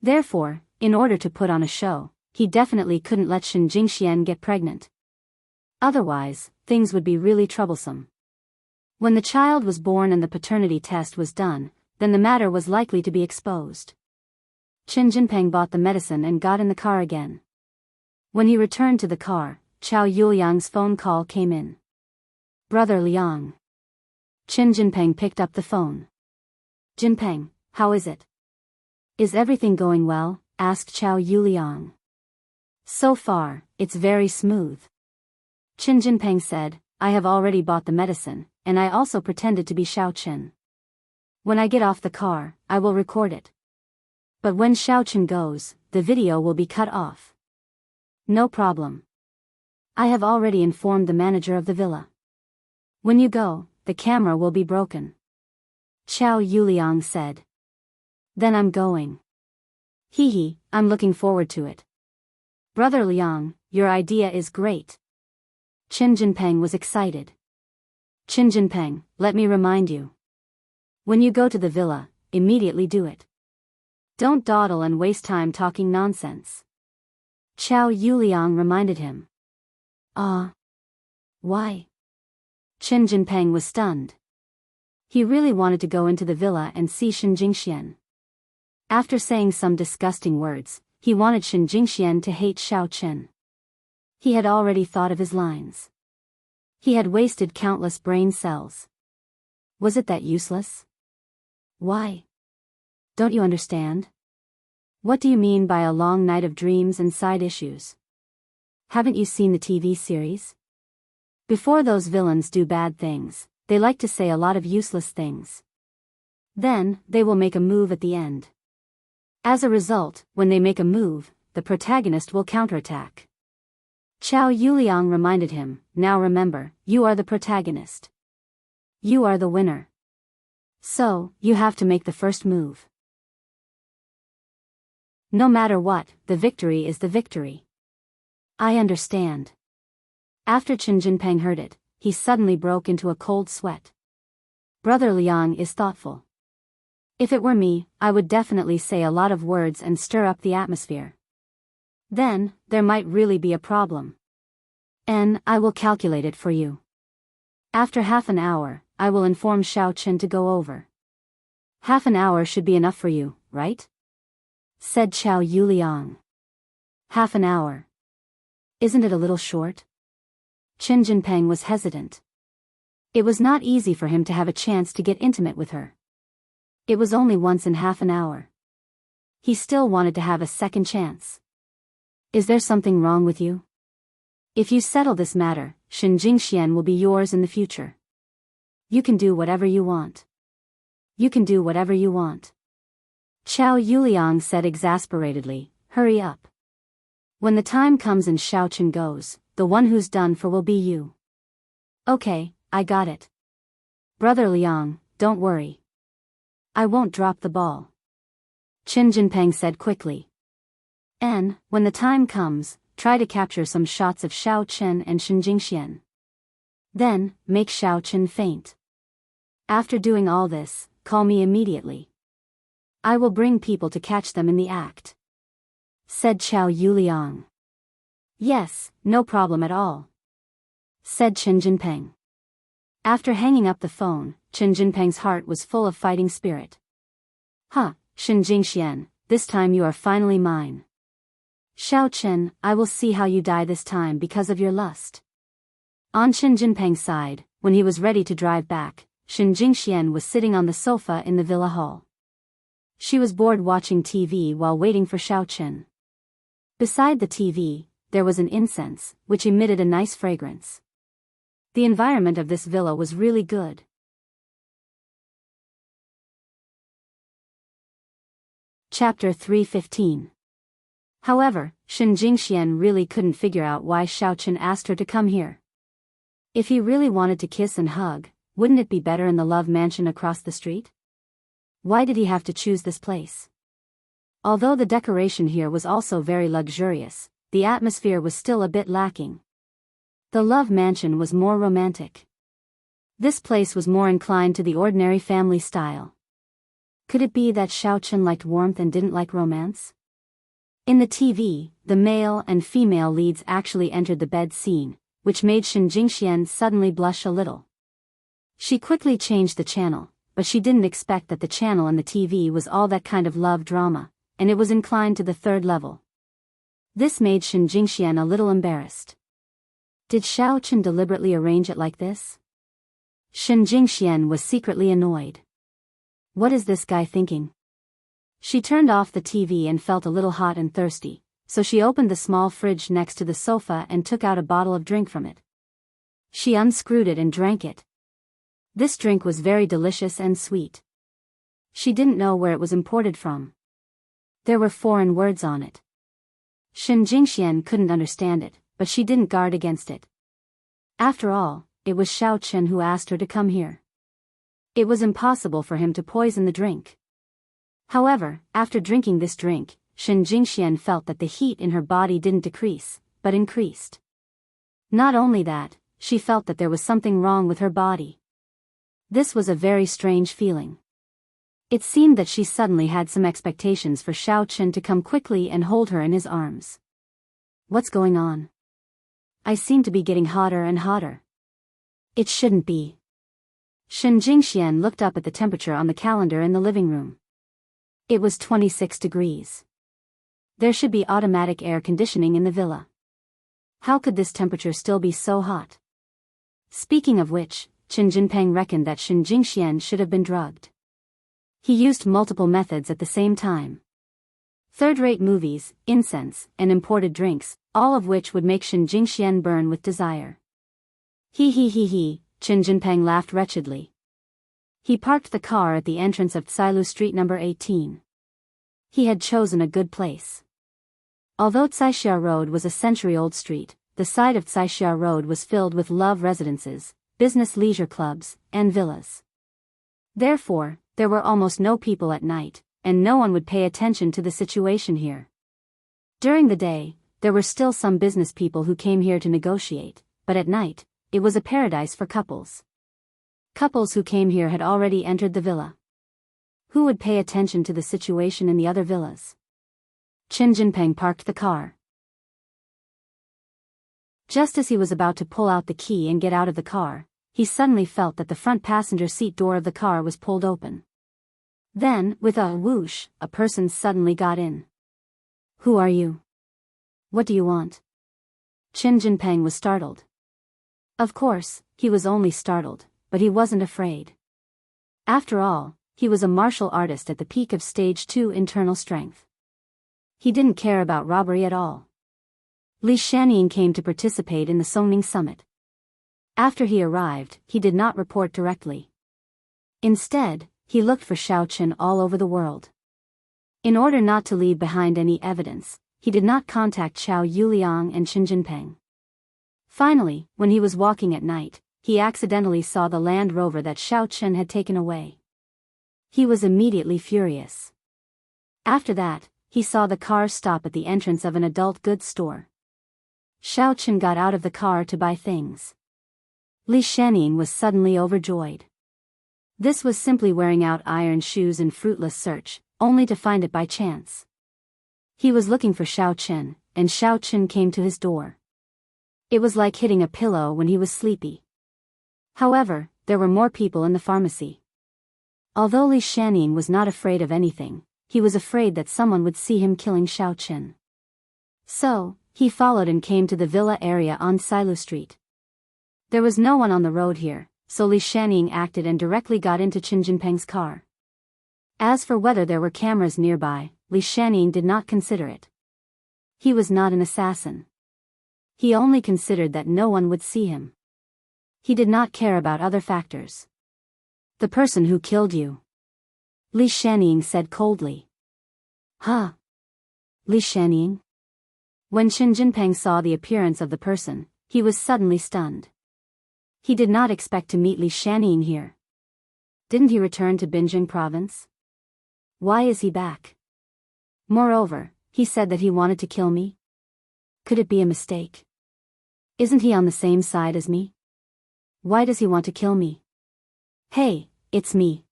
Therefore, in order to put on a show, he definitely couldn't let Shen Jingxian get pregnant. Otherwise, things would be really troublesome. When the child was born and the paternity test was done, then the matter was likely to be exposed. Qin Jinpeng bought the medicine and got in the car again. When he returned to the car, Qiao Yuliang's phone call came in. "Brother Liang." Qin Jinpeng picked up the phone. "Jinpeng, how is it? Is everything going well?" asked Qiao Yuliang. "So far, it's very smooth." Qin Jinpeng said, "I have already bought the medicine, and I also pretended to be Xiao Chen. When I get off the car, I will record it. But when Xiao Chen goes, the video will be cut off." "No problem. I have already informed the manager of the villa. When you go, the camera will be broken." Qiao Yuliang said. "Then I'm going. Hee, I'm looking forward to it. Brother Liang, your idea is great." Qin Jinpeng was excited. "Qin Jinpeng, let me remind you. When you go to the villa, immediately do it. Don't dawdle and waste time talking nonsense." Qiao Yuliang reminded him. Why?" Qin Jinpeng was stunned. He really wanted to go into the villa and see Shen Jingxian. After saying some disgusting words, he wanted Shen Jingxian to hate Xiao Chen. He had already thought of his lines. He had wasted countless brain cells. Was it that useless? Why? Don't you understand? What do you mean by a long night of dreams and side issues? Haven't you seen the TV series? Before those villains do bad things, they like to say a lot of useless things. Then, they will make a move at the end. As a result, when they make a move, the protagonist will counterattack. Qiao Yuliang reminded him, "Now remember, you are the protagonist. You are the winner. So, you have to make the first move. No matter what, the victory is the victory." "I understand." After Qin Jinpeng heard it, he suddenly broke into a cold sweat. Brother Liang is thoughtful. If it were me, I would definitely say a lot of words and stir up the atmosphere. Then, there might really be a problem. And I will calculate it for you. After half an hour, I will inform Xiao Chen to go over. Half an hour should be enough for you, right? Said Qiao Yuliang. Half an hour. Isn't it a little short? Qin Jinpeng was hesitant. It was not easy for him to have a chance to get intimate with her. It was only once in half an hour. He still wanted to have a second chance. "Is there something wrong with you? If you settle this matter, Shen Jingxian will be yours in the future. You can do whatever you want. You can do whatever you want." Qiao Yuliang said exasperatedly, "Hurry up. When the time comes and Xiao Chen goes, the one who's done for will be you. Okay, I got it. Brother Liang, don't worry. I won't drop the ball. Qin Jinpeng said quickly. And, when the time comes, try to capture some shots of Xiao Chen and Shen Jingxian. Then, make Xiao Chen faint. After doing all this, call me immediately. I will bring people to catch them in the act. Said Qiao Yuliang. Yes, no problem at all. Said Qin Jinpeng. After hanging up the phone, Qin Jinpeng's heart was full of fighting spirit. Ha, Shen Jingxian, this time you are finally mine. Xiao Chen, I will see how you die this time because of your lust. On Qin Jinpeng's side, when he was ready to drive back, Shen Jingxian was sitting on the sofa in the villa hall. She was bored watching TV while waiting for Xiao Chen. Beside the TV, there was an incense, which emitted a nice fragrance. The environment of this villa was really good. Chapter 315. However, Shen Jingxian really couldn't figure out why Xiao Chen asked her to come here. If he really wanted to kiss and hug, wouldn't it be better in the love mansion across the street? Why did he have to choose this place? Although the decoration here was also very luxurious, the atmosphere was still a bit lacking. The love mansion was more romantic. This place was more inclined to the ordinary family style. Could it be that Xiao Chen liked warmth and didn't like romance? In the TV, the male and female leads actually entered the bed scene, which made Shen Jingxian suddenly blush a little. She quickly changed the channel, but she didn't expect that the channel on the TV was all that kind of love drama, and it was inclined to the third level. This made Shen Jingxian a little embarrassed. Did Xiao Chen deliberately arrange it like this? Shen Jingxian was secretly annoyed. What is this guy thinking? She turned off the TV and felt a little hot and thirsty, so she opened the small fridge next to the sofa and took out a bottle of drink from it. She unscrewed it and drank it. This drink was very delicious and sweet. She didn't know where it was imported from. There were foreign words on it. Shen Jingxian couldn't understand it, but she didn't guard against it. After all, it was Xiao Chen who asked her to come here. It was impossible for him to poison the drink. However, after drinking this drink, Shen Jingxian felt that the heat in her body didn't decrease, but increased. Not only that, she felt that there was something wrong with her body. This was a very strange feeling. It seemed that she suddenly had some expectations for Xiao Chen to come quickly and hold her in his arms. What's going on? I seem to be getting hotter and hotter. It shouldn't be. Shen Jingxian looked up at the temperature on the calendar in the living room. It was 26 degrees. There should be automatic air conditioning in the villa. How could this temperature still be so hot? Speaking of which, Qin Jinpeng reckoned that Shen Jingxian should have been drugged. He used multiple methods at the same time. Third-rate movies, incense, and imported drinks, all of which would make Shen Jingxian burn with desire. He, Qin Jinpeng laughed wretchedly. He parked the car at the entrance of Tsailu Street number 18. He had chosen a good place. Although Tsaixia Road was a century-old street, the side of Tsaixia Road was filled with love residences, business leisure clubs, and villas. Therefore, there were almost no people at night, and no one would pay attention to the situation here. During the day, there were still some business people who came here to negotiate, but at night, it was a paradise for couples. Couples who came here had already entered the villa. Who would pay attention to the situation in the other villas? Qin Jinpeng parked the car. Just as he was about to pull out the key and get out of the car, he suddenly felt that the front passenger seat door of the car was pulled open. Then, with a whoosh, a person suddenly got in. Who are you? What do you want? Qin Jinpeng was startled. Of course, he was only startled, but he wasn't afraid. After all, he was a martial artist at the peak of stage 2 internal strength. He didn't care about robbery at all. Li Shanying came to participate in the Songning Summit. After he arrived, he did not report directly. Instead, he looked for Xiao Chen all over the world. In order not to leave behind any evidence, he did not contact Xiao Yuliang and Qin Jinping. Finally, when he was walking at night, he accidentally saw the Land Rover that Xiao Chen had taken away. He was immediately furious. After that, he saw the car stop at the entrance of an adult goods store. Xiao Chen got out of the car to buy things. Li Shaning was suddenly overjoyed. This was simply wearing out iron shoes in fruitless search, only to find it by chance. He was looking for Xiao Chen, and Xiao Chen came to his door. It was like hitting a pillow when he was sleepy. However, there were more people in the pharmacy. Although Li Shaning was not afraid of anything, he was afraid that someone would see him killing Xiao Chen. So, he followed and came to the villa area on Silu Street. There was no one on the road here, so Li Shaning acted and directly got into Qin Jinping's car. As for whether there were cameras nearby, Li Shaning did not consider it. He was not an assassin. He only considered that no one would see him. He did not care about other factors. The person who killed you, Li Shaning said coldly. Huh? Li Shaning? When Qin Jinping saw the appearance of the person, he was suddenly stunned. He did not expect to meet Li Shaning here. Didn't he return to Binjing province? Why is he back? Moreover, he said that he wanted to kill me. Could it be a mistake? Isn't he on the same side as me? Why does he want to kill me? Hey, it's me.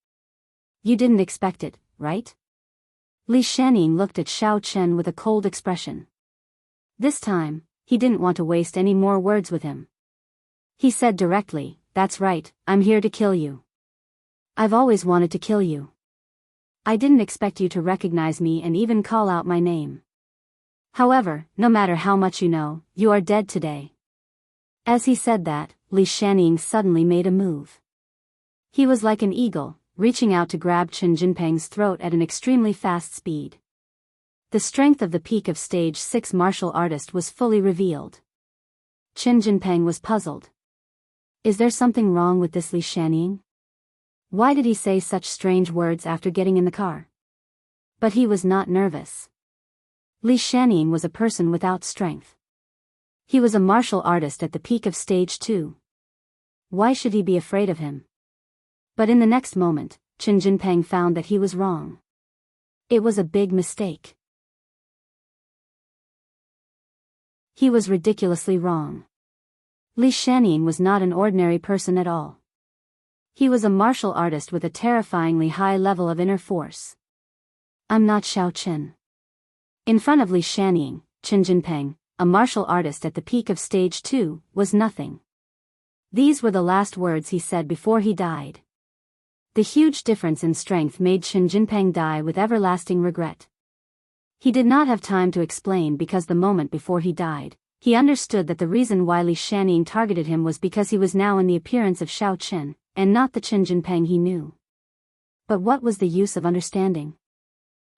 You didn't expect it, right? Li Shaning looked at Xiao Chen with a cold expression. This time, he didn't want to waste any more words with him. He said directly, "That's right, I'm here to kill you. I've always wanted to kill you. I didn't expect you to recognize me and even call out my name. However, no matter how much you know, you are dead today." As he said that, Li Shaning suddenly made a move. He was like an eagle, reaching out to grab Qin Jinping's throat at an extremely fast speed. The strength of the peak of stage 6 martial artist was fully revealed. Qin Jinping was puzzled. Is there something wrong with this Li Shaning? Why did he say such strange words after getting in the car? But he was not nervous. Li Shaning was a person without strength. He was a martial artist at the peak of stage 2. Why should he be afraid of him? But in the next moment, Qin Jinping found that he was wrong. It was a big mistake. He was ridiculously wrong. Li Shaning was not an ordinary person at all. He was a martial artist with a terrifyingly high level of inner force. I'm not Xiao Chen. In front of Li Shaning, Qin Jinping, a martial artist at the peak of stage 2, was nothing. These were the last words he said before he died. The huge difference in strength made Qin Jinping die with everlasting regret. He did not have time to explain because the moment before he died, he understood that the reason why Li Shaning targeted him was because he was now in the appearance of Xiao Chen, and not the Qin Jinping he knew. But what was the use of understanding?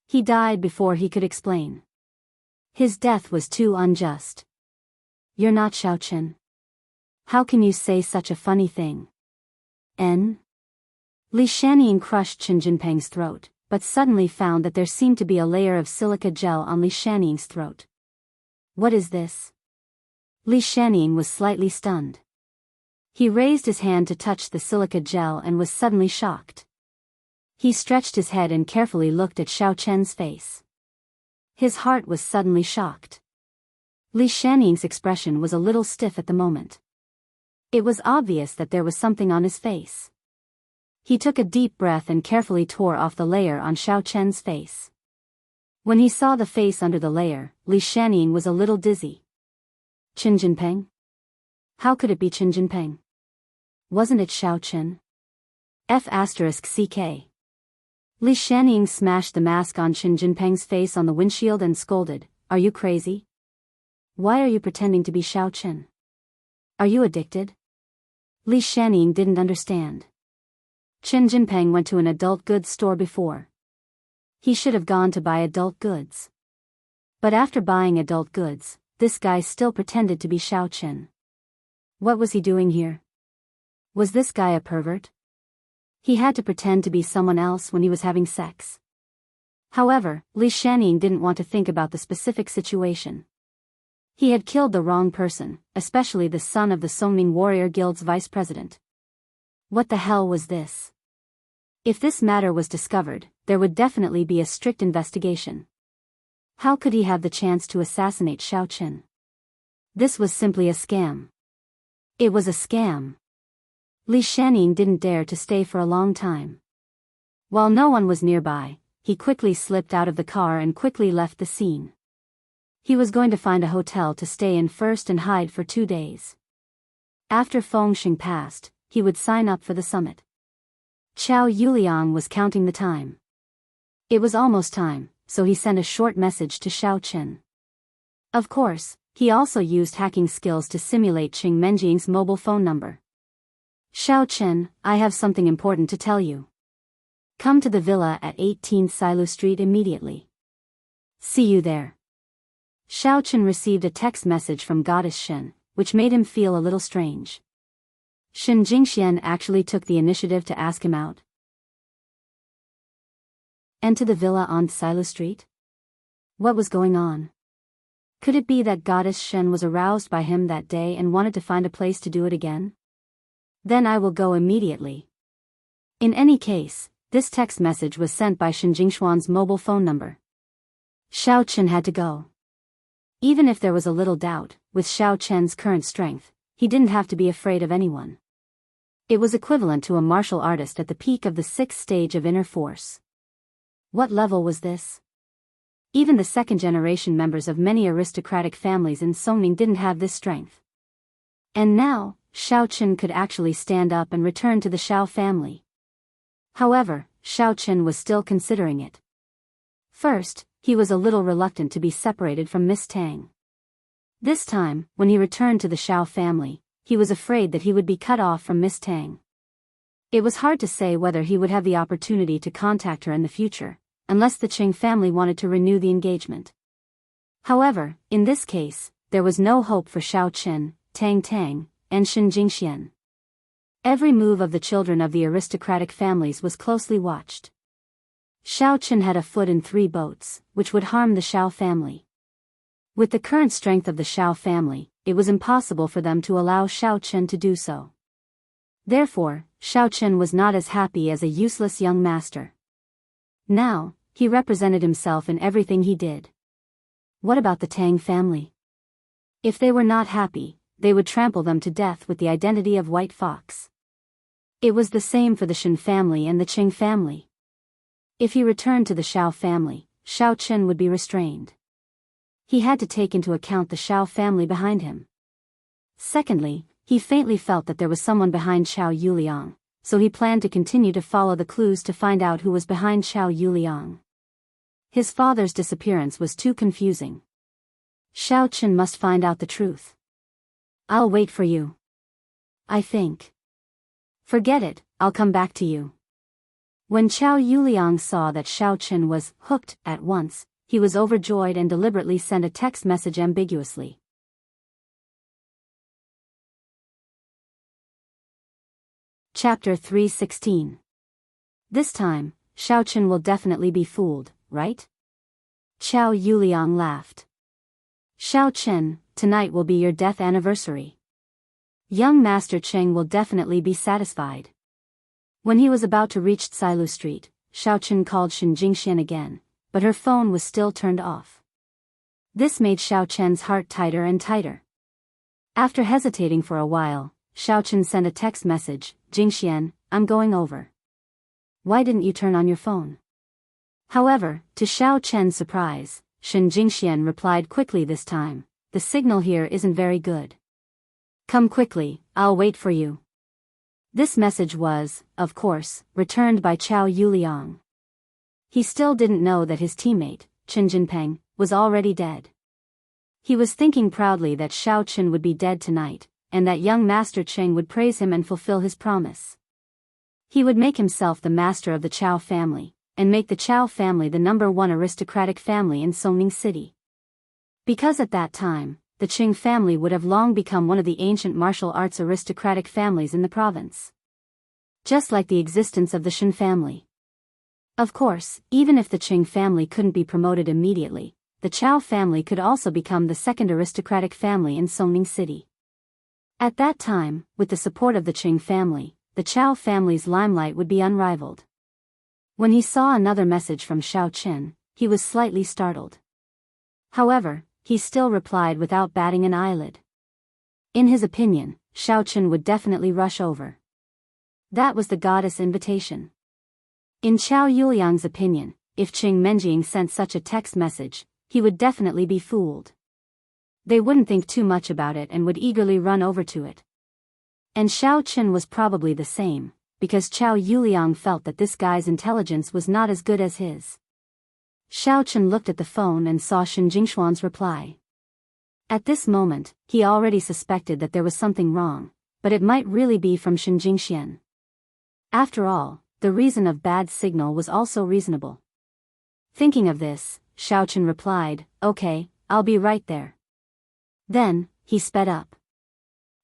He died before he could explain. His death was too unjust. You're not Xiao Chen. How can you say such a funny thing? Li Shaning crushed Qin Jinping's throat, but suddenly found that there seemed to be a layer of silica gel on Li Shaning's throat. What is this? Li Shaning was slightly stunned. He raised his hand to touch the silica gel and was suddenly shocked. He stretched his head and carefully looked at Xiao Chen's face. His heart was suddenly shocked. Li Shaning's expression was a little stiff at the moment. It was obvious that there was something on his face. He took a deep breath and carefully tore off the layer on Xiao Chen's face. When he saw the face under the layer, Li Shaning was a little dizzy. Qin Jinping? How could it be Qin Jinping? Wasn't it Xiao Chen? F***ck. Li Shaning smashed the mask on Qin Jinping's face on the windshield and scolded, "Are you crazy? Why are you pretending to be Xiao Chen? Are you addicted?" Li Shaning didn't understand. Qin Jinping went to an adult goods store before. He should have gone to buy adult goods. But after buying adult goods, this guy still pretended to be Xiao Chen. What was he doing here? Was this guy a pervert? He had to pretend to be someone else when he was having sex. However, Li Shanning didn't want to think about the specific situation. He had killed the wrong person, especially the son of the Songming Warrior Guild's vice president. What the hell was this? If this matter was discovered, there would definitely be a strict investigation. How could he have the chance to assassinate Xiao Qin? This was simply a scam. It was a scam. Li Shanning didn't dare to stay for a long time. While no one was nearby, he quickly slipped out of the car and quickly left the scene. He was going to find a hotel to stay in first and hide for 2 days. After Fengxing passed, he would sign up for the summit. Qiao Yuliang was counting the time. It was almost time, so he sent a short message to Xiao Qin. Of course, he also used hacking skills to simulate Qing Menjing's mobile phone number. Xiao Qin, I have something important to tell you. Come to the villa at 18 Silu Street immediately. See you there. Xiao Qin received a text message from Goddess Shen, which made him feel a little strange. Shen Jingxian actually took the initiative to ask him out. And to the villa on Silu Street? What was going on? Could it be that Goddess Shen was aroused by him that day and wanted to find a place to do it again? Then I will go immediately. In any case, this text message was sent by Shen Jingshuan's mobile phone number. Xiao Qin had to go. Even if there was a little doubt, with Xiao Qin's current strength, he didn't have to be afraid of anyone. It was equivalent to a martial artist at the peak of the 6th stage of inner force. What level was this? Even the second-generation members of many aristocratic families in Songming didn't have this strength. And now, Xiao Qin could actually stand up and return to the Xiao family. However, Xiao Qin was still considering it. First, he was a little reluctant to be separated from Miss Tang. This time, when he returned to the Xiao family, he was afraid that he would be cut off from Miss Tang. It was hard to say whether he would have the opportunity to contact her in the future, unless the Qing family wanted to renew the engagement. However, in this case, there was no hope for Xiao Qin, Tang Tang, and Shen Jingxian. Every move of the children of the aristocratic families was closely watched. Xiao Qin had a foot in 3 boats, which would harm the Xiao family. With the current strength of the Xiao family, it was impossible for them to allow Xiao Qin to do so. Therefore, Xiao Qin was not as happy as a useless young master. Now, he represented himself in everything he did. What about the Tang family? If they were not happy, they would trample them to death with the identity of White Fox. It was the same for the Shen family and the Qing family. If he returned to the Xiao family, Xiao Qin would be restrained. He had to take into account the Xiao family behind him. Secondly, he faintly felt that there was someone behind Xiao Yuliang, so he planned to continue to follow the clues to find out who was behind Xiao Yuliang. His father's disappearance was too confusing. Xiao Qin must find out the truth. I'll wait for you. I think. Forget it, I'll come back to you. When Xiao Yuliang saw that Xiao Qin was hooked at once, he was overjoyed and deliberately sent a text message ambiguously. Chapter 316. This time, Xiao Qin will definitely be fooled, right? Qiao Yuliang laughed. Xiao Qin, tonight will be your death anniversary. Young Master Qing will definitely be satisfied. When he was about to reach Tsilu Street, Xiao Qin called Shen Jingxian again, but her phone was still turned off. This made Xiao Qin's heart tighter and tighter. After hesitating for a while, Xiao Qin sent a text message, Jingxian, I'm going over. Why didn't you turn on your phone? However, to Xiao Qin's surprise, Shen Jingxian replied quickly this time, the signal here isn't very good. Come quickly, I'll wait for you. This message was, of course, returned by Qiao Yuliang. He still didn't know that his teammate, Qin Jinpeng, was already dead. He was thinking proudly that Xiao Qin would be dead tonight, and that young Master Qing would praise him and fulfill his promise. He would make himself the master of the Qiao family, and make the Qiao family the #1 aristocratic family in Songming City. Because at that time, the Qing family would have long become one of the ancient martial arts aristocratic families in the province. Just like the existence of the Shen family. Of course, even if the Qing family couldn't be promoted immediately, the Chao family could also become the second aristocratic family in Songning City. At that time, with the support of the Qing family, the Chao family's limelight would be unrivaled. When he saw another message from Xiao Qin, he was slightly startled. However, he still replied without batting an eyelid. In his opinion, Xiao Qin would definitely rush over. That was the goddess' invitation. In Chao Yuliang's opinion, if Qing Menjing sent such a text message, he would definitely be fooled. They wouldn't think too much about it and would eagerly run over to it. And Xiao Qin was probably the same, because Chao Yuliang felt that this guy's intelligence was not as good as his. Xiao Qin looked at the phone and saw Shen Jingshuan's reply. At this moment, he already suspected that there was something wrong, but it might really be from Shen Jingxian. After all, the reason of bad signal was also reasonable. Thinking of this, Xiao Qin replied, "Okay, I'll be right there." Then, he sped up.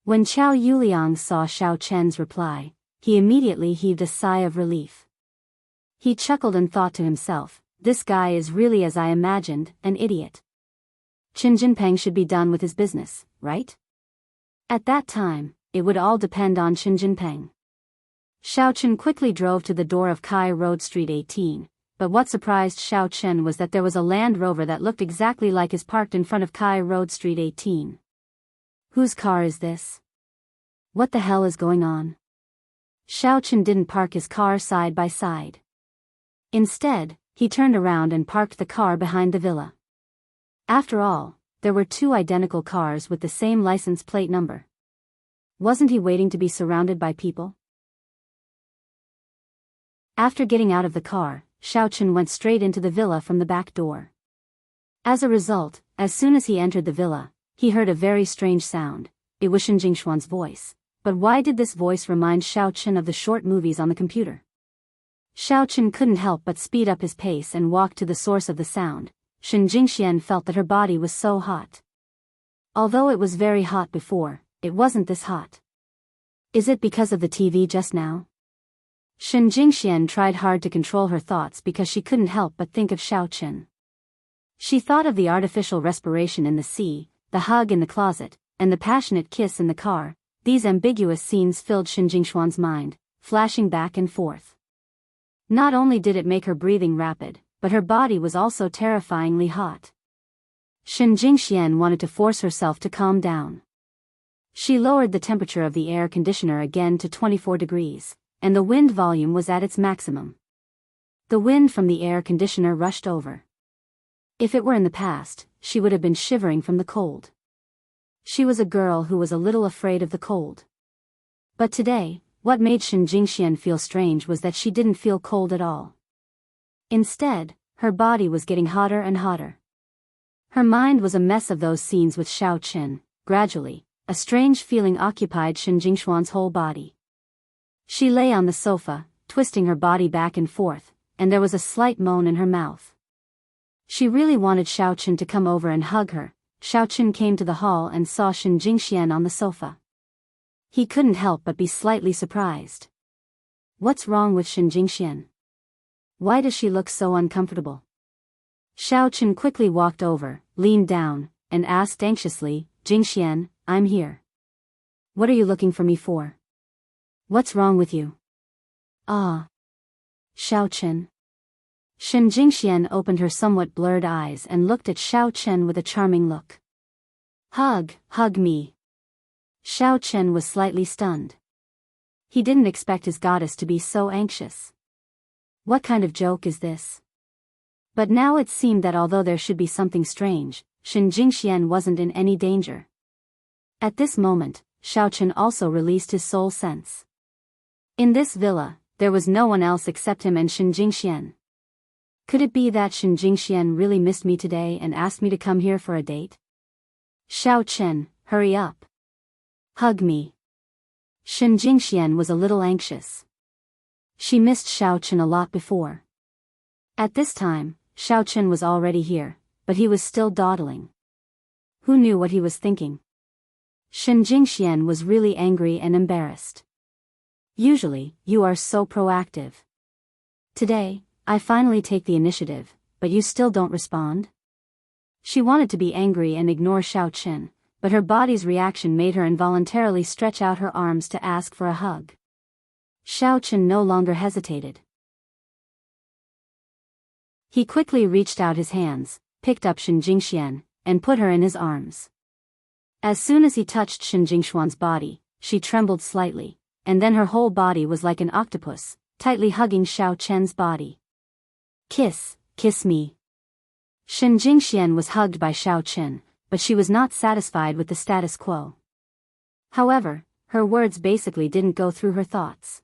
When Chao Yuliang saw Xiao Qin's reply, he immediately heaved a sigh of relief. He chuckled and thought to himself, this guy is really as I imagined, an idiot. Qin Jinpeng should be done with his business, right? At that time, it would all depend on Qin Jinpeng. Xiao Qin quickly drove to the door of Kai Road Street 18, but what surprised Xiao Qin was that there was a Land Rover that looked exactly like his parked in front of Kai Road Street 18. Whose car is this? What the hell is going on? Xiao Qin didn't park his car side by side. Instead, he turned around and parked the car behind the villa. After all, there were two identical cars with the same license plate number. Wasn't he waiting to be surrounded by people? After getting out of the car, Xiao Qin went straight into the villa from the back door. As a result, as soon as he entered the villa, he heard a very strange sound. It was Shen Jingshuan's voice. But why did this voice remind Xiao Qin of the short movies on the computer? Xiao Qin couldn't help but speed up his pace and walk to the source of the sound. Shen Jingxian felt that her body was so hot. Although it was very hot before, it wasn't this hot. Is it because of the TV just now? Shen Jingxian tried hard to control her thoughts because she couldn't help but think of Xiao Qin. She thought of the artificial respiration in the sea, the hug in the closet, and the passionate kiss in the car. These ambiguous scenes filled Shen Jingshuan's mind, flashing back and forth. Not only did it make her breathing rapid, but her body was also terrifyingly hot. Shen Jingxian wanted to force herself to calm down. She lowered the temperature of the air conditioner again to 24 degrees, and the wind volume was at its maximum. The wind from the air conditioner rushed over. If it were in the past, she would have been shivering from the cold. She was a girl who was a little afraid of the cold. But today, what made Shen Jingxian feel strange was that she didn't feel cold at all. Instead, her body was getting hotter and hotter. Her mind was a mess of those scenes with Xiao Qin. Gradually, a strange feeling occupied Shen Jingshuan's whole body. She lay on the sofa, twisting her body back and forth, and there was a slight moan in her mouth. She really wanted Xiao Qin to come over and hug her. Xiao Qin came to the hall and saw Shen Jingxian on the sofa. He couldn't help but be slightly surprised. What's wrong with Shen Jingxian? Why does she look so uncomfortable? Xiao Qin quickly walked over, leaned down, and asked anxiously, Jingxian, I'm here. What are you looking for me for? What's wrong with you? Ah. Xiao Qin. Shen Jingxian opened her somewhat blurred eyes and looked at Xiao Qin with a charming look. Hug me. Xiao Qin was slightly stunned. He didn't expect his goddess to be so anxious. What kind of joke is this? But now it seemed that although there should be something strange, Shen Jingxian wasn't in any danger. At this moment, Xiao Qin also released his soul sense. In this villa, there was no one else except him and Shen Jingxian. Could it be that Shen Jingxian really missed me today and asked me to come here for a date? Xiao Qin, hurry up. Hug me. Shen Jingxian was a little anxious. She missed Xiao Qin a lot before. At this time, Xiao Qin was already here, but he was still dawdling. Who knew what he was thinking? Shen Jingxian was really angry and embarrassed. Usually, you are so proactive. Today, I finally take the initiative, but you still don't respond? She wanted to be angry and ignore Xiao Qin, but her body's reaction made her involuntarily stretch out her arms to ask for a hug. Xiao Qin no longer hesitated. He quickly reached out his hands, picked up Shen Jingxian, and put her in his arms. As soon as he touched Shen Jingxuan's body, she trembled slightly, and then her whole body was like an octopus, tightly hugging Xiao Chen's body. Kiss me. Shen Jingxian was hugged by Xiao Chen, but she was not satisfied with the status quo. However, her words basically didn't go through her thoughts.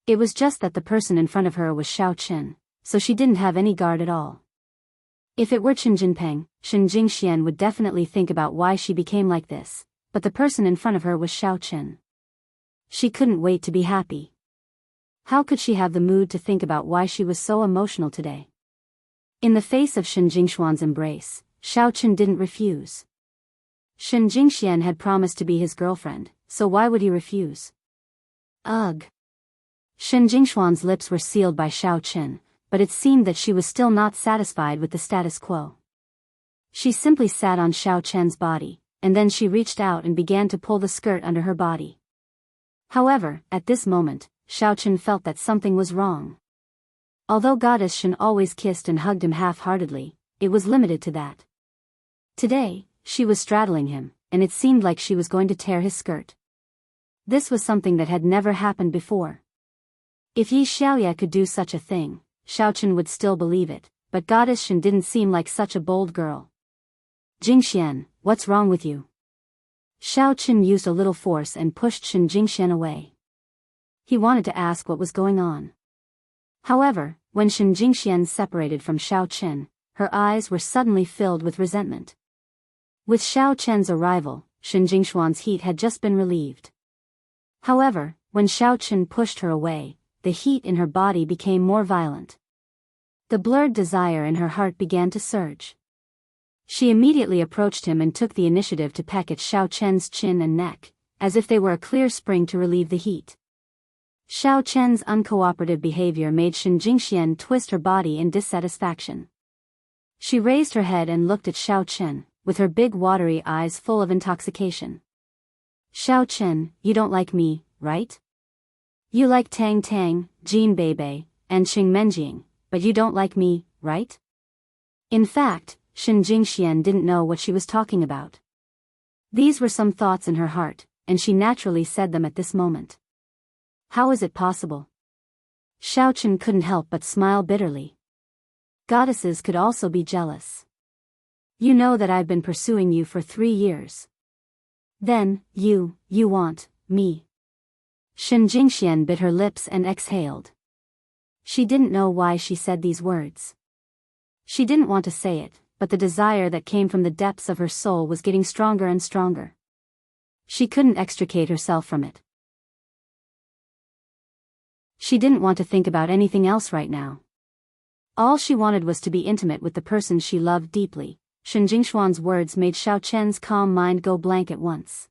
It was just that the person in front of her was Xiao Chen, so she didn't have any guard at all. If it were Chen Jinpeng, Shen Jingxian would definitely think about why she became like this, but the person in front of her was Xiao Chen. She couldn't wait to be happy. How could she have the mood to think about why she was so emotional today? In the face of Shen Jingxuan's embrace, Xiao Chen didn't refuse. Shen Jingxian had promised to be his girlfriend, so why would he refuse? Ugh. Shen Jingxuan's lips were sealed by Xiao Chen, but it seemed that she was still not satisfied with the status quo. She simply sat on Xiao Chen's body, and then she reached out and began to pull the skirt under her body. However, at this moment, Xiao Chen felt that something was wrong. Although Goddess Shen always kissed and hugged him half-heartedly, it was limited to that. Today, she was straddling him, and it seemed like she was going to tear his skirt. This was something that had never happened before. If Yi Xiaoye could do such a thing, Xiao Chen would still believe it, but Goddess Shen didn't seem like such a bold girl. Jingxian, what's wrong with you? Xiao Chen used a little force and pushed Shen Jingxian away. He wanted to ask what was going on. However, when Shen Jingxian separated from Xiao Chen, her eyes were suddenly filled with resentment. With Xiao Chen's arrival, Shen Jingxuan's heat had just been relieved. However, when Xiao Chen pushed her away, the heat in her body became more violent. The blurred desire in her heart began to surge. She immediately approached him and took the initiative to peck at Xiao Chen's chin and neck, as if they were a clear spring to relieve the heat. Xiao Chen's uncooperative behavior made Shen Jingxian twist her body in dissatisfaction. She raised her head and looked at Xiao Chen, with her big watery eyes full of intoxication. Xiao Chen, you don't like me, right? You like Tang Tang, Jin Beibei, and Qing Menjing, but you don't like me, right? In fact, Shen Jingxian didn't know what she was talking about. These were some thoughts in her heart, and she naturally said them at this moment. How is it possible? Xiao Chen couldn't help but smile bitterly. Goddesses could also be jealous. You know that I've been pursuing you for 3 years. Then, you want me. Shen Jingxian bit her lips and exhaled. She didn't know why she said these words. She didn't want to say it, but the desire that came from the depths of her soul was getting stronger and stronger. She couldn't extricate herself from it. She didn't want to think about anything else right now. All she wanted was to be intimate with the person she loved deeply. Shen Jingxuan's words made Xiao Chen's calm mind go blank at once.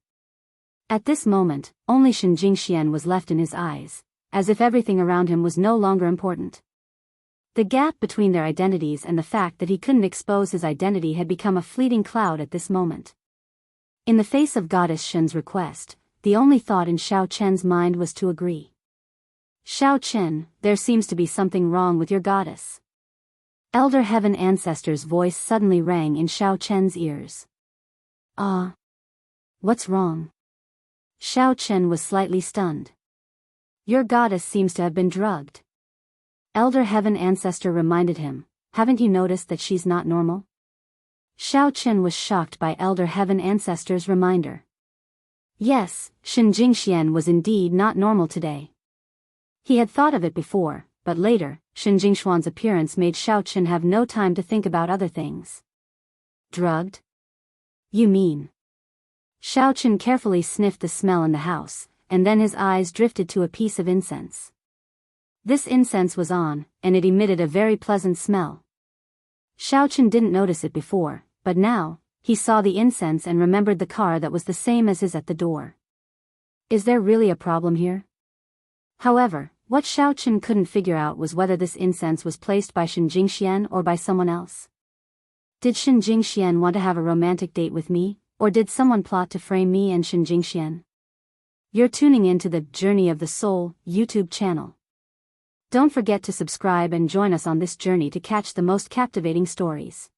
At this moment, only Shen Jingxian was left in his eyes, as if everything around him was no longer important. The gap between their identities and the fact that he couldn't expose his identity had become a fleeting cloud at this moment. In the face of Goddess Shen's request, the only thought in Xiao Chen's mind was to agree. Xiao Chen, there seems to be something wrong with your goddess. Elder Heaven Ancestor's voice suddenly rang in Xiao Chen's ears. What's wrong? Xiao Chen was slightly stunned. Your goddess seems to have been drugged. Elder Heaven Ancestor reminded him, haven't you noticed that she's not normal? Xiao Chen was shocked by Elder Heaven Ancestor's reminder. Yes, Shen Jingxian was indeed not normal today. He had thought of it before, but later, Shen Jingxuan's appearance made Xiao Chen have no time to think about other things. Drugged? You mean? Xiao Chen carefully sniffed the smell in the house, and then his eyes drifted to a piece of incense. This incense was on, and it emitted a very pleasant smell. Xiao Chen didn't notice it before, but now, he saw the incense and remembered the car that was the same as his at the door. Is there really a problem here? However, What Xiaochen couldn't figure out was whether this incense was placed by Shen Jingxian or by someone else. Did Shen Jingxian want to have a romantic date with me, or did someone plot to frame me and Shen Jingxian? You're tuning into the Journey of the Soul YouTube channel. Don't forget to subscribe and join us on this journey to catch the most captivating stories.